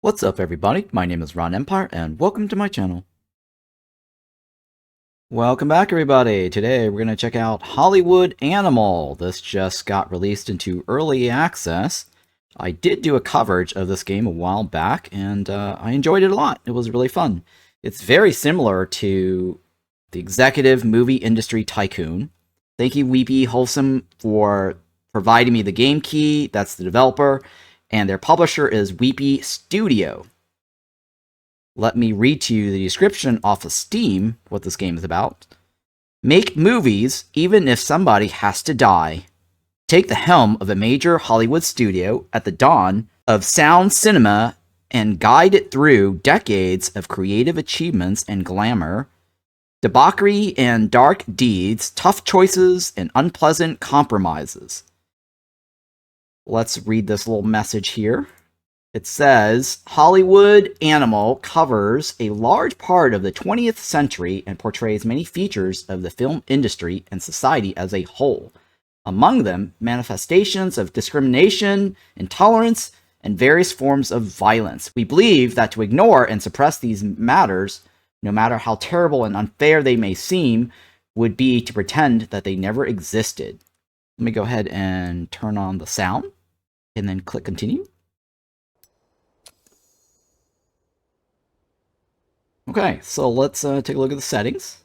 What's up everybody, my name is Ron Empire and welcome to my channel. Welcome back everybody. Today we're going to check out Hollywood Animal. This just got released into early access. I did do a coverage of this game a while back and I enjoyed it a lot. It was really fun. It's very similar to the executive Movie Industry Tycoon. Thank you Weepy Wholesome for providing me the game key. That's the developer. And their publisher is Weepy Studio. Let me read to you the description off of Steam, what this game is about. Make movies even if somebody has to die. Take the helm of a major Hollywood studio at the dawn of sound cinema and guide it through decades of creative achievements and glamour, debauchery and dark deeds, tough choices and unpleasant compromises. Let's read this little message here. It says, Hollywood Animal covers a large part of the 20th century and portrays many features of the film industry and society as a whole. Among them, manifestations of discrimination, intolerance, and various forms of violence. We believe that to ignore and suppress these matters, no matter how terrible and unfair they may seem, would be to pretend that they never existed. Let me go ahead and turn on the sound, and then click continue. Okay, so let's take a look at the settings.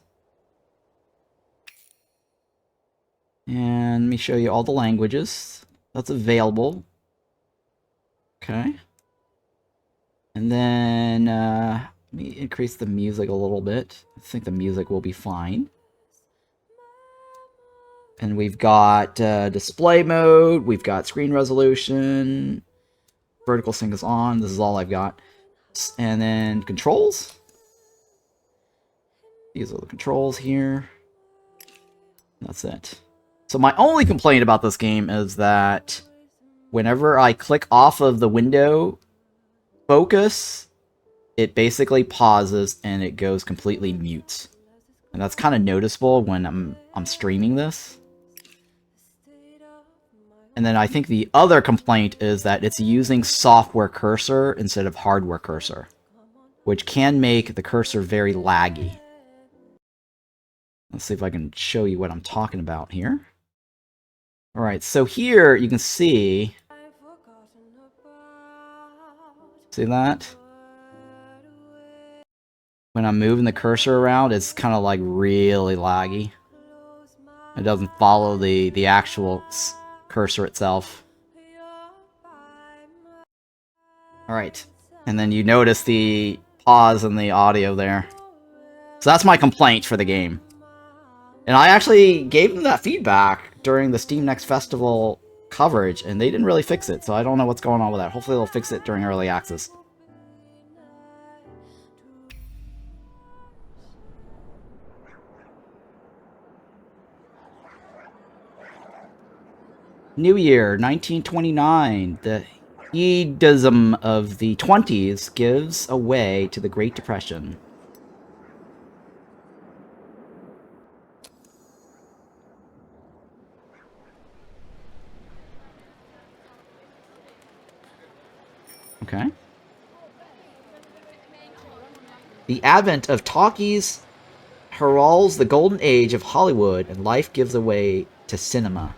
And let me show you all the languages that's available. Okay. And then let me increase the music a little bit. I think the music will be fine. And we've got display mode, we've got screen resolution, vertical sync is on, this is all I've got. And then controls. These are the controls here. That's it. So my only complaint about this game is that whenever I click off of the window focus, it basically pauses and it goes completely mute. And that's kind of noticeable when I'm streaming this. And then I think the other complaint is that it's using software cursor instead of hardware cursor, which can make the cursor very laggy. Let's see if I can show you what I'm talking about here. Alright, so here you can see that? When I'm moving the cursor around, it's kind of like really laggy. It doesn't follow the actual cursor itself. Alright, and then you notice the pause in the audio there. So that's my complaint for the game. And I actually gave them that feedback during the Steam Next Festival coverage, and they didn't really fix it, so I don't know what's going on with that. Hopefully they'll fix it during early access. New Year, 1929. The hedonism of the 20s gives way to the Great Depression. Okay. The advent of talkies heralds the golden age of Hollywood, and life gives way to cinema.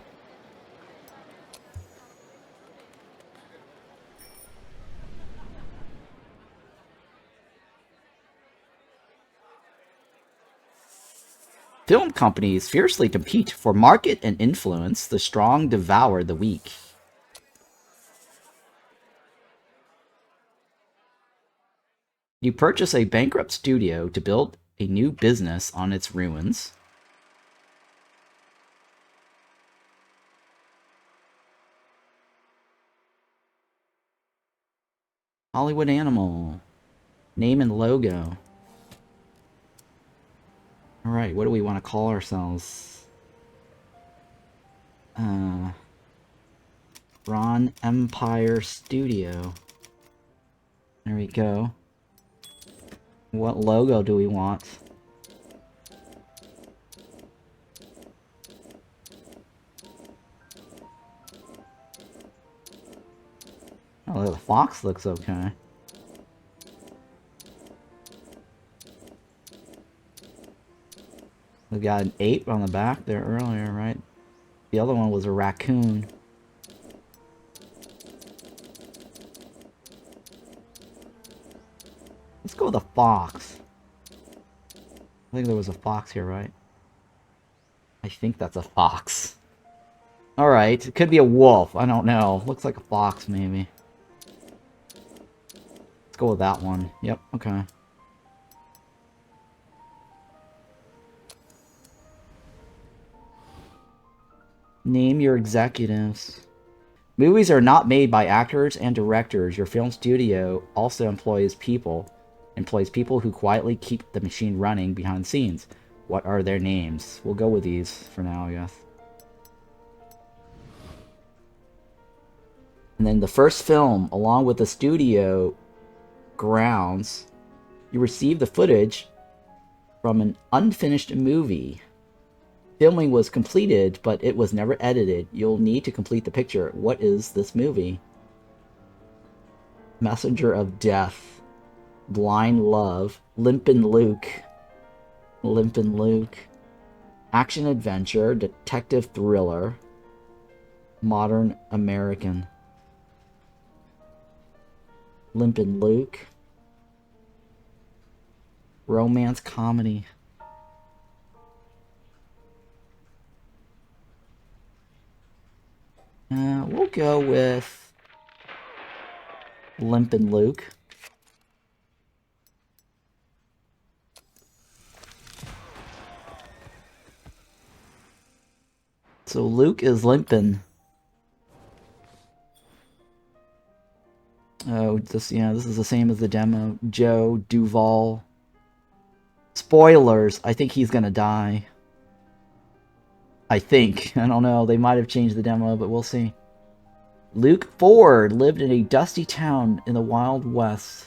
Film companies fiercely compete for market and influence. The strong devour the weak. You purchase a bankrupt studio to build a new business on its ruins. Hollywood Animal. Name and logo. Alright, what do we want to call ourselves? Ron Empire Studio. There we go. What logo do we want? Oh, the fox looks okay. We got an ape on the back there earlier, right? The other one was a raccoon. Let's go with a fox. I think there was a fox here, right? I think that's a fox. Alright, it could be a wolf. I don't know. Looks like a fox, maybe. Let's go with that one. Yep, okay. Name your executives. Movies are not made by actors and directors. Your film studio also employs people who quietly keep the machine running behind the scenes. What are their names? We'll go with these for now, I guess. And then the first film, along with the studio grounds, you receive the footage from an unfinished movie. Filming was completed, but it was never edited. You'll need to complete the picture. What is this movie? Messenger of Death. Blind Love. Limpin Luke. Limpin Luke. Action adventure. Detective thriller. Modern American. Limpin Luke. Romance comedy. We'll go with Limpin Luke. So Luke is limping. Oh, this is the same as the demo. Joe Duval. Spoilers. I think he's gonna die. I think. I don't know. They might have changed the demo, but we'll see. Luke Ford lived in a dusty town in the Wild West.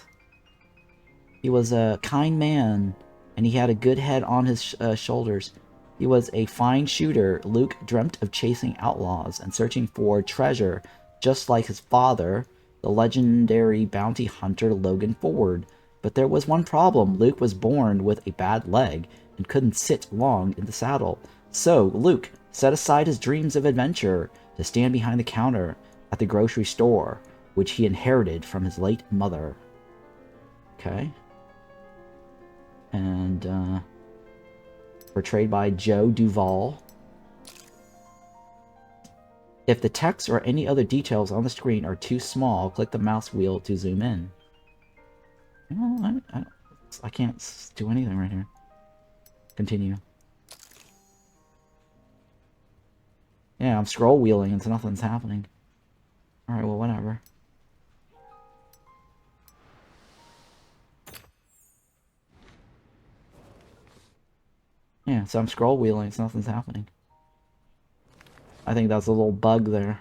He was a kind man, and he had a good head on his shoulders. He was a fine shooter. Luke dreamt of chasing outlaws and searching for treasure, just like his father, the legendary bounty hunter Logan Ford. But there was one problem. Luke was born with a bad leg and couldn't sit long in the saddle. So Luke set aside his dreams of adventure to stand behind the counter at the grocery store, which he inherited from his late mother. Okay. And, portrayed by Joe Duval. If the text or any other details on the screen are too small, click the mouse wheel to zoom in. Well, I can't do anything right here. Continue. Yeah, I'm scroll wheeling and nothing's happening. Alright, well, whatever. Yeah, so I'm scroll wheeling, so nothing's happening. I think that's a little bug there.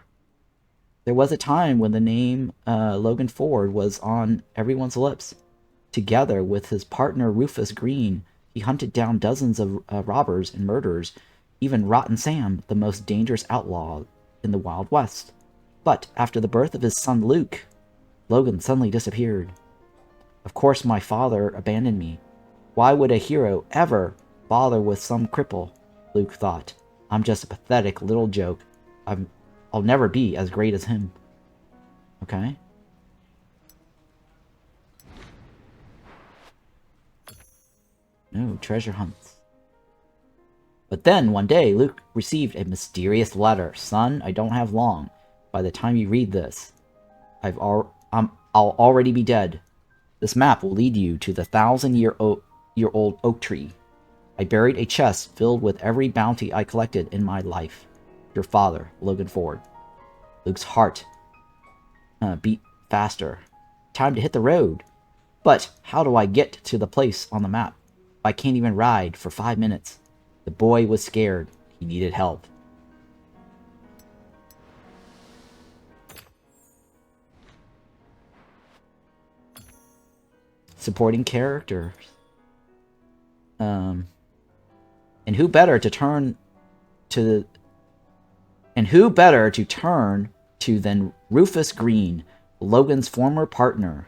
There was a time when the name Logan Ford was on everyone's lips. Together with his partner Rufus Green, he hunted down dozens of robbers and murderers, even Rotten Sam, the most dangerous outlaw in the Wild West. But after the birth of his son Luke, Logan suddenly disappeared. Of course my father abandoned me. Why would a hero ever bother with some cripple? Luke thought. I'm just a pathetic little joke. I'll never be as great as him. Okay? No, treasure hunts. But then, one day, Luke received a mysterious letter. Son, I don't have long. By the time you read this, I'll already be dead. This map will lead you to the 1,000-year-old oak tree. I buried a chest filled with every bounty I collected in my life. Your father, Logan Ford. Luke's heart beat faster. Time to hit the road. But how do I get to the place on the map? I can't even ride for 5 minutes. The boy was scared. He needed help. Supporting characters. And who better to turn to than Rufus Green, Logan's former partner.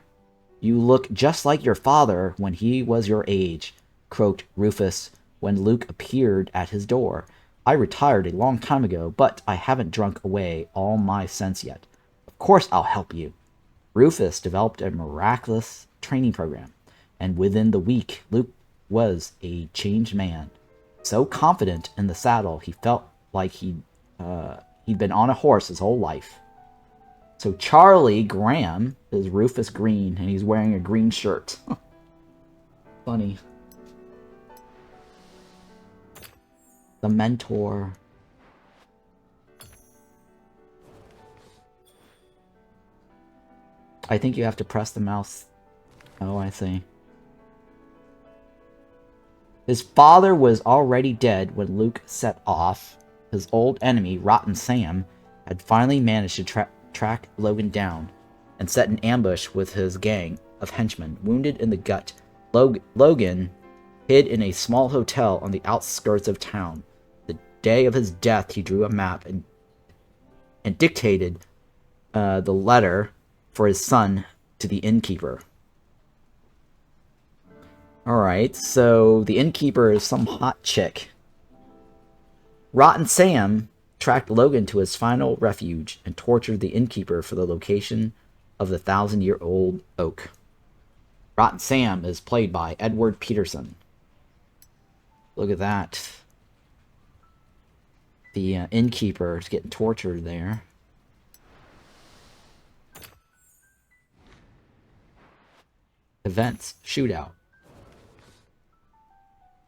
You look just like your father when he was your age, croaked Rufus when Luke appeared at his door. I retired a long time ago, but I haven't drunk away all my sense yet. Of course I'll help you. Rufus developed a miraculous training program, and within the week, Luke was a changed man. So confident in the saddle, he felt like he'd been on a horse his whole life. So Charlie Graham is Rufus Green, and he's wearing a green shirt. Funny. The mentor. I think you have to press the mouse. Oh, I see. His father was already dead when Luke set off. His old enemy, Rotten Sam, had finally managed to track Logan down and set an ambush with his gang of henchmen. Wounded in the gut, Logan hid in a small hotel on the outskirts of town. The day of his death, he drew a map and dictated the letter for his son to the innkeeper. Alright, so the innkeeper is some hot chick. Rotten Sam tracked Logan to his final refuge and tortured the innkeeper for the location of the 1,000-year-old oak. Rotten Sam is played by Edward Peterson. Look at that. The innkeeper is getting tortured there. Events. Shootout.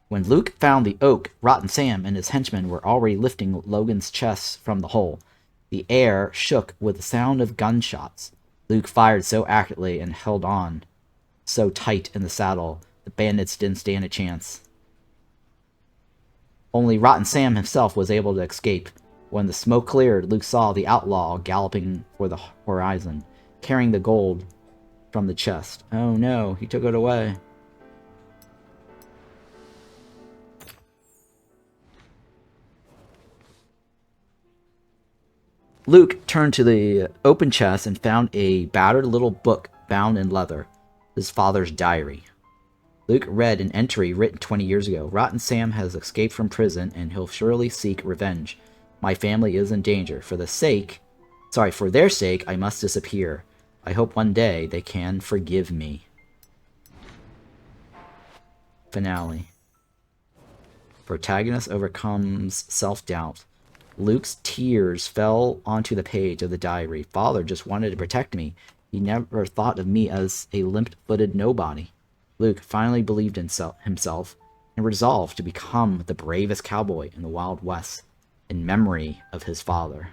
When Luke found the oak, Rotten Sam and his henchmen were already lifting Logan's chest from the hole. The air shook with the sound of gunshots. Luke fired so accurately and held on so tight in the saddle, the bandits didn't stand a chance. Only Rotten Sam himself was able to escape. When the smoke cleared, Luke saw the outlaw galloping for the horizon, carrying the gold from the chest. Oh no, he took it away. Luke turned to the open chest and found a battered little book bound in leather, his father's diary. Luke read an entry written 20 years ago. Rotten Sam has escaped from prison, and he'll surely seek revenge. My family is in danger. For their sake, I must disappear. I hope one day they can forgive me. Finale. Protagonist overcomes self-doubt. Luke's tears fell onto the page of the diary. Father just wanted to protect me. He never thought of me as a limp-footed nobody. Luke finally believed in himself and resolved to become the bravest cowboy in the Wild West in memory of his father.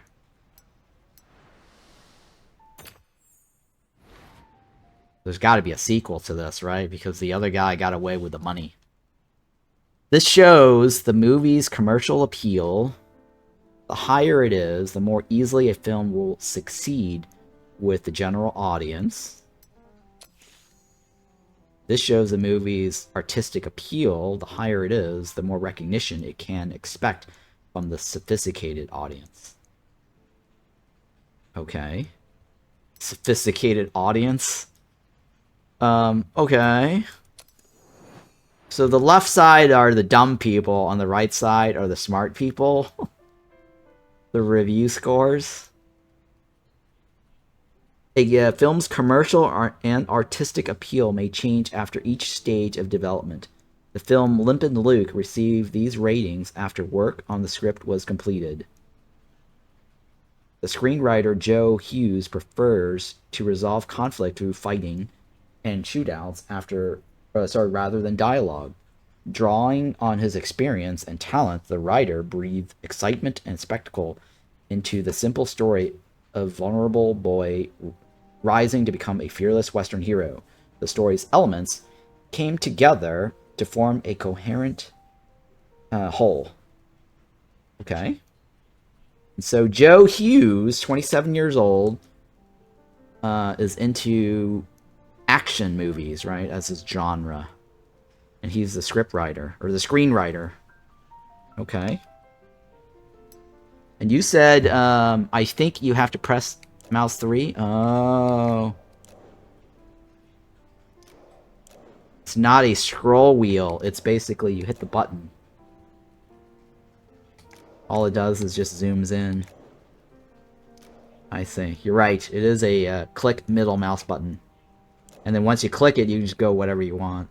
There's got to be a sequel to this, right? Because the other guy got away with the money. This shows the movie's commercial appeal. The higher it is, the more easily a film will succeed with the general audience. This shows the movie's artistic appeal. The higher it is, the more recognition it can expect from the sophisticated audience. Okay. Sophisticated audience? Okay. So the left side are the dumb people, on the right side are the smart people. The review scores. A film's commercial and artistic appeal may change after each stage of development. The film Limpin Luke received these ratings after work on the script was completed. The screenwriter Joe Hughes prefers to resolve conflict through fighting and shootouts rather than dialogue. Drawing on his experience and talent, the writer breathed excitement and spectacle into the simple story of a vulnerable boy rising to become a fearless Western hero. The story's elements came together to form a coherent whole. Okay. And so Joe Hughes, 27 years old, is into action movies, right, as his genre. And he's the scriptwriter, or the screenwriter. Okay. And you said, I think you have to press mouse 3? Oh. It's not a scroll wheel. It's basically you hit the button. All it does is just zooms in. I see. You're right. It is a click middle mouse button. And then once you click it, you just go whatever you want.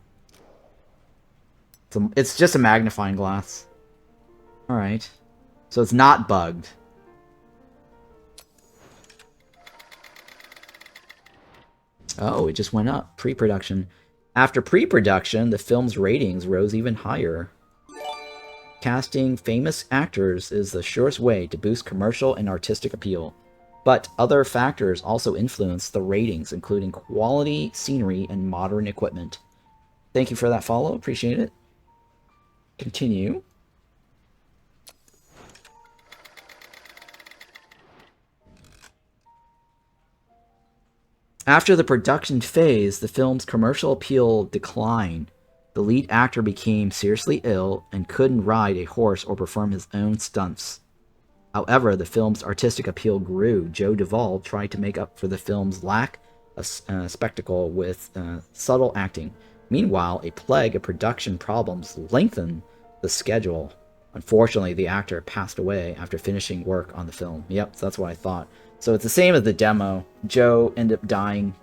So it's just a magnifying glass. Alright. So it's not bugged. Oh, it just went up. Pre-production. After pre-production, the film's ratings rose even higher. Casting famous actors is the surest way to boost commercial and artistic appeal. But other factors also influence the ratings, including quality, scenery, and modern equipment. Thank you for that follow. Appreciate it. Continue. After the production phase, the film's commercial appeal declined. The lead actor became seriously ill and couldn't ride a horse or perform his own stunts. However, the film's artistic appeal grew. Joe Duvall tried to make up for the film's lack of spectacle with subtle acting. Meanwhile, a plague of production problems lengthened the schedule. Unfortunately, the actor passed away after finishing work on the film. Yep, that's what I thought. So it's the same as the demo. Joe ended up dying.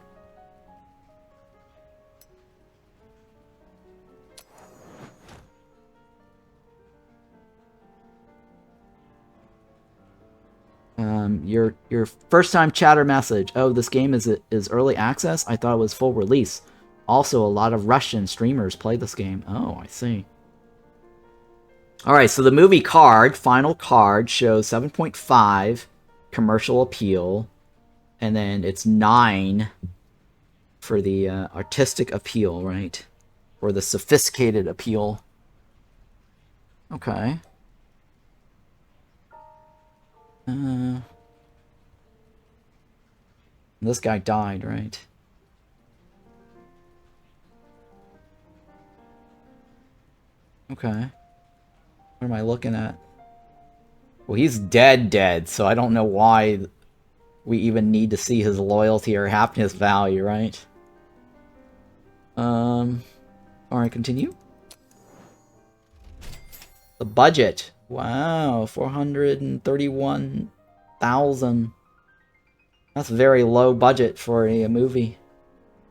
Your first time chatter message. Oh, this game is early access? I thought it was full release. Also, a lot of Russian streamers play this game. Oh, I see. Alright, so the movie card, final card, shows 7.5 commercial appeal. And then it's 9 for the artistic appeal, right? Or the sophisticated appeal. Okay. This guy died, right? Okay. What am I looking at? Well, he's dead, so I don't know why we even need to see his loyalty or happiness value, right? Alright, continue. The budget. Wow, 431,000. That's very low budget for a movie.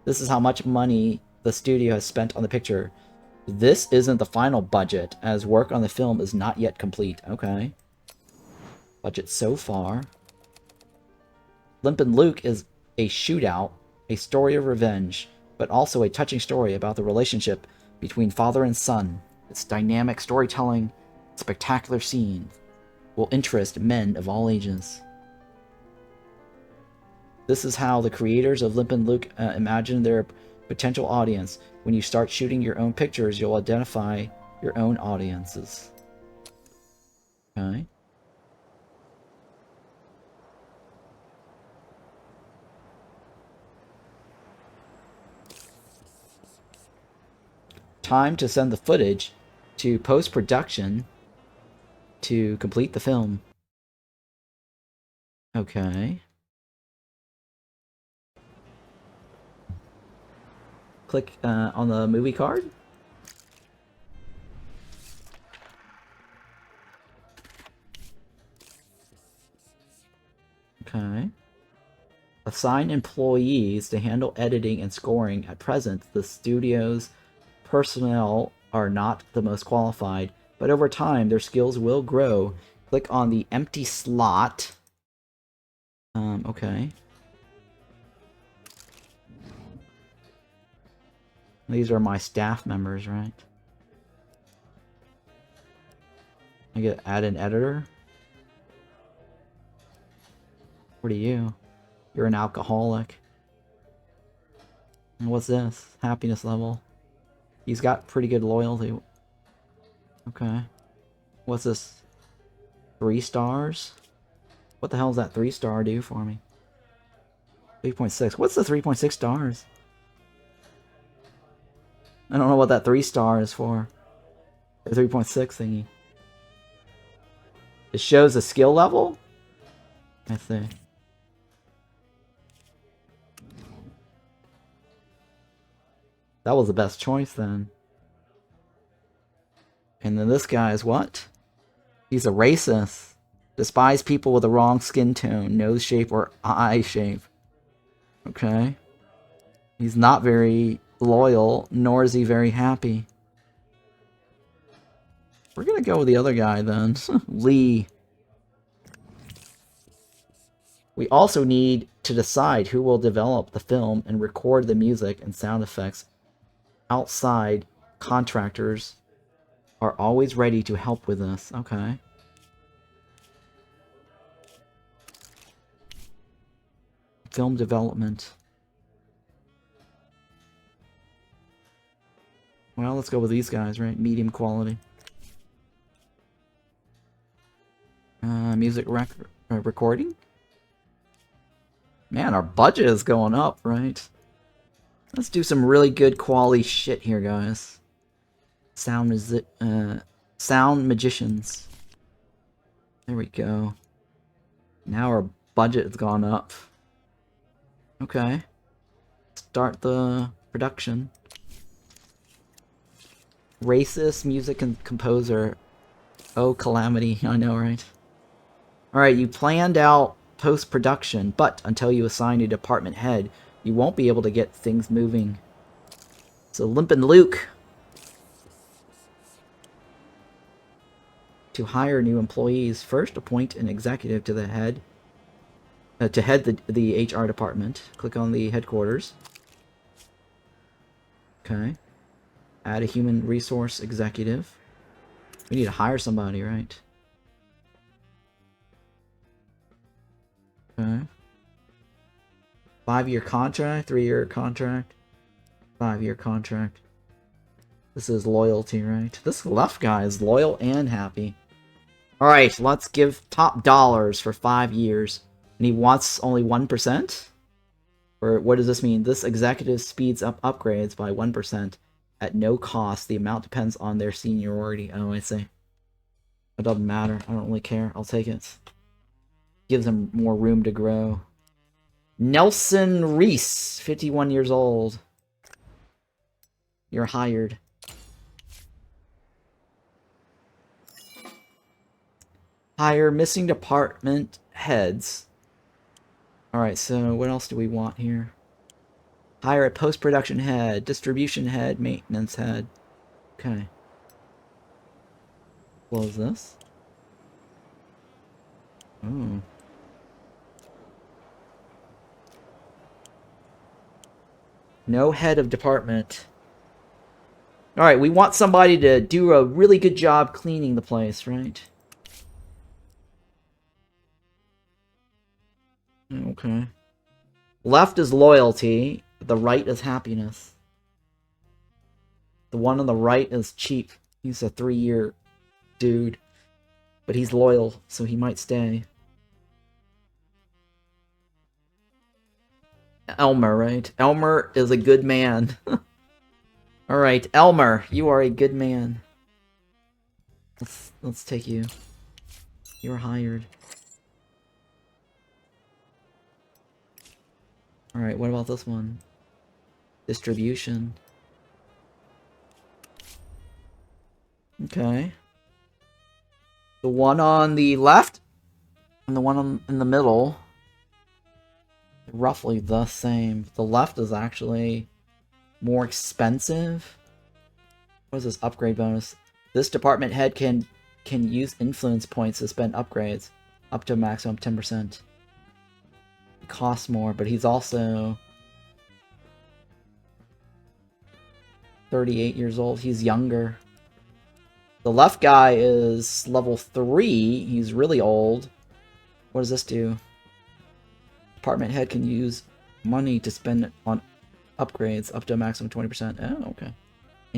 This is how much money the studio has spent on the picture. This isn't the final budget, as work on the film is not yet complete. Okay. Budget so far. Limpin Luke is a shootout, a story of revenge, but also a touching story about the relationship between father and son. Its dynamic storytelling, spectacular scenes will interest men of all ages. This is how the creators of Limpin Luke imagine their potential audience. When you start shooting your own pictures, you'll identify your own audiences. Okay. Time to send the footage to post-production to complete the film. Okay. Click on the movie card. Okay. Assign employees to handle editing and scoring. At present, the studio's personnel are not the most qualified, but over time, their skills will grow. Click on the empty slot. Okay. These are my staff members, right? I get add an editor. What are you? You're an alcoholic. And what's this? Happiness level. He's got pretty good loyalty. Okay. What's this? 3 stars? What the hell does that 3-star do for me? 3.6. What's the 3.6 stars? I don't know what that 3-star is for. The 3.6 thingy. It shows a skill level? I see. That was the best choice then. And then this guy is what? He's a racist. Despise people with the wrong skin tone, nose shape, or eye shape. Okay. He's not very loyal, nor is he very happy. We're gonna go with the other guy then. Lee. We also need to decide who will develop the film and record the music and sound effects. Outside contractors are always ready to help with this. Okay. Film development. Well, let's go with these guys, right? Medium quality. Music recording? Man, our budget is going up, right? Let's do some really good quality shit here, guys. Sound magicians. There we go. Now our budget has gone up. Okay. Start the production. Racist music and composer. Oh, calamity. I know, right? Alright, you planned out post-production, but until you assign a department head, you won't be able to get things moving. So Limpin Luke. To hire new employees, first appoint an executive to the head to head the HR department. Click on the headquarters. Okay. Add a human resource executive. We need to hire somebody, right? Okay. 5-year contract, 3-year contract, 5-year contract. This is loyalty, right? This left guy is loyal and happy. Alright, let's give top dollars for 5 years. And he wants only 1%? Or what does this mean? This executive speeds up upgrades by 1% at no cost. The amount depends on their seniority. Oh, I see. It doesn't matter. I don't really care. I'll take it. Gives them more room to grow. Nelson Reese, 51 years old. You're hired. Hire missing department heads. Alright, so what else do we want here? Hire a post-production head, distribution head, maintenance head. Okay. Close this. Oh. No head of department. Alright, we want somebody to do a really good job cleaning the place, right? Okay. Left is loyalty, the right is happiness. The one on the right is cheap. He's a 3-year dude. But he's loyal, so he might stay. Elmer, right? Elmer is a good man. Alright, Elmer, you are a good man. Let's take you. You're hired. Alright, what about this one? Distribution. Okay. The one on the left and the one in the middle, roughly the same. The left is actually more expensive. What is this upgrade bonus? This department head can use influence points to spend upgrades up to a maximum 10%. It costs more, but he's also 38 years old. He's younger. The left guy is level 3. He's really old. What does this do? Department head can use money to spend on upgrades up to a maximum 20%. Oh, okay. And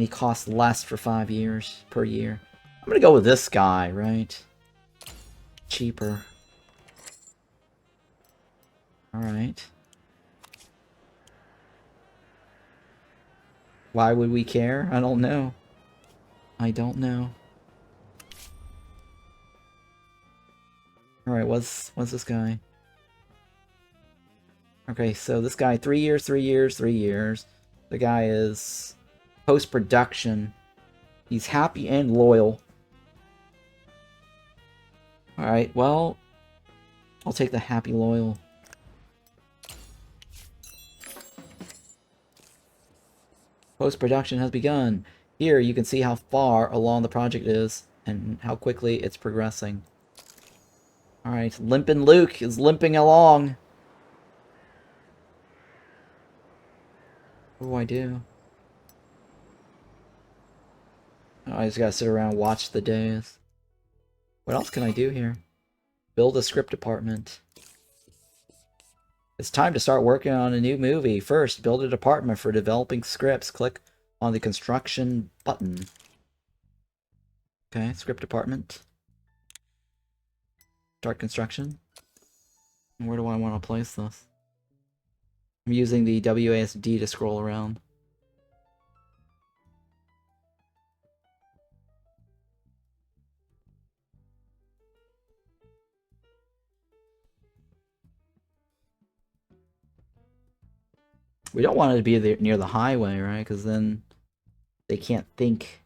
he costs less for 5 years per year. I'm gonna go with this guy, right? Cheaper. Alright. Why would we care? I don't know. I don't know. Alright, what's this guy? Okay, so this guy, 3 years, 3 years, 3 years. The guy is post-production. He's happy and loyal. Alright, well, I'll take the happy loyal. Post-production has begun. Here, you can see how far along the project is and how quickly it's progressing. Alright, Limpin Luke is limping along. What do I do? Oh, I just gotta sit around and watch the days. What else can I do here? Build a script department. It's time to start working on a new movie. First, build a department for developing scripts. Click on the construction button. Okay, script department. Start construction. Where do I want to place this? I'm using the WASD to scroll around. We don't want it to be near the highway, right? Because then they can't think.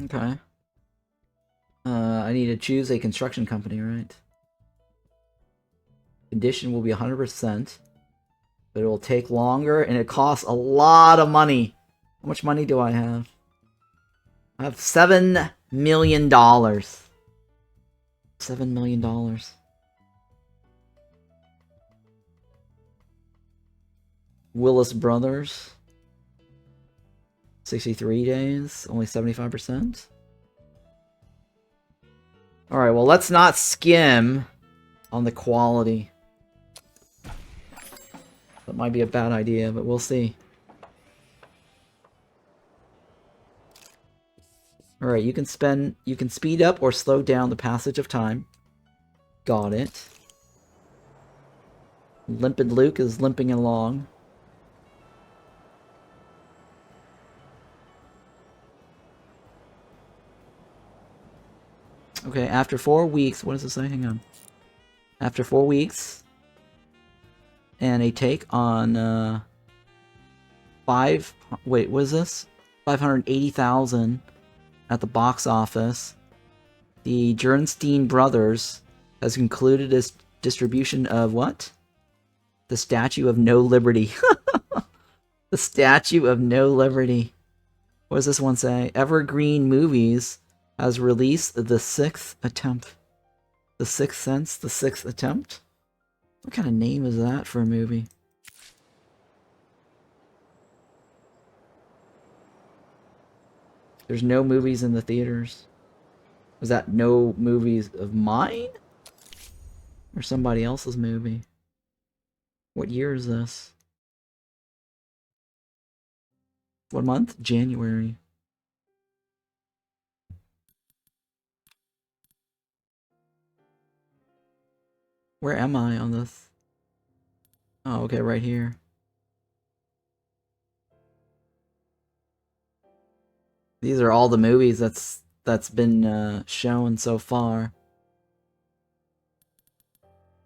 Okay. I need to choose a construction company, right? Condition will be 100%, but it will take longer and it costs a lot of money. How much money do I have? I have $7 million. $7 million. Willis Brothers. 63 days, only 75%. Alright, well, let's not skim on the quality. That might be a bad idea, but we'll see. Alright, you can speed up or slow down the passage of time. Got it. Limpin Luke is limping along. Okay, after 4 weeks, what does it say? Hang on. After 4 weeks, and a take on, wait, what is this? 580,000 at the box office. The Jernstein Brothers has concluded its distribution of what? The Statue of No Liberty. The Statue of No Liberty. What does this one say? Evergreen Movies has released the 6th attempt. The Sixth Sense, the 6th attempt? What kind of name is that for a movie? There's no movies in the theaters. Was that no movies of mine? Or somebody else's movie? What year is this? What month? January. Where am I on this? Oh, okay, right here. These are all the movies that's been shown so far.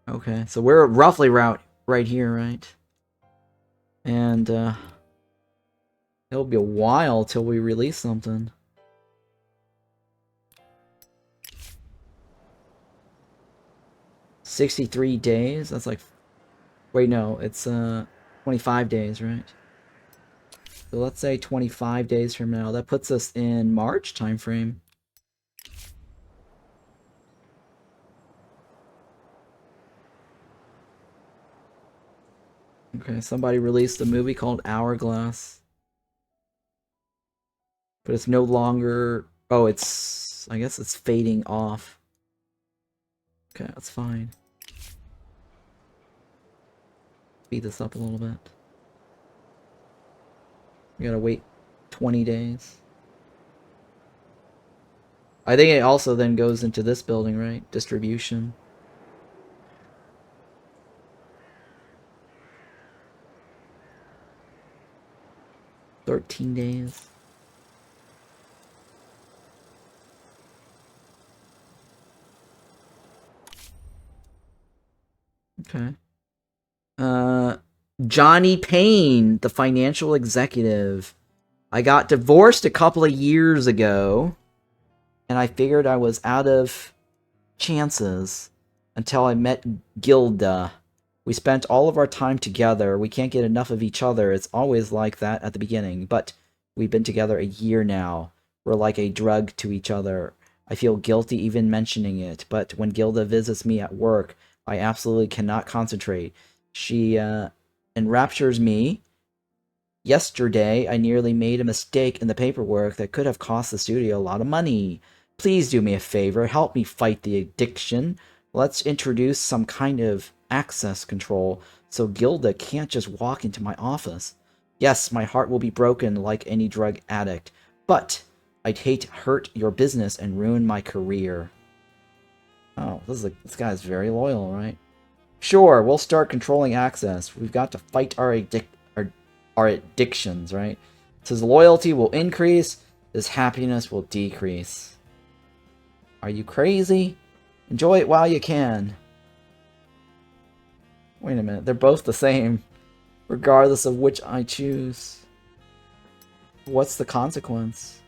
Okay, so we're roughly right here, right? And it'll be a while till we release something. $63 days? That's like... Wait, no, it's 25 days, right? So let's say 25 days from now. That puts us in March timeframe. Okay, somebody released a movie called Hourglass. But it's no longer... Oh, it's... I guess it's fading off. Okay, that's fine. Speed this up a little bit. We gotta wait 20 days. I think it also then goes into this building, right? Distribution. $13 days. Okay. Johnny Payne, the financial executive. I got divorced a couple of years ago, and I figured I was out of chances until I met Gilda. We spent all of our time together. We can't get enough of each other. It's always like that at the beginning, but we've been together a year now. We're like a drug to each other. I feel guilty even mentioning it, but when Gilda visits me at work, I absolutely cannot concentrate. She enraptures me. Yesterday, I nearly made a mistake in the paperwork that could have cost the studio a lot of money. Please do me a favor, help me fight the addiction. Let's introduce some kind of access control so Gilda can't just walk into my office. Yes, my heart will be broken like any drug addict, but I'd hate to hurt your business and ruin my career. Oh, this guy's very loyal, right? Sure, we'll start controlling access. We've got to fight our addictions, right? So his loyalty will increase, his happiness will decrease. Are you crazy? Enjoy it while you can. Wait a minute, they're both the same, regardless of which I choose. What's the consequence?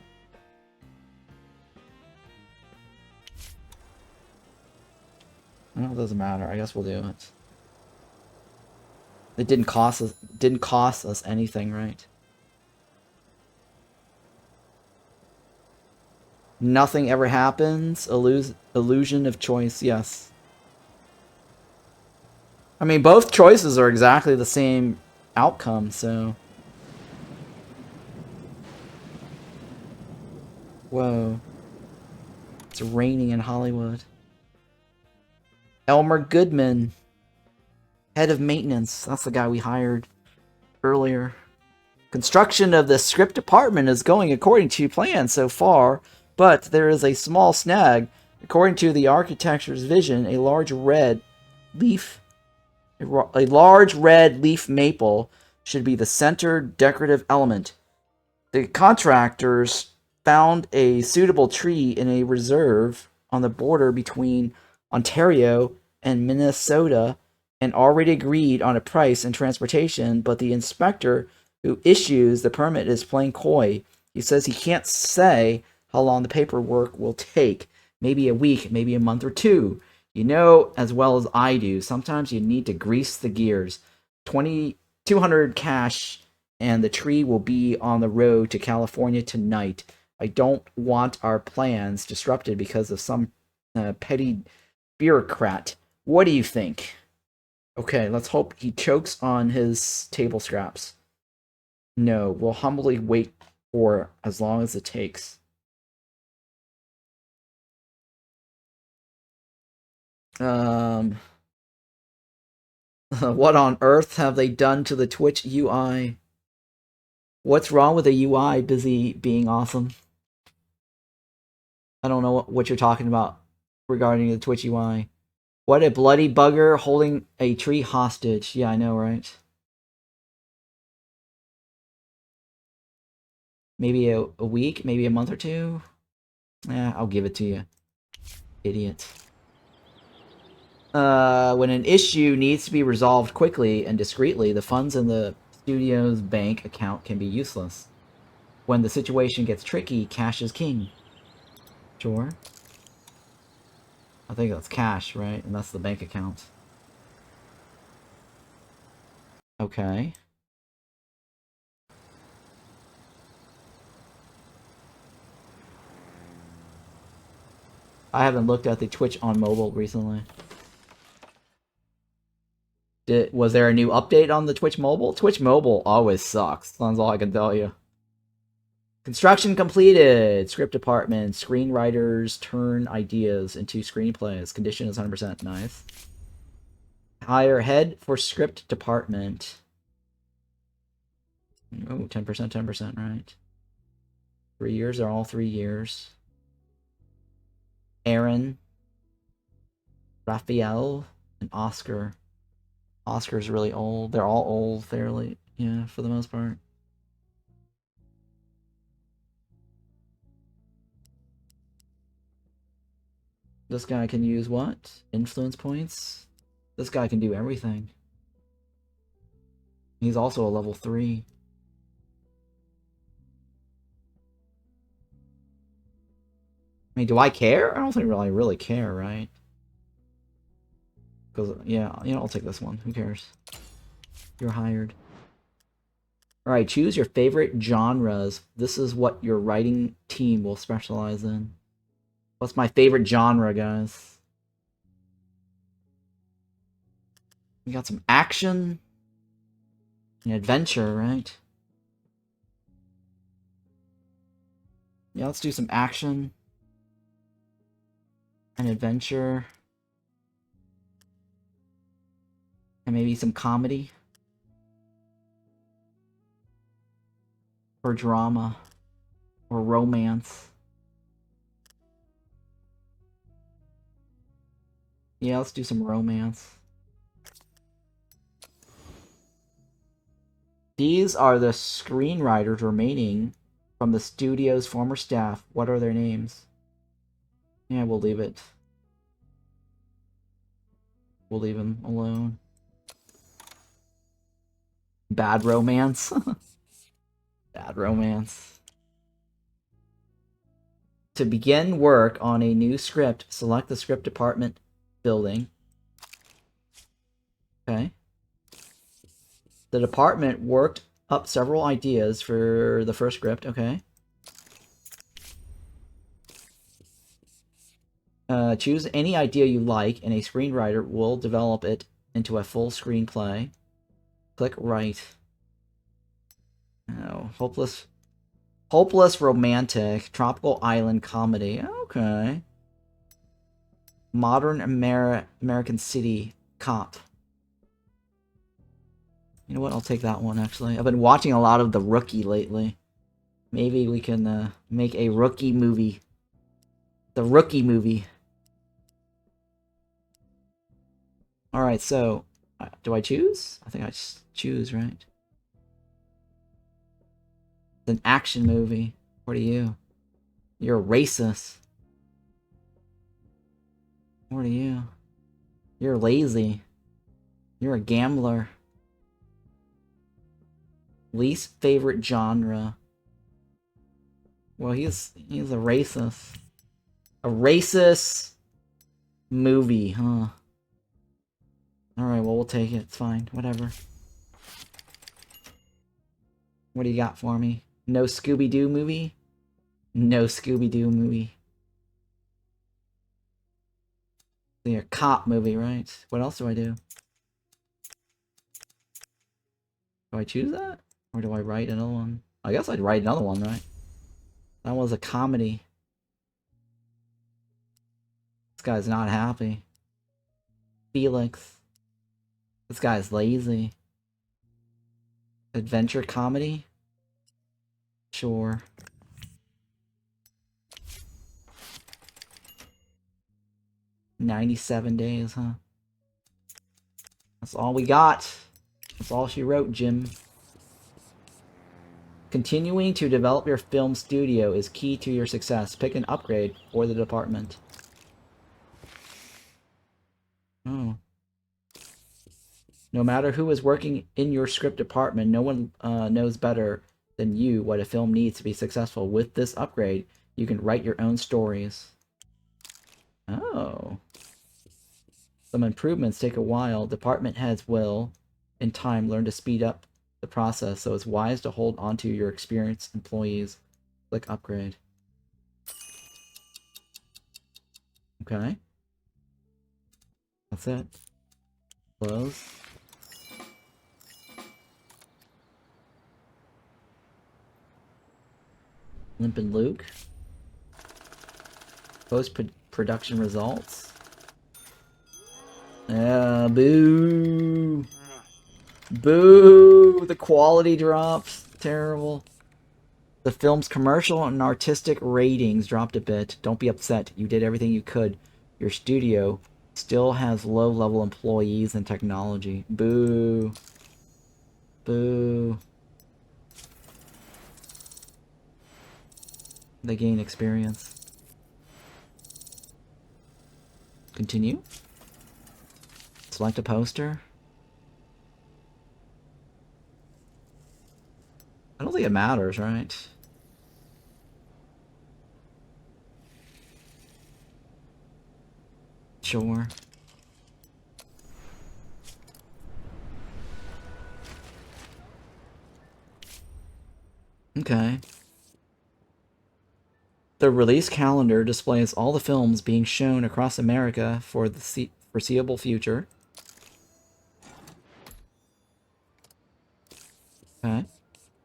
Well, it doesn't matter. I guess we'll do it. It didn't cost us anything, right? Nothing ever happens. Illusion of choice, yes. I mean, both choices are exactly the same outcome, so... Whoa. It's raining in Hollywood. Elmer Goodman. Head of maintenance. That's the guy we hired earlier. Construction of the script department is going according to plan so far, but there is a small snag. According to the architecture's vision, a large red leaf maple should be the center decorative element. The contractors found a suitable tree in a reserve on the border between Ontario and Minnesota and already agreed on a price and transportation, but the inspector who issues the permit is playing coy. He says he can't say how long the paperwork will take. Maybe a week, maybe a month or two. You know as well as I do, sometimes you need to grease the gears. 200 cash and the tree will be on the road to California tonight. I don't want our plans disrupted because of some petty bureaucrat. What do you think? Okay, let's hope he chokes on his table scraps. No, we'll humbly wait for as long as it takes. What on earth have they done to the Twitch UI? What's wrong with the UI busy being awesome? I don't know what you're talking about regarding the Twitch UI. What a bloody bugger holding a tree hostage. Yeah, I know, right? Maybe a week, maybe a month or two? Yeah, I'll give it to you. Idiot. When an issue needs to be resolved quickly and discreetly, the funds in the studio's bank account can be useless. When the situation gets tricky, cash is king. Sure. I think that's cash, right? And that's the bank account. Okay. I haven't looked at the Twitch on mobile recently. Was there a new update on the Twitch mobile? Twitch mobile always sucks. That's all I can tell you. Construction completed. Script department. Screenwriters turn ideas into screenplays. Condition is 100%. Nice. Hire head for script department. Oh, 10%, 10%, right. 3 years are all 3 years. Aaron, Raphael, and Oscar. Oscar's really old. They're all old, fairly, yeah, for the most part. This guy can use what? Influence points? This guy can do everything. He's also a level 3. I mean, do I care? I don't think I really care, right? Because, yeah, I'll take this one. Who cares? You're hired. Alright, choose your favorite genres. This is what your writing team will specialize in. What's my favorite genre, guys? We got some action and adventure, right? Yeah, let's do some action and adventure. And maybe some comedy. Or drama. Or romance. Yeah, let's do some romance. These are the screenwriters remaining from the studio's former staff. What are their names? Yeah, we'll leave it. We'll leave them alone. Bad romance. Bad romance. To begin work on a new script, select the script department building. Okay. The department worked up several ideas for the first script. Okay. Choose any idea you like, and a screenwriter will develop it into a full screenplay. Click write. Oh, hopeless romantic, tropical island comedy. Okay. Modern American city cop. You know what? I'll take that one, actually. I've been watching a lot of The Rookie lately. Maybe we can make a Rookie movie. The Rookie movie. Alright, so... do I choose? I think I choose, right? It's an action movie. What are you? You're a racist. What are you? You're lazy. You're a gambler. Least favorite genre. Well, he's a racist. A racist movie, huh? Alright, well, we'll take it. It's fine. Whatever. What do you got for me? No Scooby-Doo movie? No Scooby-Doo movie. A cop movie, right? What else do I do? Do I choose that? Or do I write another one? I guess I'd write another one, right? That was a comedy. This guy's not happy. Felix. This guy's lazy. Adventure comedy? Sure. "97 days, huh? That's all we got. That's all she wrote, Jim. Continuing to develop your film studio is key to your success. Pick an upgrade for the department. Oh. No matter who is working in your script department, no one knows better than you what a film needs to be successful. With this upgrade, you can write your own stories. Oh. Some improvements take a while. Department heads will, in time, learn to speed up the process, so it's wise to hold onto your experienced employees. Click upgrade. Okay. That's it. Close. Limpin Luke. Post-production results. Boo! Boo! The quality drops. Terrible. The film's commercial and artistic ratings dropped a bit. Don't be upset. You did everything you could. Your studio still has low-level employees and technology. Boo. Boo. They gain experience. Continue. Select a poster. think it matters, right? Sure. Okay. The release calendar displays all the films being shown across America for the foreseeable future. Okay.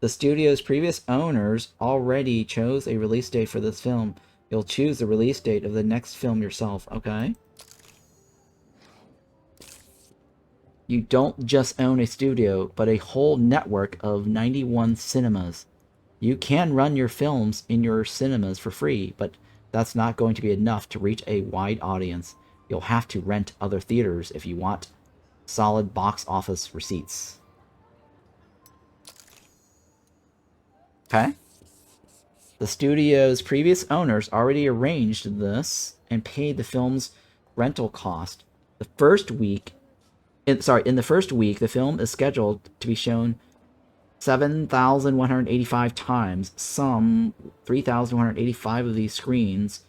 The studio's previous owners already chose a release date for this film. You'll choose the release date of the next film yourself, okay? You don't just own a studio, but a whole network of 91 cinemas. You can run your films in your cinemas for free, but that's not going to be enough to reach a wide audience. You'll have to rent other theaters if you want solid box office receipts. Okay? The studio's previous owners already arranged this and paid the film's rental cost. The first week, in the first week, the film is scheduled to be shown 7,185 times. Some 3,185 of these screenings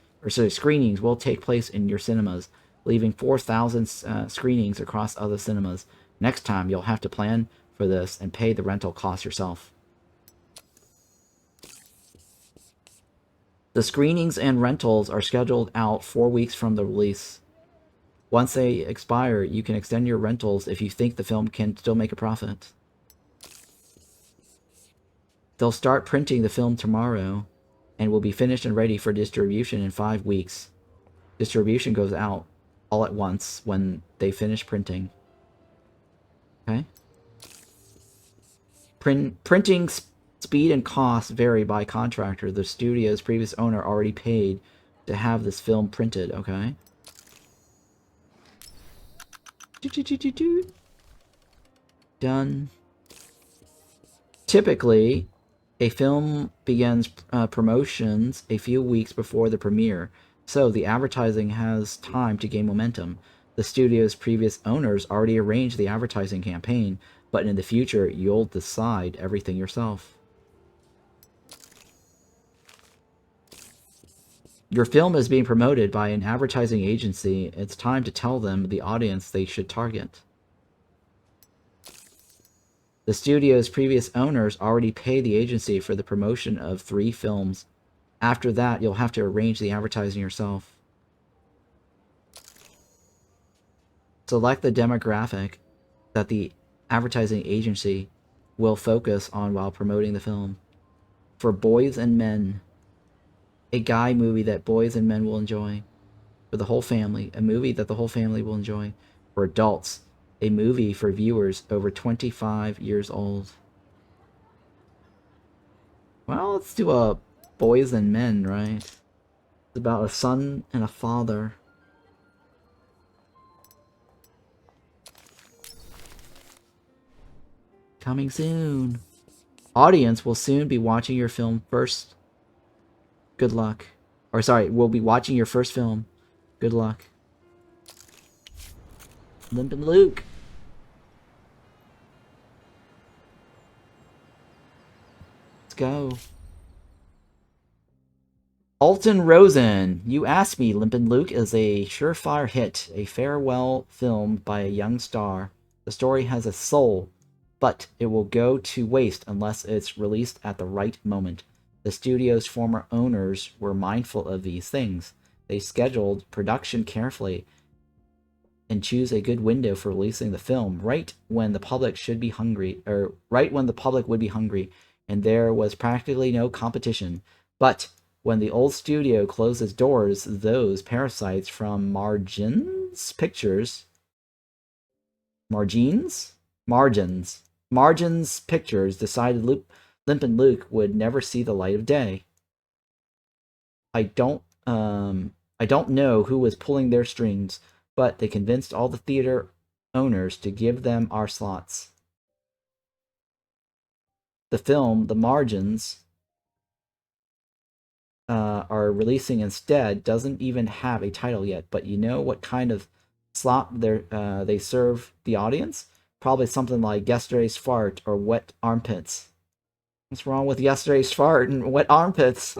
will take place in your cinemas, leaving 4,000 screenings across other cinemas. Next time, you'll have to plan for this and pay the rental cost yourself. The screenings and rentals are scheduled out 4 weeks from the release. Once they expire, you can extend your rentals if you think the film can still make a profit. They'll start printing the film tomorrow and will be finished and ready for distribution in 5 weeks. Distribution goes out all at once when they finish printing. Okay? Printing speed and cost vary by contractor. The studio's previous owner already paid to have this film printed, okay? Done. Typically, a film begins promotions a few weeks before the premiere, so the advertising has time to gain momentum. The studio's previous owners already arranged the advertising campaign, but in the future, you'll decide everything yourself. Your film is being promoted by an advertising agency. It's time to tell them the audience they should target. The studio's previous owners already paid the agency for the promotion of 3 films. After that, you'll have to arrange the advertising yourself. Select the demographic that the advertising agency will focus on while promoting the film. For boys and men, a guy movie that boys and men will enjoy. For the whole family, a movie that the whole family will enjoy. For adults, a movie for viewers over 25 years old. Well, let's do a boys and men, right? It's about a son and a father. Coming soon. Audience will soon be watching your film first. Good luck. Or sorry, we'll be watching your first film. Good luck. Limpin Luke. Let's go. Alton Rosen. You asked me, Limpin Luke is a surefire hit. A farewell film by a young star. The story has a soul, but it will go to waste unless it's released at the right moment. The studio's former owners were mindful of these things. They scheduled production carefully and choose a good window for releasing the film, right when the public should be hungry, or right when the public would be hungry, and there was practically no competition. But when the old studio closed its doors, those parasites from Margins Pictures decided Limpin Luke would never see the light of day. I don't know who was pulling their strings, but they convinced all the theater owners to give them our slots. The film, The Margins, are releasing instead doesn't even have a title yet, but you know what kind of slot they serve the audience? Probably something like Yesterday's Fart or Wet Armpits. What's wrong with yesterday's fart and wet armpits?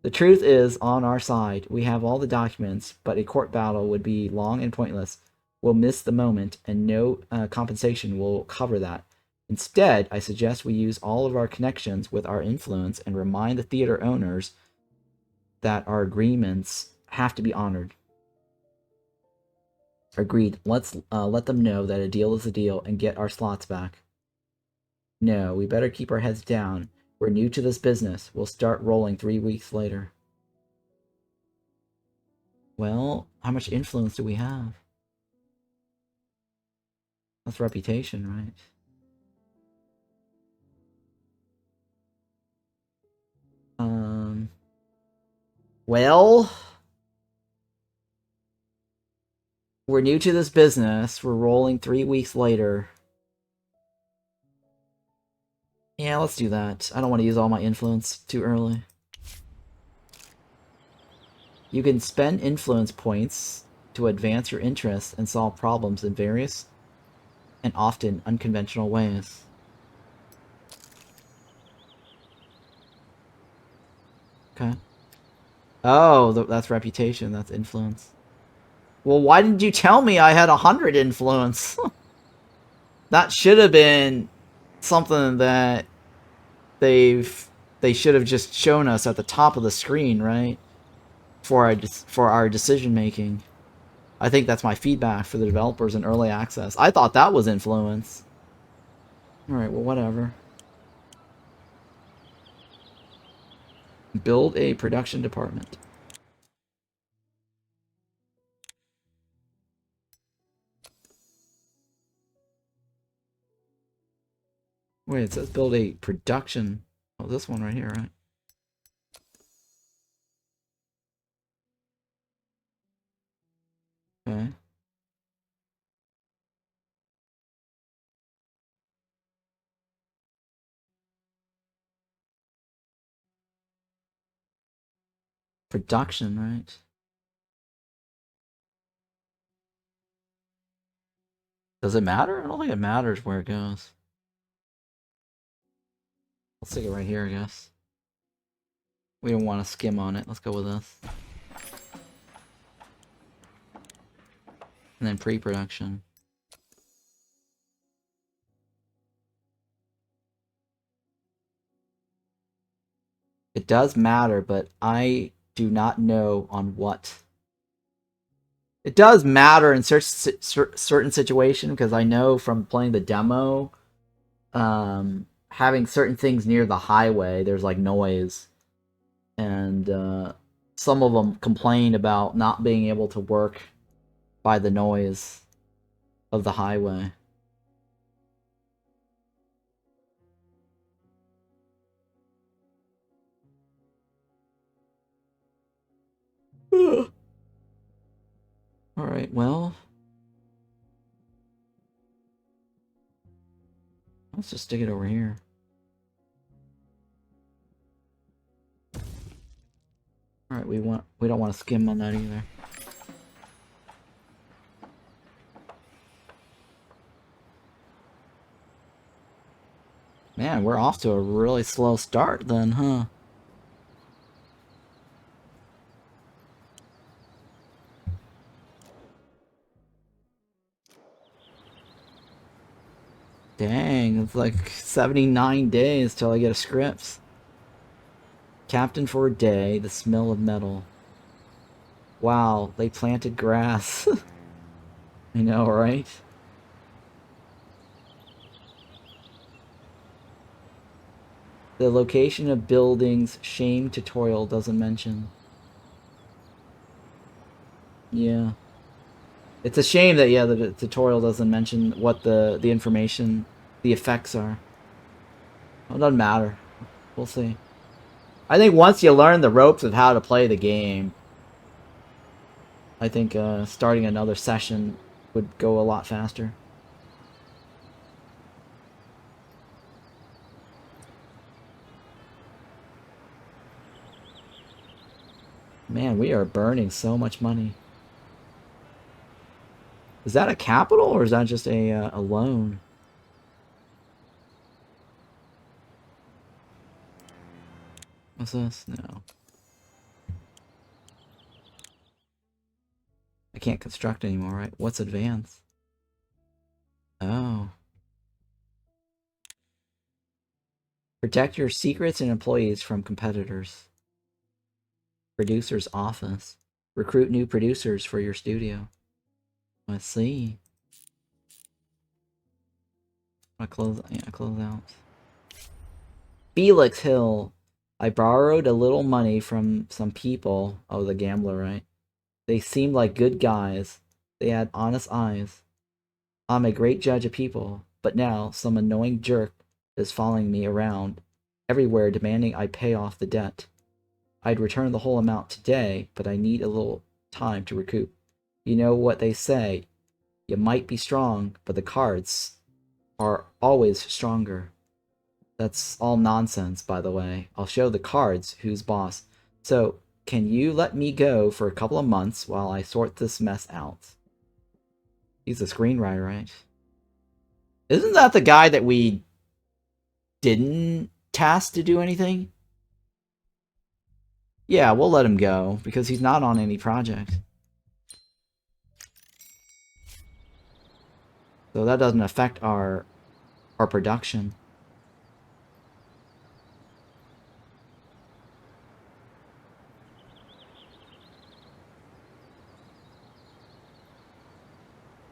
The truth is on our side. We have all the documents, but a court battle would be long and pointless. We'll miss the moment, and no compensation will cover that. Instead, I suggest we use all of our connections with our influence and remind the theater owners that our agreements have to be honored. Agreed. Let's let them know that a deal is a deal and get our slots back. No, we better keep our heads down. We're new to this business. We'll start rolling 3 weeks later. Well, how much influence do we have? That's reputation, right? Well, we're new to this business. We're rolling 3 weeks later. Yeah, let's do that. I don't want to use all my influence too early. You can spend influence points to advance your interests and solve problems in various and often unconventional ways. Okay. Oh, that's reputation. That's influence. Well, why didn't you tell me I had 100 influence? That should have been something that they should have just shown us at the top of the screen, right? For our decision making. I think that's my feedback for the developers in early access. I thought that was influence. Alright, well, whatever. Build a production department. Wait, it says build a production. Oh, this one right here, right? Okay. Production, right? Does it matter? I don't think it matters where it goes. Let's stick it right here, I guess. We don't want to skim on it. Let's go with this. And then pre-production. It does matter, but I do not know on what. It does matter in certain situation because I know from playing the demo, having certain things near the highway, there's like noise, and some of them complain about not being able to work by the noise of the highway. Alright, well, let's just stick it over here. Alright, we don't want to skim on that either. Man, we're off to a really slow start then, huh? Dang, it's like 79 days till I get a script. Captain for a day, the smell of metal. Wow, they planted grass. I know, right? The location of buildings, shame tutorial doesn't mention. Yeah. It's a shame that, yeah, the tutorial doesn't mention what the information, the effects are. Well, it doesn't matter. We'll see. I think once you learn the ropes of how to play the game, I think starting another session would go a lot faster. Man, we are burning so much money. Is that a capital or is that just a loan? What's this? No. I can't construct anymore, right? What's advanced? Oh. Protect your secrets and employees from competitors. Producer's office. Recruit new producers for your studio. Let's see. Close out. Felix Hill. I borrowed a little money from some people. Oh, the gambler, right? They seemed like good guys. They had honest eyes. I'm a great judge of people, but now some annoying jerk is following me around everywhere demanding I pay off the debt. I'd return the whole amount today, but I need a little time to recoup. You know what they say, you might be strong, but the cards are always stronger. That's all nonsense, by the way. I'll show the cards who's boss. So, can you let me go for a couple of months while I sort this mess out? He's a screenwriter, right? Isn't that the guy that we didn't task to do anything? Yeah, we'll let him go, because he's not on any project. So that doesn't affect our production.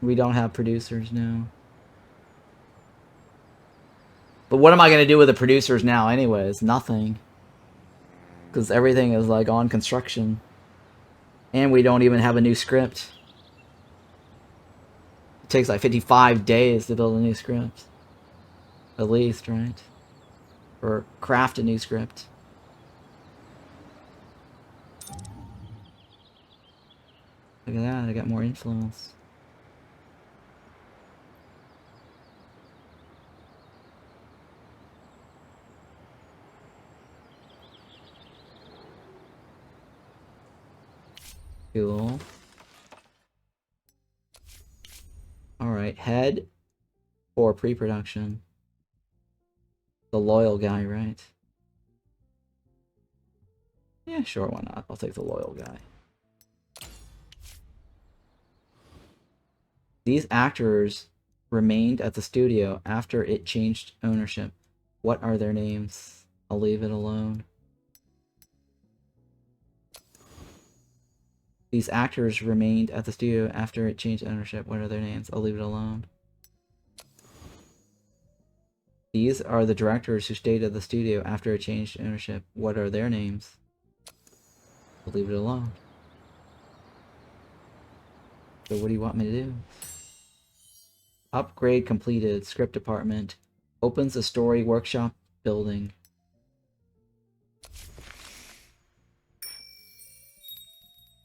We don't have producers now. But what am I going to do with the producers now anyways? Nothing. Because everything is like on construction. And we don't even have a new script. It takes like 55 days to build a new script. At least, right? Or craft a new script. Look at that, I got more influence. Cool. Alright, head for pre-production. The loyal guy, right? Yeah, sure, why not? I'll take the loyal guy. These actors remained at the studio after it changed ownership. What are their names? I'll leave it alone. These actors remained at the studio after it changed ownership. What are their names? I'll leave it alone. These are the directors who stayed at the studio after it changed ownership. What are their names? I'll leave it alone. So what do you want me to do? Upgrade completed. Script department. Opens a story workshop building.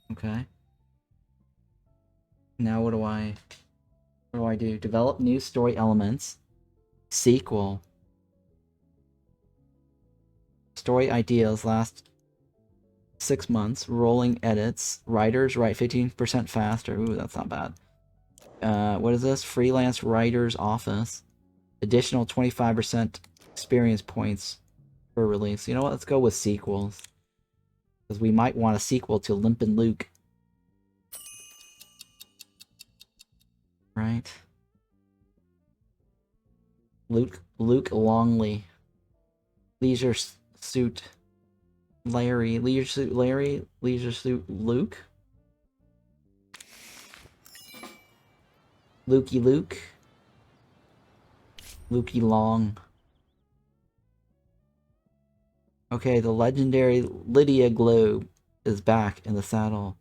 Okay. Now what do I do? Develop new story elements. Sequel. Story ideas last 6 months. Rolling edits. Writers write 15% faster. Ooh, that's not bad. What is this? Freelance writer's office. Additional 25% experience points per release. You know what? Let's go with sequels. Because we might want a sequel to Limpin Luke. Right? Luke Longley. Leisure Suit Larry. Leisure Suit Larry. Leisure Suit Luke. Lukey Luke. Lukey Long. Okay, the legendary Lydia Globe is back in the saddle.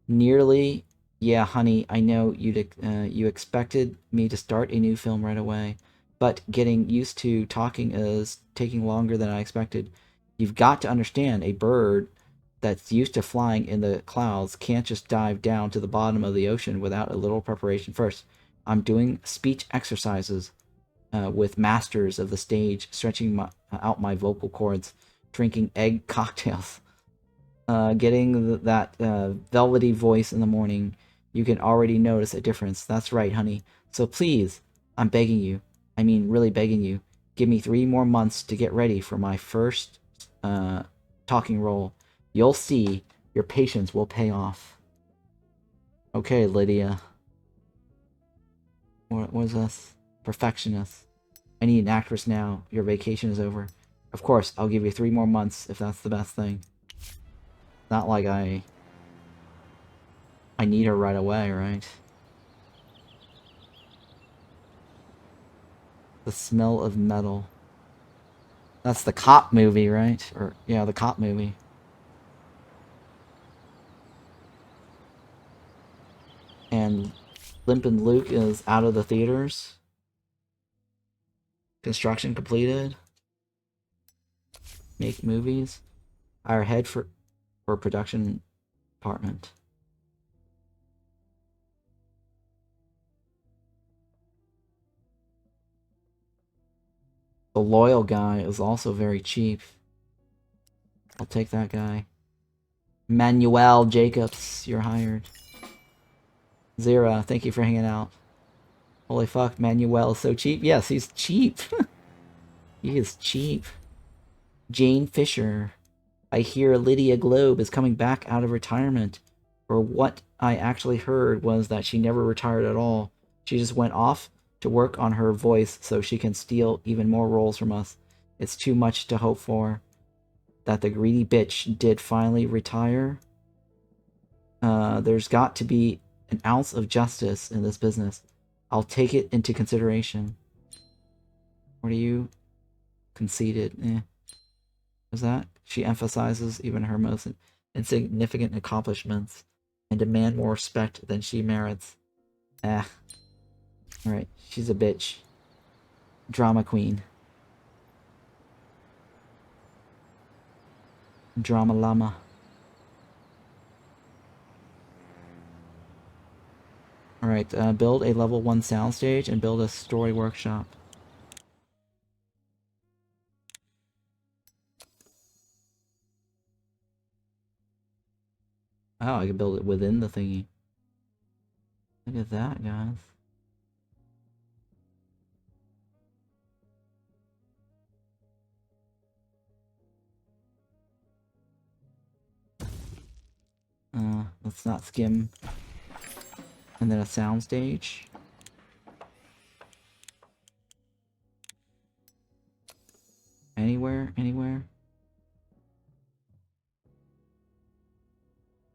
Nearly, yeah, honey, I know you expected me to start a new film right away, but getting used to talking is taking longer than I expected. You've got to understand, a bird that's used to flying in the clouds can't just dive down to the bottom of the ocean without a little preparation first. I'm doing speech exercises with masters of the stage, stretching out my vocal cords, drinking egg cocktails, getting that velvety voice in the morning. You can already notice a difference. That's right, honey. So please, I'm begging you. I mean, really begging you. Give me 3 more months to get ready for my first talking role. You'll see. Your patience will pay off. Okay, Lydia. What was this? Perfectionist. I need an actress now. Your vacation is over. Of course, I'll give you 3 more months if that's the best thing. Not like I need her right away, right? The smell of metal. That's the cop movie, right? Or yeah, the cop movie. And Limpin Luke is out of the theaters. Construction completed. Make movies. Our head for production department. The loyal guy is also very cheap. I'll take that guy. Manuel Jacobs, you're hired. Zira, thank you for hanging out. Holy fuck, Manuel is so cheap. Yes, he's cheap. He is cheap. Jane Fisher. I hear Lydia Globe is coming back out of retirement. Or what I actually heard was that she never retired at all. She just went off to work on her voice so she can steal even more roles from us. It's too much to hope for. That the greedy bitch did finally retire. There's got to be an ounce of justice in this business. I'll take it into consideration. What are you? Conceited. Eh. Is that? She emphasizes even her most insignificant accomplishments and demand more respect than she merits. Ah. Alright, she's a bitch. Drama queen. Drama llama. Alright, build a level 1 soundstage and build a story workshop. Oh, I can build it within the thingy. Look at that, guys. Let's not skim. And then a soundstage. Anywhere, anywhere.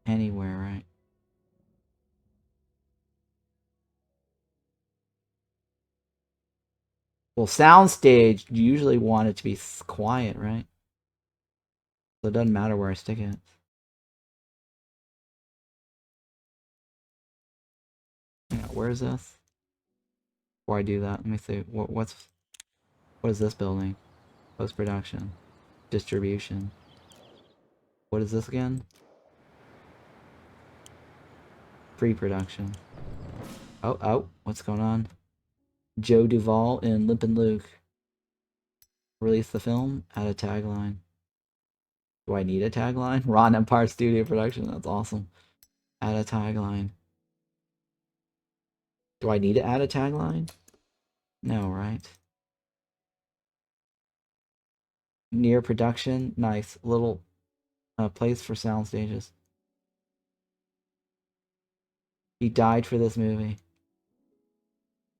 Anywhere, right? Well, soundstage, you usually want it to be quiet, right? So it doesn't matter where I stick it. Yeah, where is this? Before I do that, let me see. What is this building? Post-production. Distribution. What is this again? Pre-production. Oh, what's going on? Joe Duvall and Limpin Luke. Release the film, add a tagline. Do I need a tagline? Ron Empire Studio Production, that's awesome. Add a tagline. Do I need to add a tagline? No, right? Near production, nice. Little place for sound stages. He died for this movie.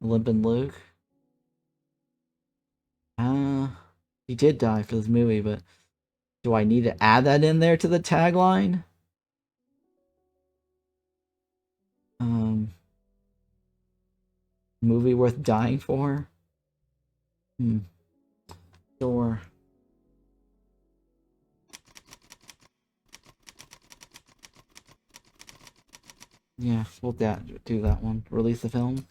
Limpin Luke. He did die for this movie, but do I need to add that in there to the tagline? Movie worth dying for? Sure. Yeah, we'll do that one. Release the film.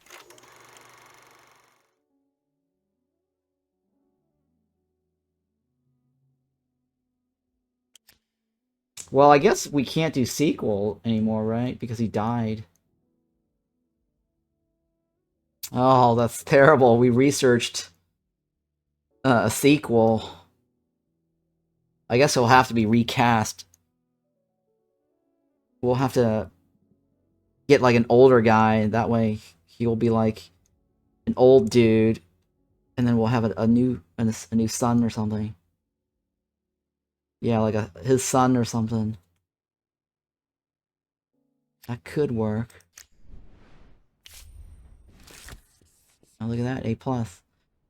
Well, I guess we can't do sequel anymore, right? Because he died. Oh, that's terrible. We researched a sequel. I guess it'll have to be recast. We'll have to get like an older guy. That way he will be like an old dude. And then we'll have a new son or something. Yeah, like his son or something. That could work. Oh, look at that, A+.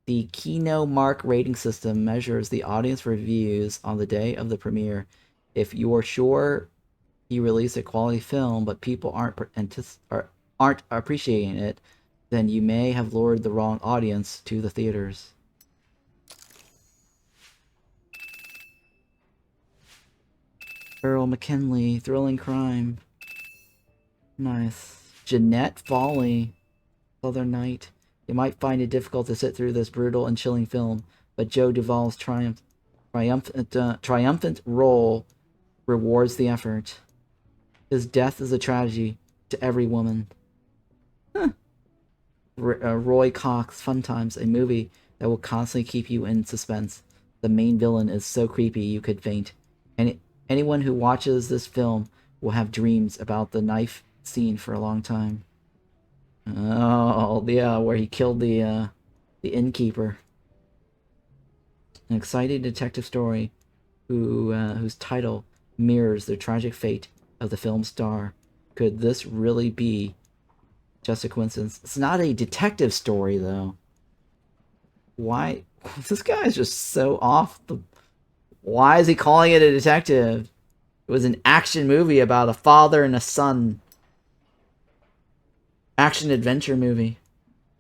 The Kino Mark rating system measures the audience reviews on the day of the premiere. If you're sure he released a quality film, but people aren't appreciating it, then you may have lured the wrong audience to the theaters. Earl McKinley, thrilling crime. Nice. Jeanette Folly, Southern Night. You might find it difficult to sit through this brutal and chilling film, but Joe Duvall's triumphant role rewards the effort. His death is a tragedy to every woman. Huh. Roy Cox, Fun Times, a movie that will constantly keep you in suspense. The main villain is so creepy you could faint. Anyone who watches this film will have dreams about the knife scene for a long time. Oh, yeah, where he killed the innkeeper. An exciting detective story whose title mirrors the tragic fate of the film's star. Could this really be just a coincidence? It's not a detective story, though. Why? This guy is just so off the... Why is he calling it a detective? It was an action movie about a father and a son. Action-adventure movie.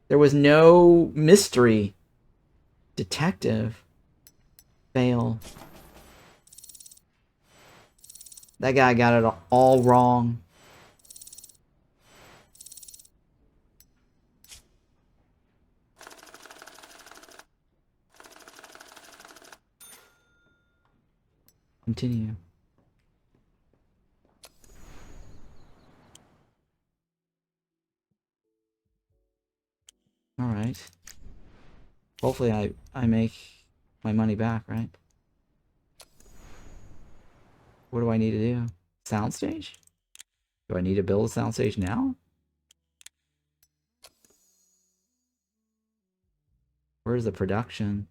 There was no mystery. Detective. Fail. That guy got it all wrong. Continue. Alright. Hopefully I make my money back, right? What do I need to do? Soundstage? Do I need to build a soundstage now? Where's the production?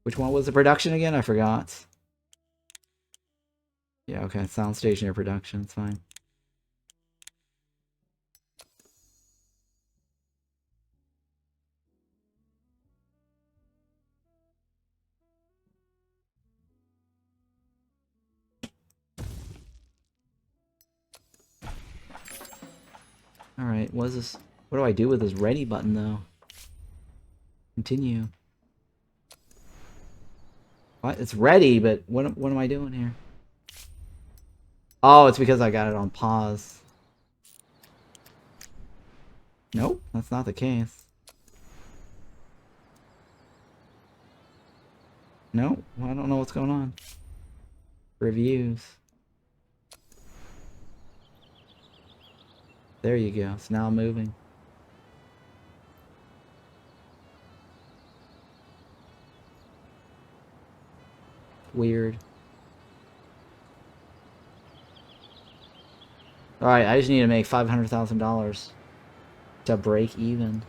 Which one was the production again? I forgot. Yeah, okay. Soundstage near production. It's fine. Alright, what is this? What do I do with this ready button, though? Continue. What? It's ready, but what am I doing here? Oh, it's because I got it on pause. Nope, that's not the case. Nope, I don't know what's going on. Reviews. There you go. It's now moving. Weird. Alright, I just need to make $500,000 to break even.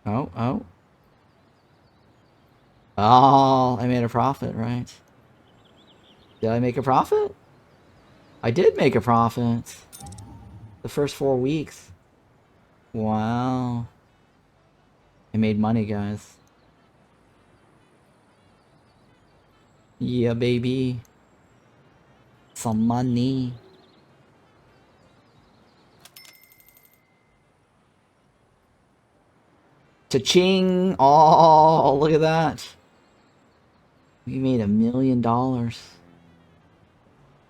Oh, oh. Oh, I made a profit, right? Did I make a profit? I did make a profit. The first 4 weeks. Wow. I made money, guys. Yeah, baby. Some money. Cha-ching! Oh, look at that. We made $1 million.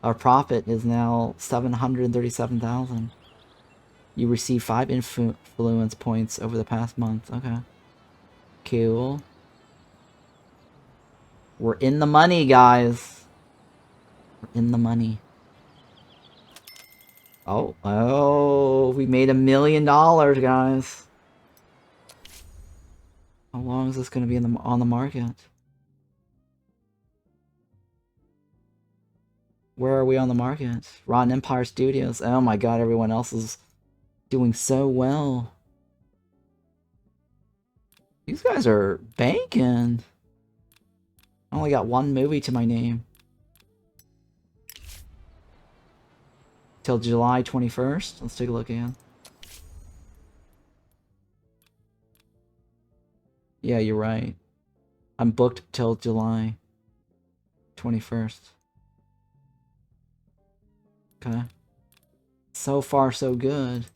Our profit is now 737,000. You received 5 influence points over the past month. Okay. Cool. We're in the money, guys. We're in the money. Oh, we made $1 million, guys. How long is this going to be on the market? Where are we on the market? Rotten Empire Studios. Oh my god, everyone else is doing so well. These guys are banking. I only got one movie to my name. Till July 21st. Let's take a look again. Yeah, you're right. I'm booked till July 21st. Okay. So far, so good.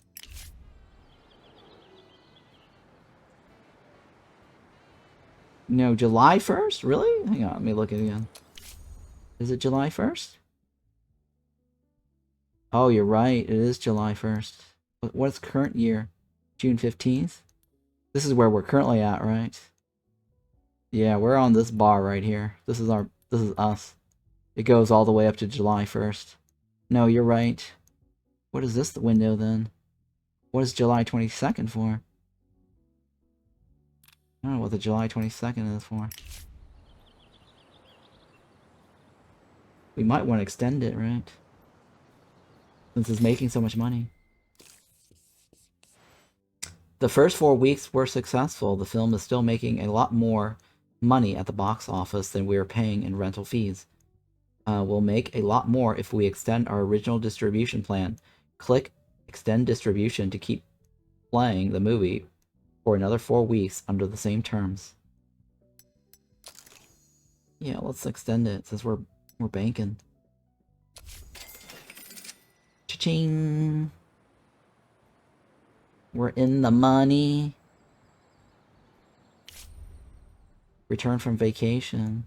No, July 1st? Really? Hang on, let me look at it again. Is it July 1st? Oh, you're right. It is July 1st. What's current year? June 15th? This is where we're currently at, right? Yeah, we're on this bar right here. This is us. It goes all the way up to July 1st. No, you're right. What is this window then? What is July 22nd for? I don't know what the July 22nd is for. We might want to extend it, right? Since it's making so much money. The first 4 weeks were successful. The film is still making a lot more money at the box office than we are paying in rental fees. We'll make a lot more if we extend our original distribution plan. Click Extend Distribution to keep playing the movie for another 4 weeks under the same terms. Yeah, let's extend it since we're banking. Cha-ching! We're in the money. Return from vacation.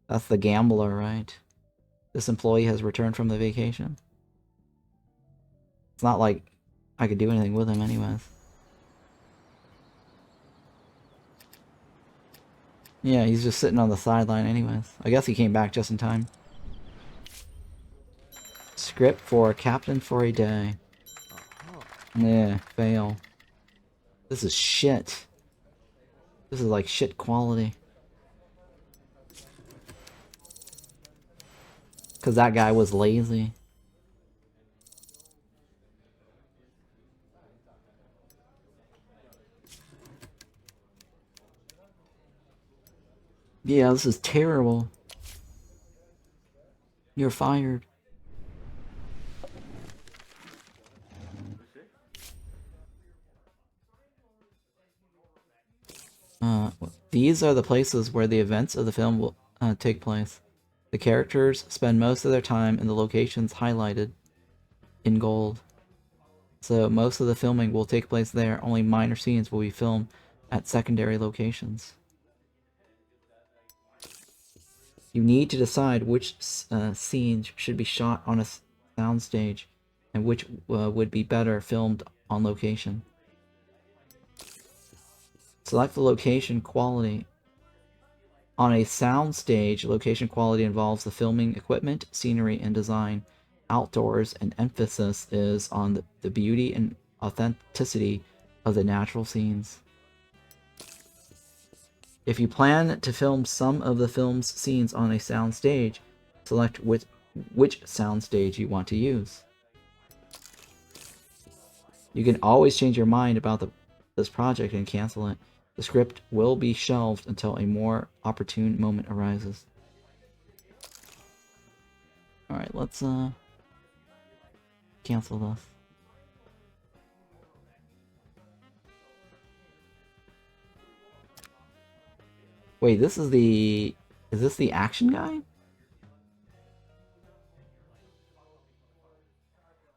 That's the gambler, right? This employee has returned from the vacation. It's not like I could do anything with him anyways. Yeah, he's just sitting on the sideline anyways. I guess he came back just in time. Script for Captain for a Day. Yeah, fail. This is shit. This is like shit quality. Because that guy was lazy. Yeah, this is terrible. You're fired. These are the places where the events of the film will take place. The characters spend most of their time in the locations highlighted in gold. So most of the filming will take place there. Only minor scenes will be filmed at secondary locations. You need to decide which scenes should be shot on a soundstage and which would be better filmed on location. Select the location quality. On a soundstage, location quality involves the filming equipment, scenery, and design. Outdoors, and emphasis is on the beauty and authenticity of the natural scenes. If you plan to film some of the film's scenes on a soundstage, select which soundstage you want to use. You can always change your mind about this project and cancel it. The script will be shelved until a more opportune moment arises. Alright, let's cancel this. Wait, this is the... Is this the action guy?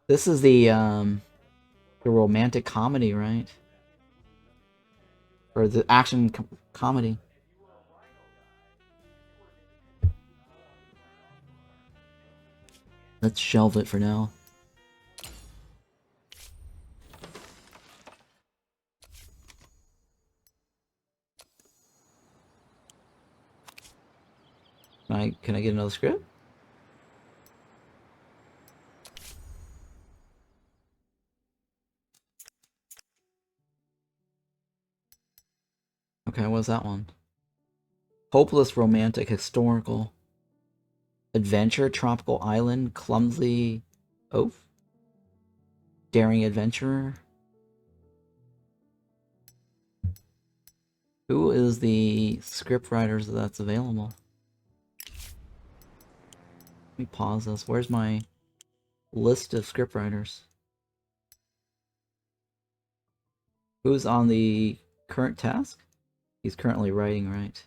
This is the romantic comedy, right? Or the action comedy. Let's shelve it for now. Can I get another script? Okay, what's that one? Hopeless romantic historical. Adventure, Tropical Island, Clumsy Oaf, Daring Adventurer. Who is the script writers that's available? Let me pause this. Where's my list of script writers? Who's on the current task? He's currently writing, right?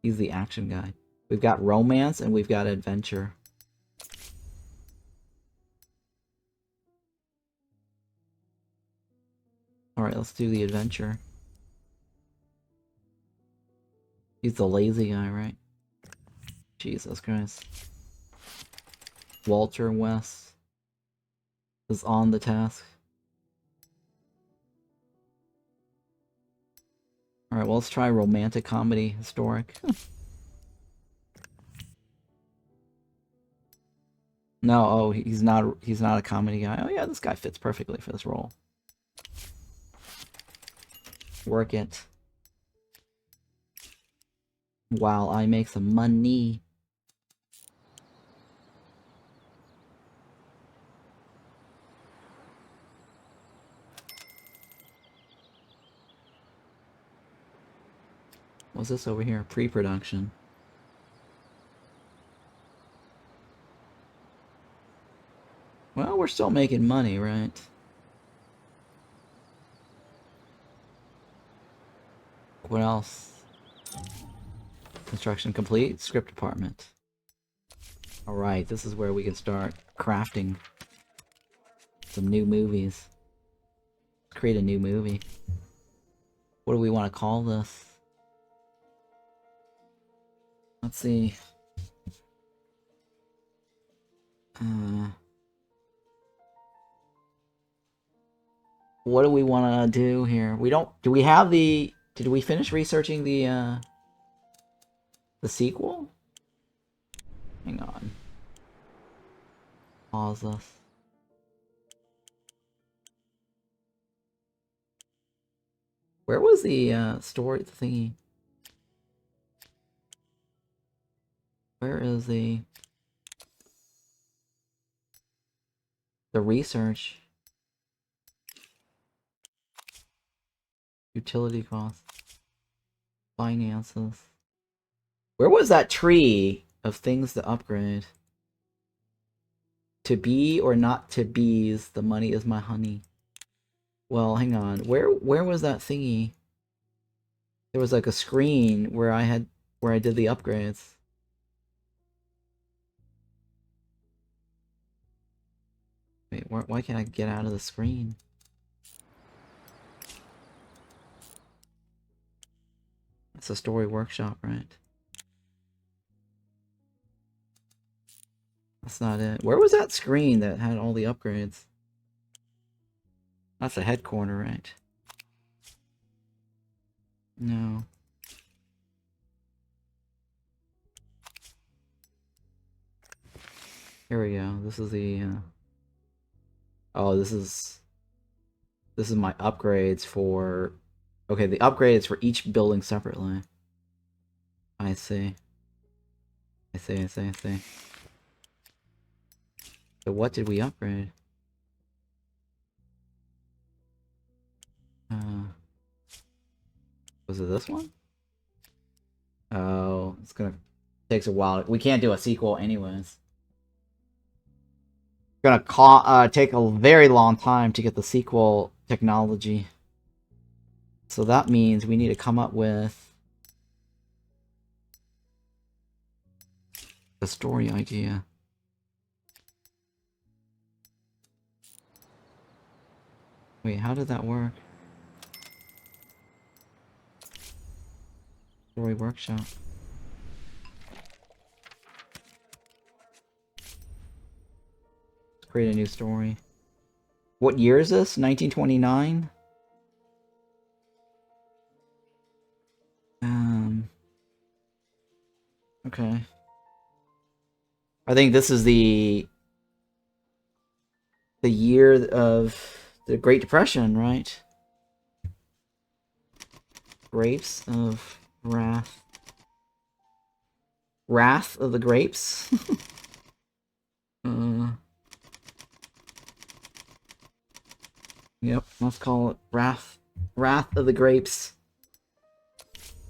He's the action guy. We've got romance and we've got adventure. Alright, let's do the adventure. He's the lazy guy, right? Jesus Christ. Walter West is on the task. Alright, well, let's try romantic comedy, historic. No, oh, he's not a comedy guy. Oh yeah, this guy fits perfectly for this role. Work it. While I make some money. What's this over here? Pre-production. Well, we're still making money, right? What else? Construction complete. Script department. Alright, this is where we can start crafting some new movies. Create a new movie. What do we want to call this? Let's see. What do we want to do here? We don't... Do we have the... Did we finish researching the sequel? Hang on. Pause this. Where was the story thingy? Where is the research? Utility costs. Finances. Where was that tree of things to upgrade? To be or not to be's, the money is my honey. Well, hang on. Where was that thingy? There was like a screen where I did the upgrades. Wait, why can't I get out of the screen? It's a story workshop, right? That's not it. Where was that screen that had all the upgrades? That's the head corner, right? No. Here we go. This is the oh, this is my upgrades for... Okay, the upgrade is for each building separately. I see. I see. So what did we upgrade? Was it this one? Oh, it's gonna... Takes a while. We can't do a sequel anyways. It's gonna take a very long time to get the sequel technology. So that means we need to come up with a story idea. Wait, how did that work? Story workshop. Let's create a new story. What year is this? 1929? Okay. I think this is the year of the Great Depression, right? Grapes of Wrath. Wrath of the Grapes? Yep, let's call it Wrath of the Grapes.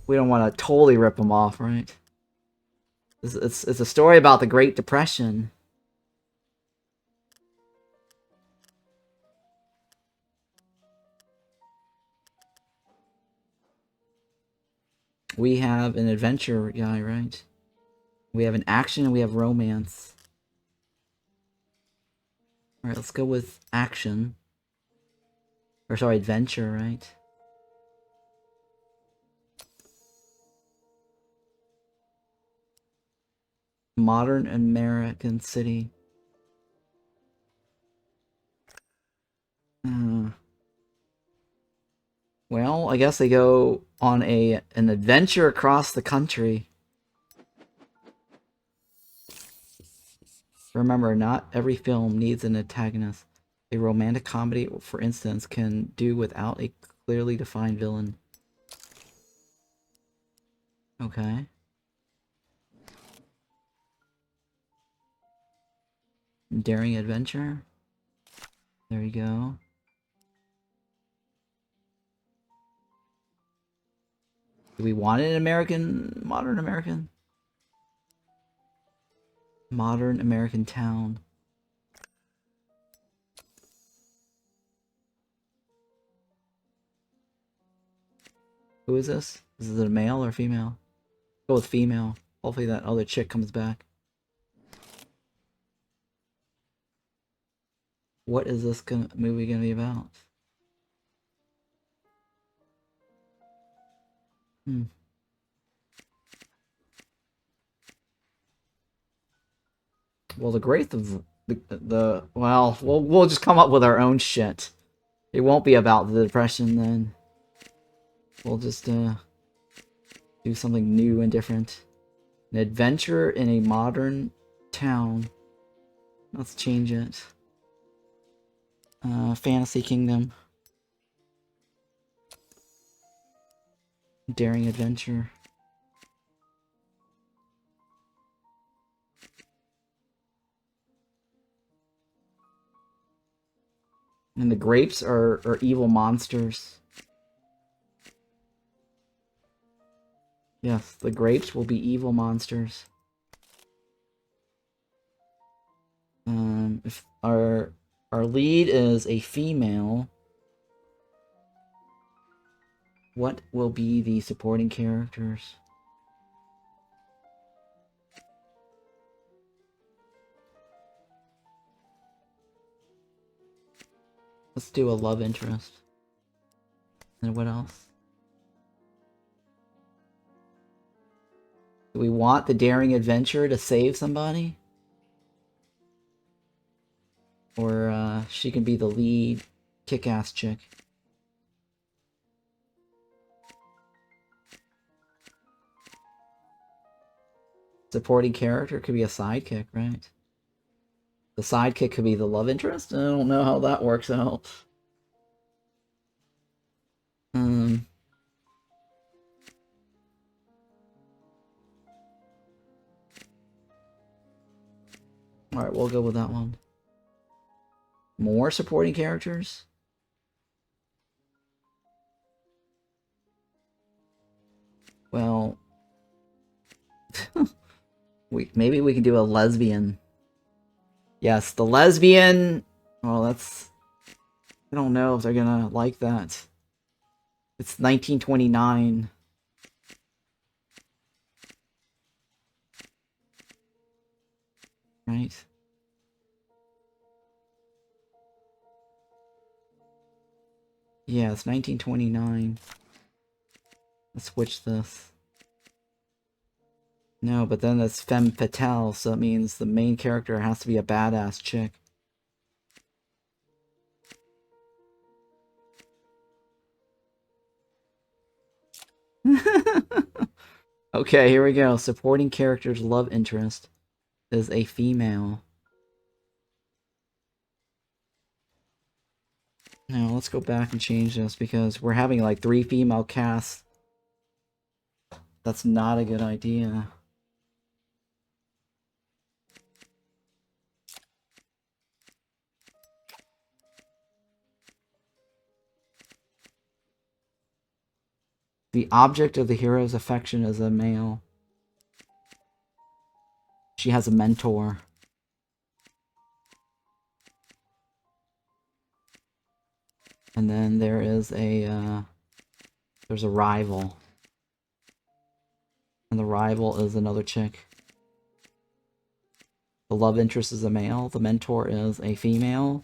We don't want to totally rip them off, right? It's a story about the Great Depression. We have an adventure guy, right? We have an action and we have romance. Alright, let's go with action. Or sorry, adventure, right? Modern American city. Well, I guess they go on an adventure across the country. Remember, not every film needs an antagonist. A romantic comedy, for instance, can do without a clearly defined villain. Okay. Daring adventure. There you go. Do we want an American, modern American? Modern American town. Who is this? Is it a male or female? Go with female. Hopefully that other chick comes back. What is this movie gonna be about? Well, the Grace of well, we'll just come up with our own shit. It won't be about the Depression then. We'll just do something new and different. An adventure in a modern town. Let's change it. Fantasy Kingdom. Daring adventure. And the grapes are evil monsters. Yes, the grapes will be evil monsters. If our lead is a female, what will be the supporting characters? Let's do a love interest. And what else? Do we want the daring adventure to save somebody? Or she can be the lead kick-ass chick. Supporting character could be a sidekick, right? The sidekick could be the love interest? I don't know how that works out. Alright, we'll go with that one. More supporting characters? Well... maybe we can do a lesbian. Yes, the lesbian... Well, that's... I don't know if they're gonna like that. It's 1929. Right? Yeah, it's 1929. Let's switch this. No, but then it's femme fatale, so it means the main character has to be a badass chick. Okay, here we go. Supporting character's love interest is a female. Now, let's go back and change this because we're having like 3 female casts. That's not a good idea. The object of the hero's affection is a male. She has a mentor. And then there is there's a rival. And the rival is another chick. The love interest is a male. The mentor is a female.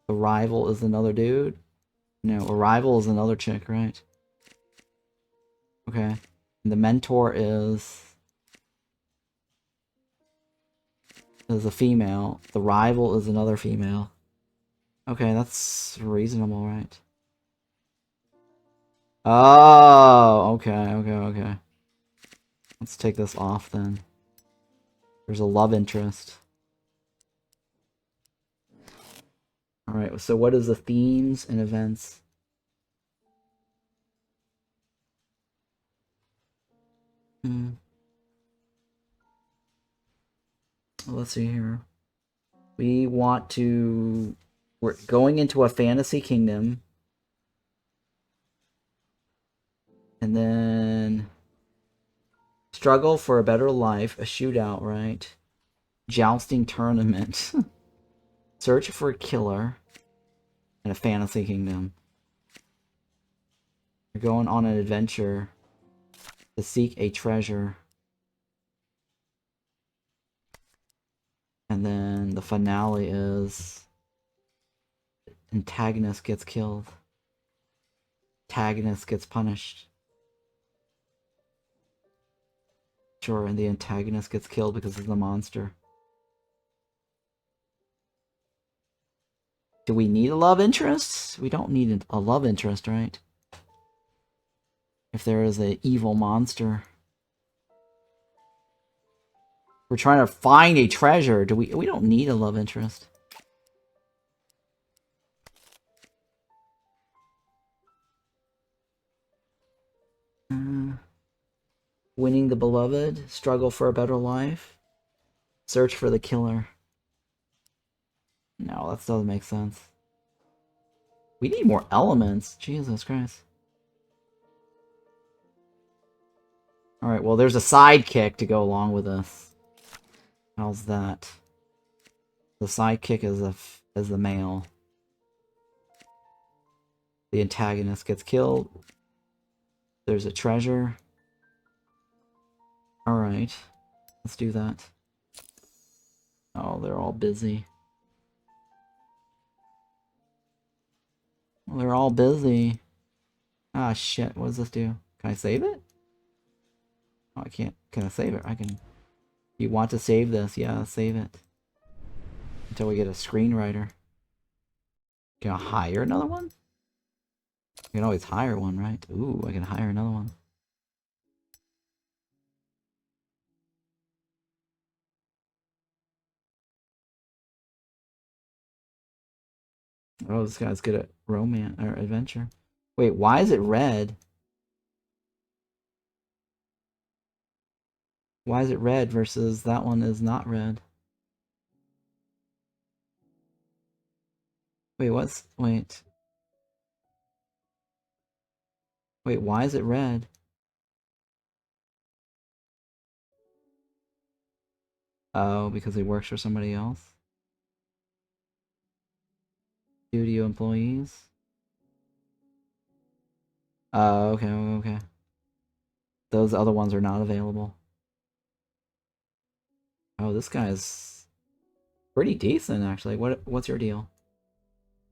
The rival is another dude. No, a rival is another chick, right? Okay. And the mentor is a female. The rival is another female. Okay, that's reasonable, right? Oh, okay. Let's take this off then. There's a love interest. Alright, so what is the themes and events? Let's see here. We're going into a fantasy kingdom. And then struggle for a better life, a shootout, right? Jousting tournament. Search for a killer in a fantasy kingdom. You're going on an adventure to seek a treasure. And then the finale is antagonist gets killed. Antagonist gets punished. Sure, and the antagonist gets killed because of the monster. Do we need a love interest? We don't need a love interest, right? If there is an evil monster. We're trying to find a treasure. We don't need a love interest. Winning the beloved, struggle for a better life, search for the killer. No, that doesn't make sense. We need more elements. Jesus Christ. Alright, well, there's a sidekick to go along with this. How's that? The sidekick is the male. The antagonist gets killed. There's a treasure. Alright. Let's do that. Oh, they're all busy. Well, they're all busy. Ah, shit. What does this do? Can I save it? Oh, I can't. Can I save it? I can. You want to save this? Yeah, save it. Until we get a screenwriter. Can I hire another one? You can always hire one, right? Ooh, I can hire another one. Oh, this guy's good at romance or adventure. Wait, why is it red? Why is it red versus that one is not red? Wait, what's... Wait. Wait, why is it red? Oh, because he works for somebody else? Studio employees? Oh, okay. Those other ones are not available. Oh, this guy's pretty decent, actually. What's your deal?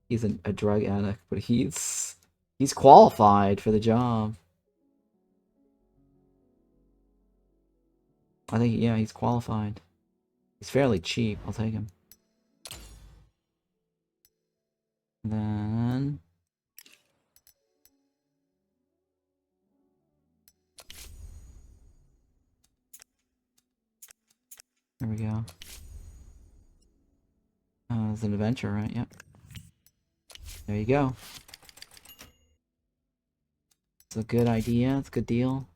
He's a drug addict, but he's qualified for the job. I think, yeah, he's qualified. He's fairly cheap. I'll take him. Then... There we go. It's an adventure, right? Yep. There you go. It's a good idea. It's a good deal.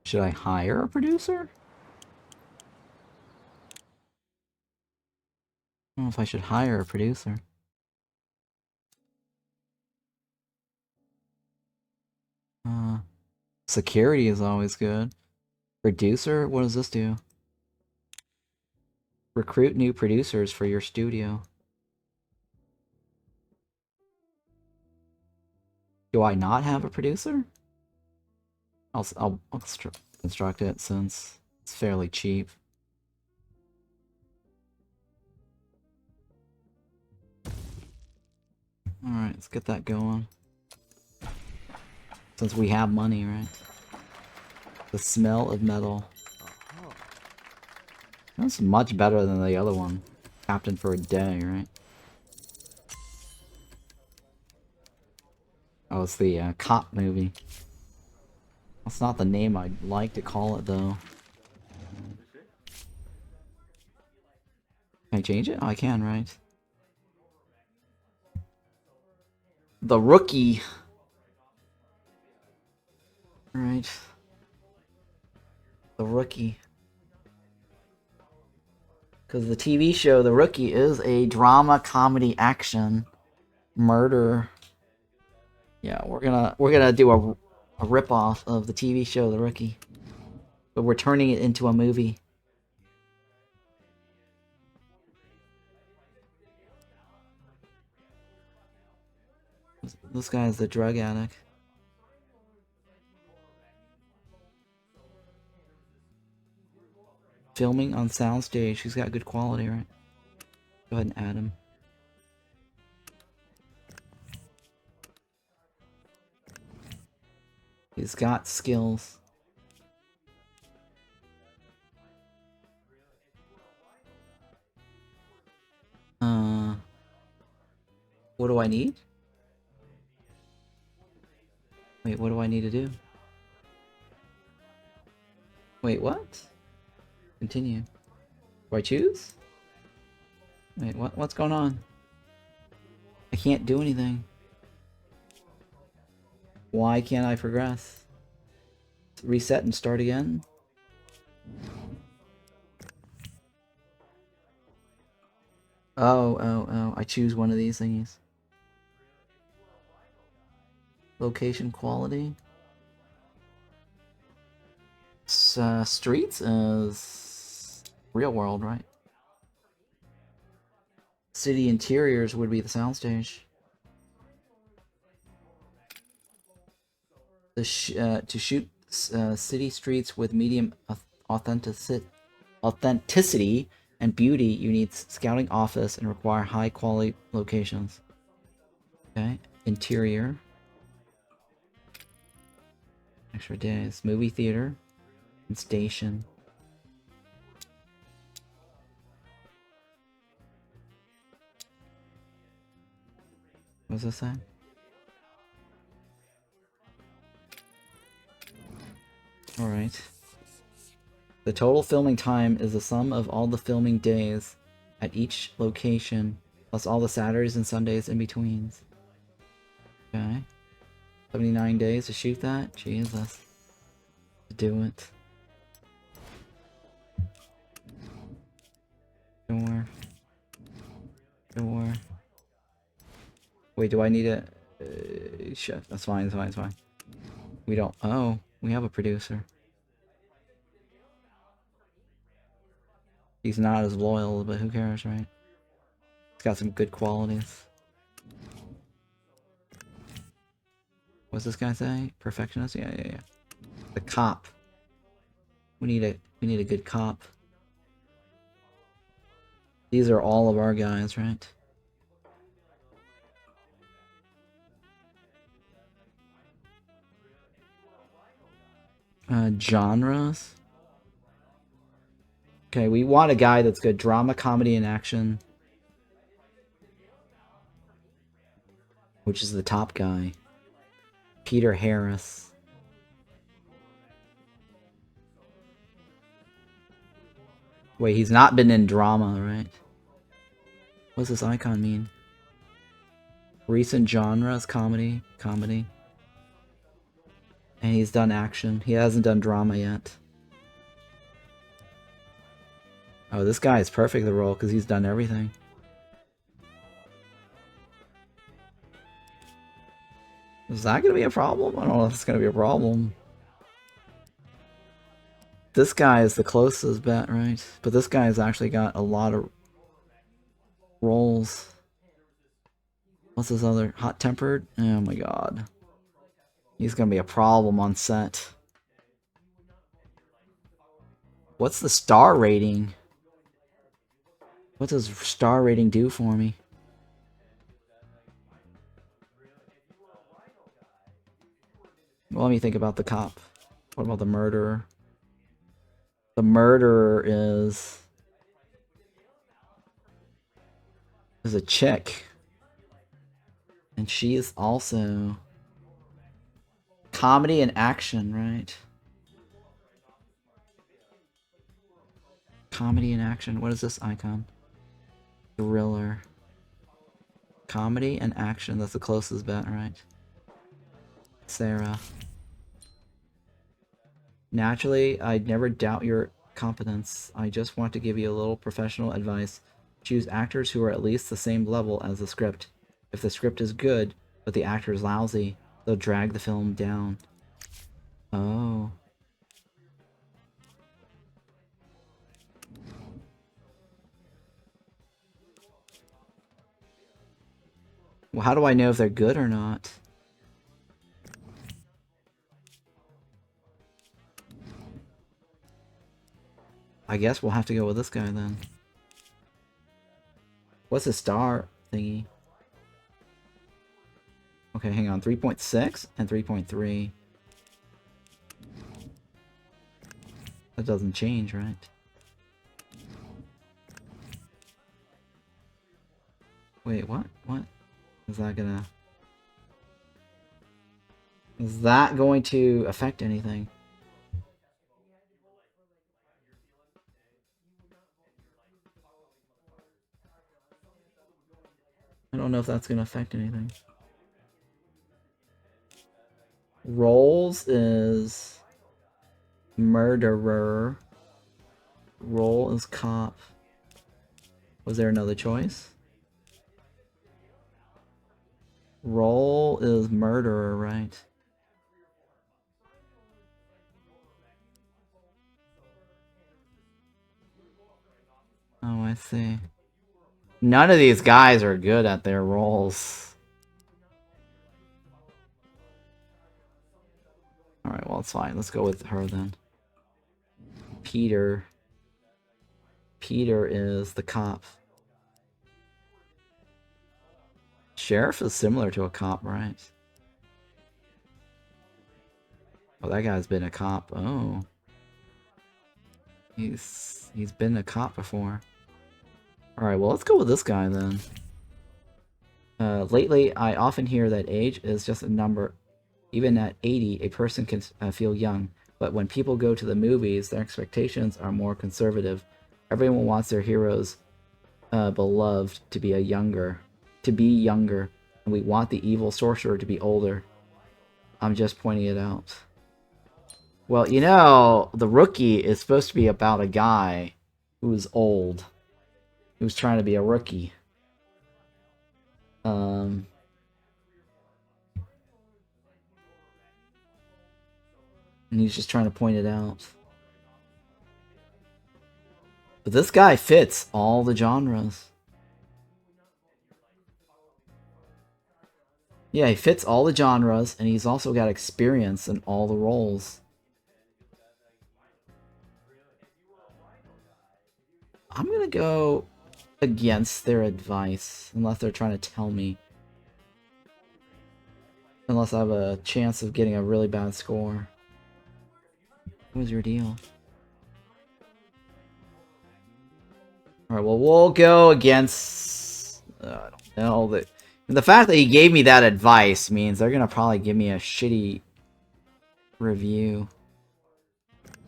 Should I hire a producer? I don't know if I should hire a producer. Security is always good. Producer? What does this do? Recruit new producers for your studio. Do I not have a producer? I'll construct it since it's fairly cheap. Alright, let's get that going. Since we have money, right? The smell of metal. That's much better than the other one. Captain for a day, right? Oh, it's the cop movie. That's not the name I'd like to call it, though. Can I change it? Oh, I can, right? The Rookie. Right. The Rookie. Because the TV show, The Rookie, is a drama, comedy, action, murder. Yeah, we're gonna do a ripoff of the TV show, The Rookie. But we're turning it into a movie. This guy is the drug addict. Filming on soundstage. He's got good quality, right? Go ahead and add him. He's got skills. What do I need? Wait, what do I need to do? Wait, what? Continue. Do I choose? Wait, what's going on? I can't do anything. Why can't I progress? Reset and start again? Oh, I choose one of these thingies. Location quality. Streets is real world, right? City interiors would be the soundstage. To shoot city streets with medium authenticity and beauty, you need scouting office and require high quality locations. Okay, interior. Extra days. Movie theater and station. What does this say? Alright. The total filming time is the sum of all the filming days at each location, plus all the Saturdays and Sundays in betweens. Okay. 79 days to shoot that? Jesus. Do it. Sure. Wait, do I need a... shit, that's fine. We don't... Oh, we have a producer. He's not as loyal, but who cares, right? He's got some good qualities. What's this guy say? Perfectionist? Yeah. The cop. We need a good cop. These are all of our guys, right? Genres. Okay, we want a guy that's good. Drama, comedy, and action. Which is the top guy. Peter Harris. Wait, he's not been in drama, right? What's this icon mean? Recent genres, comedy. And he's done action. He hasn't done drama yet. Oh, this guy is perfect for the role because he's done everything. Is that going to be a problem? I don't know if it's going to be a problem. This guy is the closest bet, right? But this guy has actually got a lot of roles. What's this other? Hot-tempered? Oh my god. He's going to be a problem on set. What's the star rating? What does star rating do for me? Well, let me think about the cop. What about the murderer? The murderer is a chick. And she is also comedy and action, right? Comedy and action. What is this icon? Thriller. Comedy and action. That's the closest bet, right? Sarah. Naturally, I'd never doubt your competence. I just want to give you a little professional advice. Choose actors who are at least the same level as the script. If the script is good, but the actor is lousy, they'll drag the film down. Oh. Well, how do I know if they're good or not? I guess we'll have to go with this guy then. What's the star thingy? Okay, hang on. 3.6 and 3.3. That doesn't change, right? Wait, what? What? Is that gonna... Is that going to affect anything? I don't know if that's going to affect anything. Roles is murderer. Role is cop. Was there another choice? Role is murderer, right? Oh, I see. None of these guys are good at their roles. Alright, well, it's fine. Let's go with her then. Peter. Peter is the cop. Sheriff is similar to a cop, right? Oh, that guy's been a cop. Oh. He's been a cop before. Alright, well, let's go with this guy then. Lately, I often hear that age is just a number. Even at 80, a person can feel young. But when people go to the movies, their expectations are more conservative. Everyone wants their heroes beloved to be younger. And we want the evil sorcerer to be older. I'm just pointing it out. Well, you know, The Rookie is supposed to be about a guy who's old. Who's trying to be a rookie. And he's just trying to point it out. But this guy fits all the genres. Yeah, he fits all the genres, and he's also got experience in all the roles. I'm gonna go against their advice, unless they're trying to tell me. Unless I have a chance of getting a really bad score. What was your deal? Alright, well, we'll go against... I don't know. The fact that he gave me that advice means they're gonna probably give me a shitty review.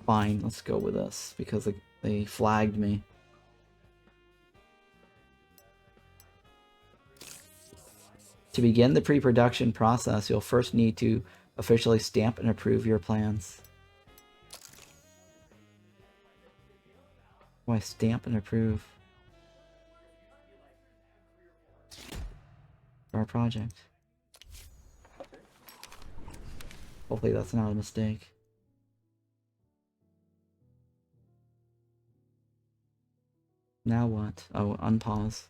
Fine, let's go with this, because they flagged me. To begin the pre-production process, you'll first need to Officially stamp and approve your plans. Why stamp and approve our project? Hopefully that's not a mistake. Now what? Oh, unpause.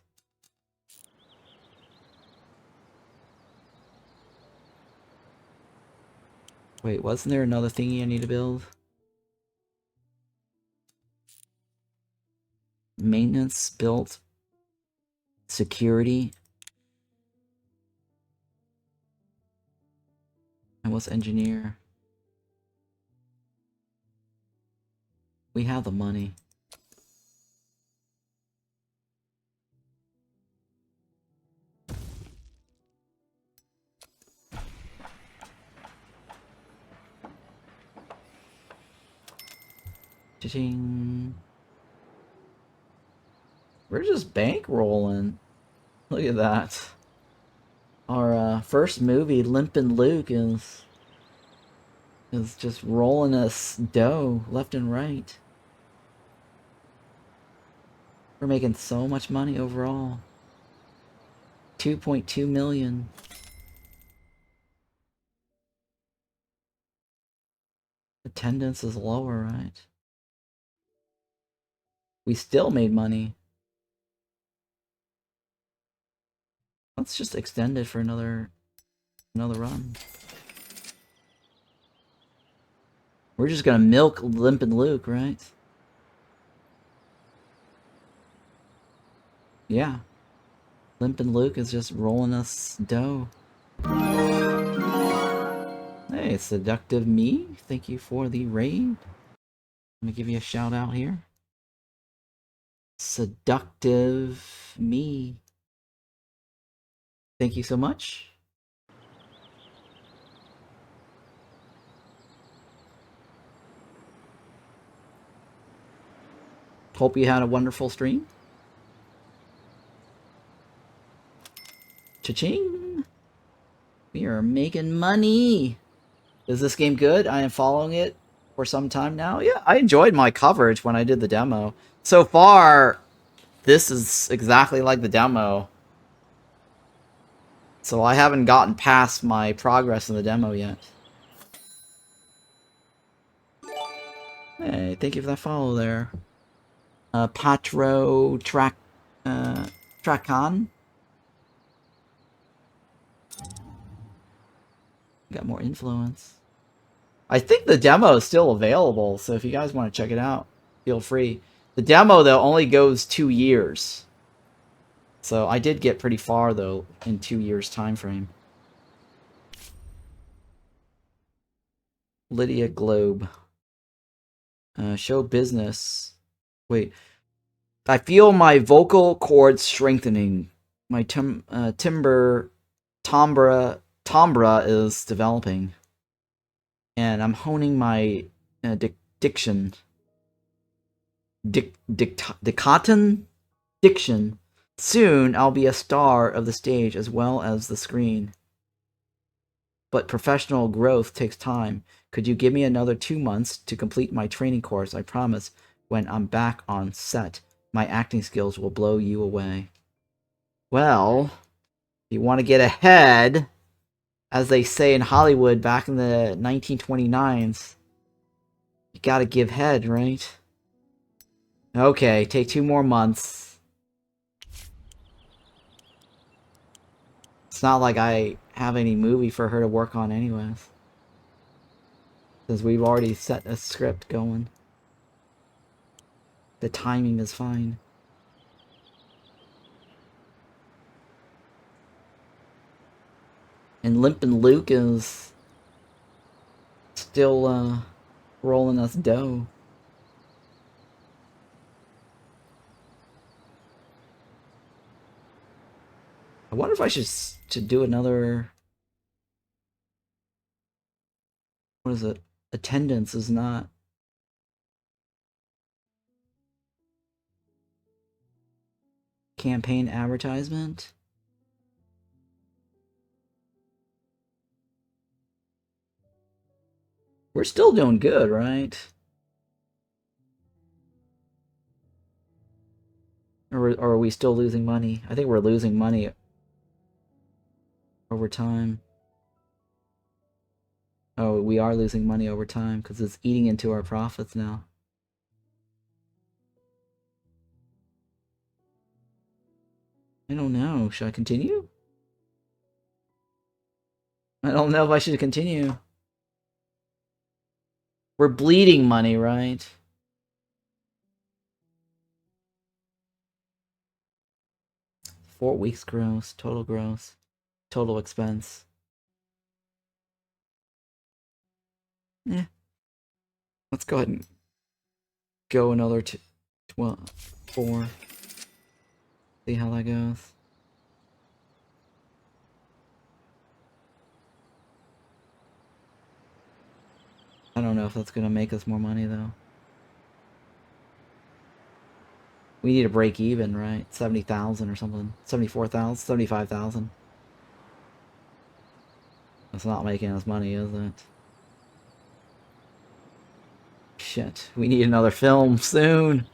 Wait, wasn't there another thingy I need to build? Maintenance, built, security. And what's engineer? We have the money. Cha-ching. We're just bankrolling. Look at that. Our first movie, Limpin' Luke, is just rolling us dough left and right. We're making so much money overall. 2.2 million. Attendance is lower, right? We still made money. Let's just extend it for another run. We're just gonna milk Limpin' Luke, right? Yeah. Limpin' Luke is just rolling us dough. Hey, Seductive Me, thank you for the raid. Let me give you a shout out here. Seductive Me. Thank you so much. Hope you had a wonderful stream. Cha-ching! We are making money! Is this game good? I am following it for some time now. Yeah, I enjoyed my coverage when I did the demo. So far, this is exactly like the demo. So I haven't gotten past my progress in the demo yet. Hey, thank you for that follow there. Patro Trackon. Got more influence. I think the demo is still available, so if you guys want to check it out, feel free. The demo, though, only goes 2 years. So I did get pretty far, though, in 2 years time frame. Lydia Globe. Show business. Wait. I feel my vocal cords strengthening. My timbre is developing. And I'm honing my diction. Diction. Soon, I'll be a star of the stage as well as the screen. But professional growth takes time. Could you give me another 2 months to complete my training course? I promise when I'm back on set, my acting skills will blow you away. Well, if you want to get ahead, as they say in Hollywood back in the 1929s, you gotta give head, right? Okay, take 2 more months. It's not like I have any movie for her to work on anyways. Because we've already set a script going. The timing is fine. And Limpin' Luke is still rolling us dough. I wonder if I should do another... What is it? Attendance is not... Campaign advertisement? We're still doing good, right? Or are we still losing money? I think we're losing money over time. Oh, we are losing money over time because it's eating into our profits now. I don't know. Should I continue? I don't know if I should continue. We're bleeding money, right? Four weeks gross, total expense. Yeah. Let's go ahead and go another 12, 4. See how that goes. I don't know if that's gonna make us more money though. We need to break even, right? 70,000 or something. 74,000, 75,000. That's not making us money, is it? Shit, we need another film soon.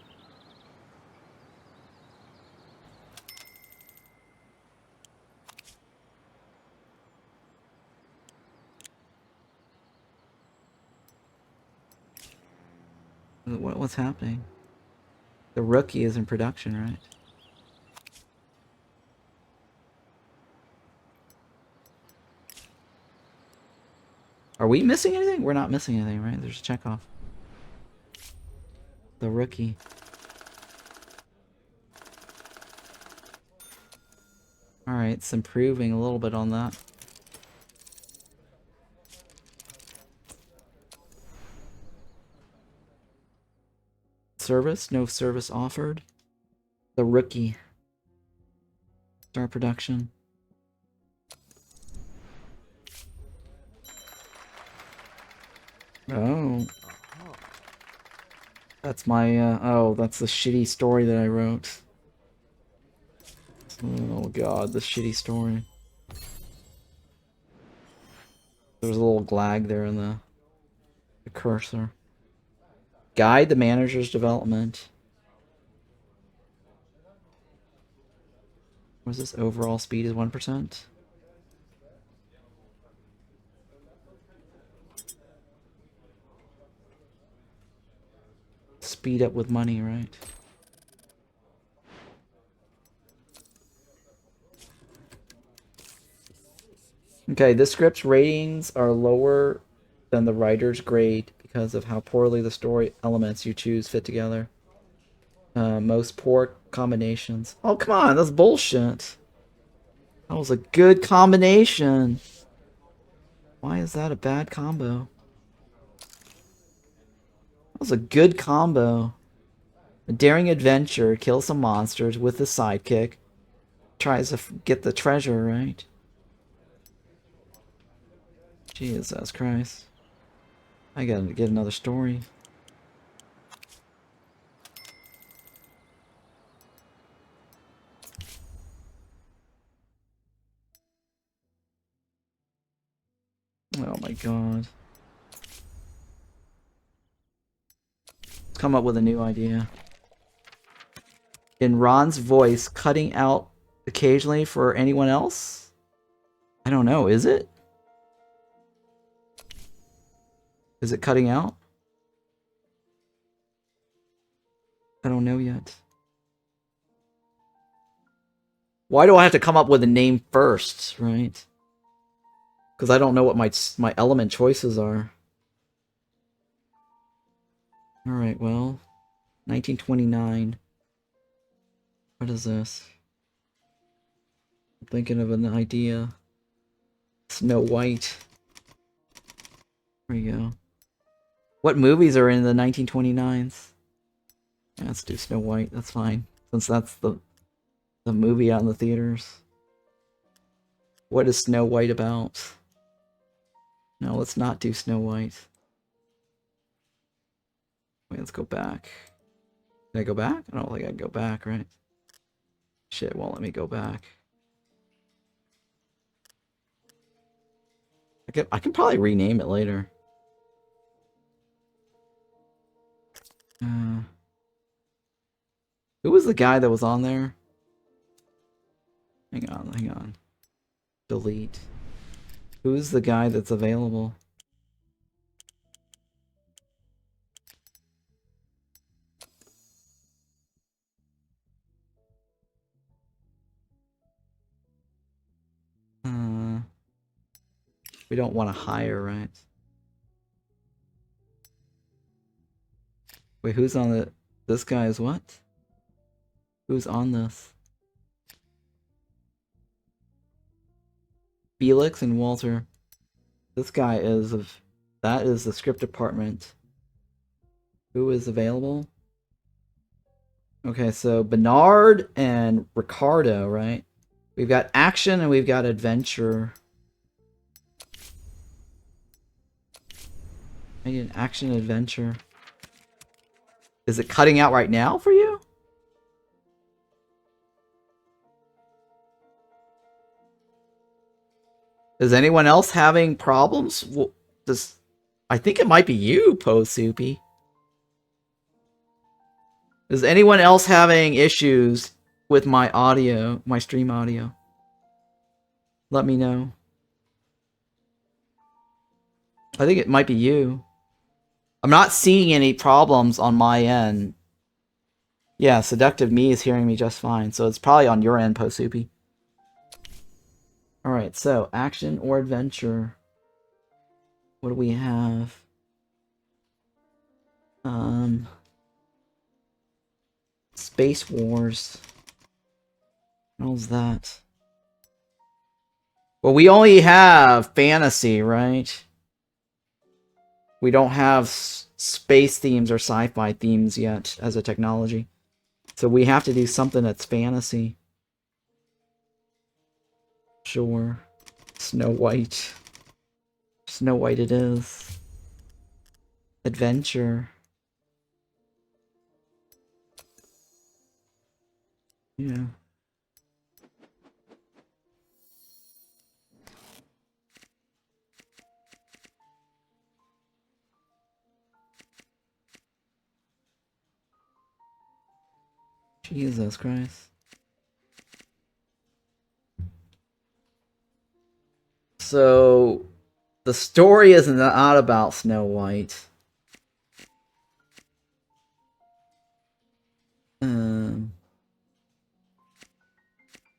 What's happening? The Rookie is in production, right? Are we missing anything? We're not missing anything, right? There's a checkoff. The Rookie. Alright, it's improving a little bit on that. Service? No service offered. The Rookie. Start production. Oh. That's my, oh, that's the shitty story that I wrote. Oh god, the shitty story. There's a little glag there in the cursor. Guide the manager's development. What's this? Overall speed is 1%. Speed up with money, right? Okay, this script's ratings are lower than the writer's grade because of how poorly the story elements you choose fit together. Most poor combinations. Oh, come on, that's bullshit. That was a good combination. Why is that a bad combo? That was a good combo. A daring adventure, kill some monsters with a sidekick. Tries to get the treasure, right? Jesus Christ. I gotta get another story. Oh my god. Let's come up with a new idea. In Ron's voice, cutting out occasionally for anyone else? I don't know, is it? Is it cutting out? I don't know yet. Why do I have to come up with a name first, right? Because I don't know what my element choices are. Alright, well, 1929. What is this? I'm thinking of an idea. Snow White. There you go. What movies are in the 1929s? Yeah, let's do Snow White, that's fine. Since that's the movie out in the theaters. What is Snow White about? No, let's not do Snow White. Wait, let's go back. Can I go back? I don't think I can go back, right? Shit, it won't let me go back. I can probably rename it later. Who was the guy that was on there? Hang on, hang on. Delete. Who's the guy that's available? We don't want to hire, right? Wait, who's on the... This guy is what? Who's on this? Felix and Walter. This guy is of... That is the script department. Who is available? Okay, so Bernard and Ricardo, right? We've got action and we've got adventure. Maybe an action adventure. Is it cutting out right now for you? Is anyone else having problems? Well, I think it might be you, Soupy. Is anyone else having issues with my audio, my stream audio? Let me know. I think it might be you. I'm not seeing any problems on my end. Yeah, Seductive Me is hearing me just fine, so it's probably on your end, Soupy. Alright, so action or adventure. What do we have? Space Wars. How's that? Well, we only have fantasy, right? We don't have space themes or sci-fi themes yet as a technology. So we have to do something that's fantasy. Sure. Snow White. Snow White it is. Adventure. Yeah. Jesus Christ. So, the story is not about Snow White.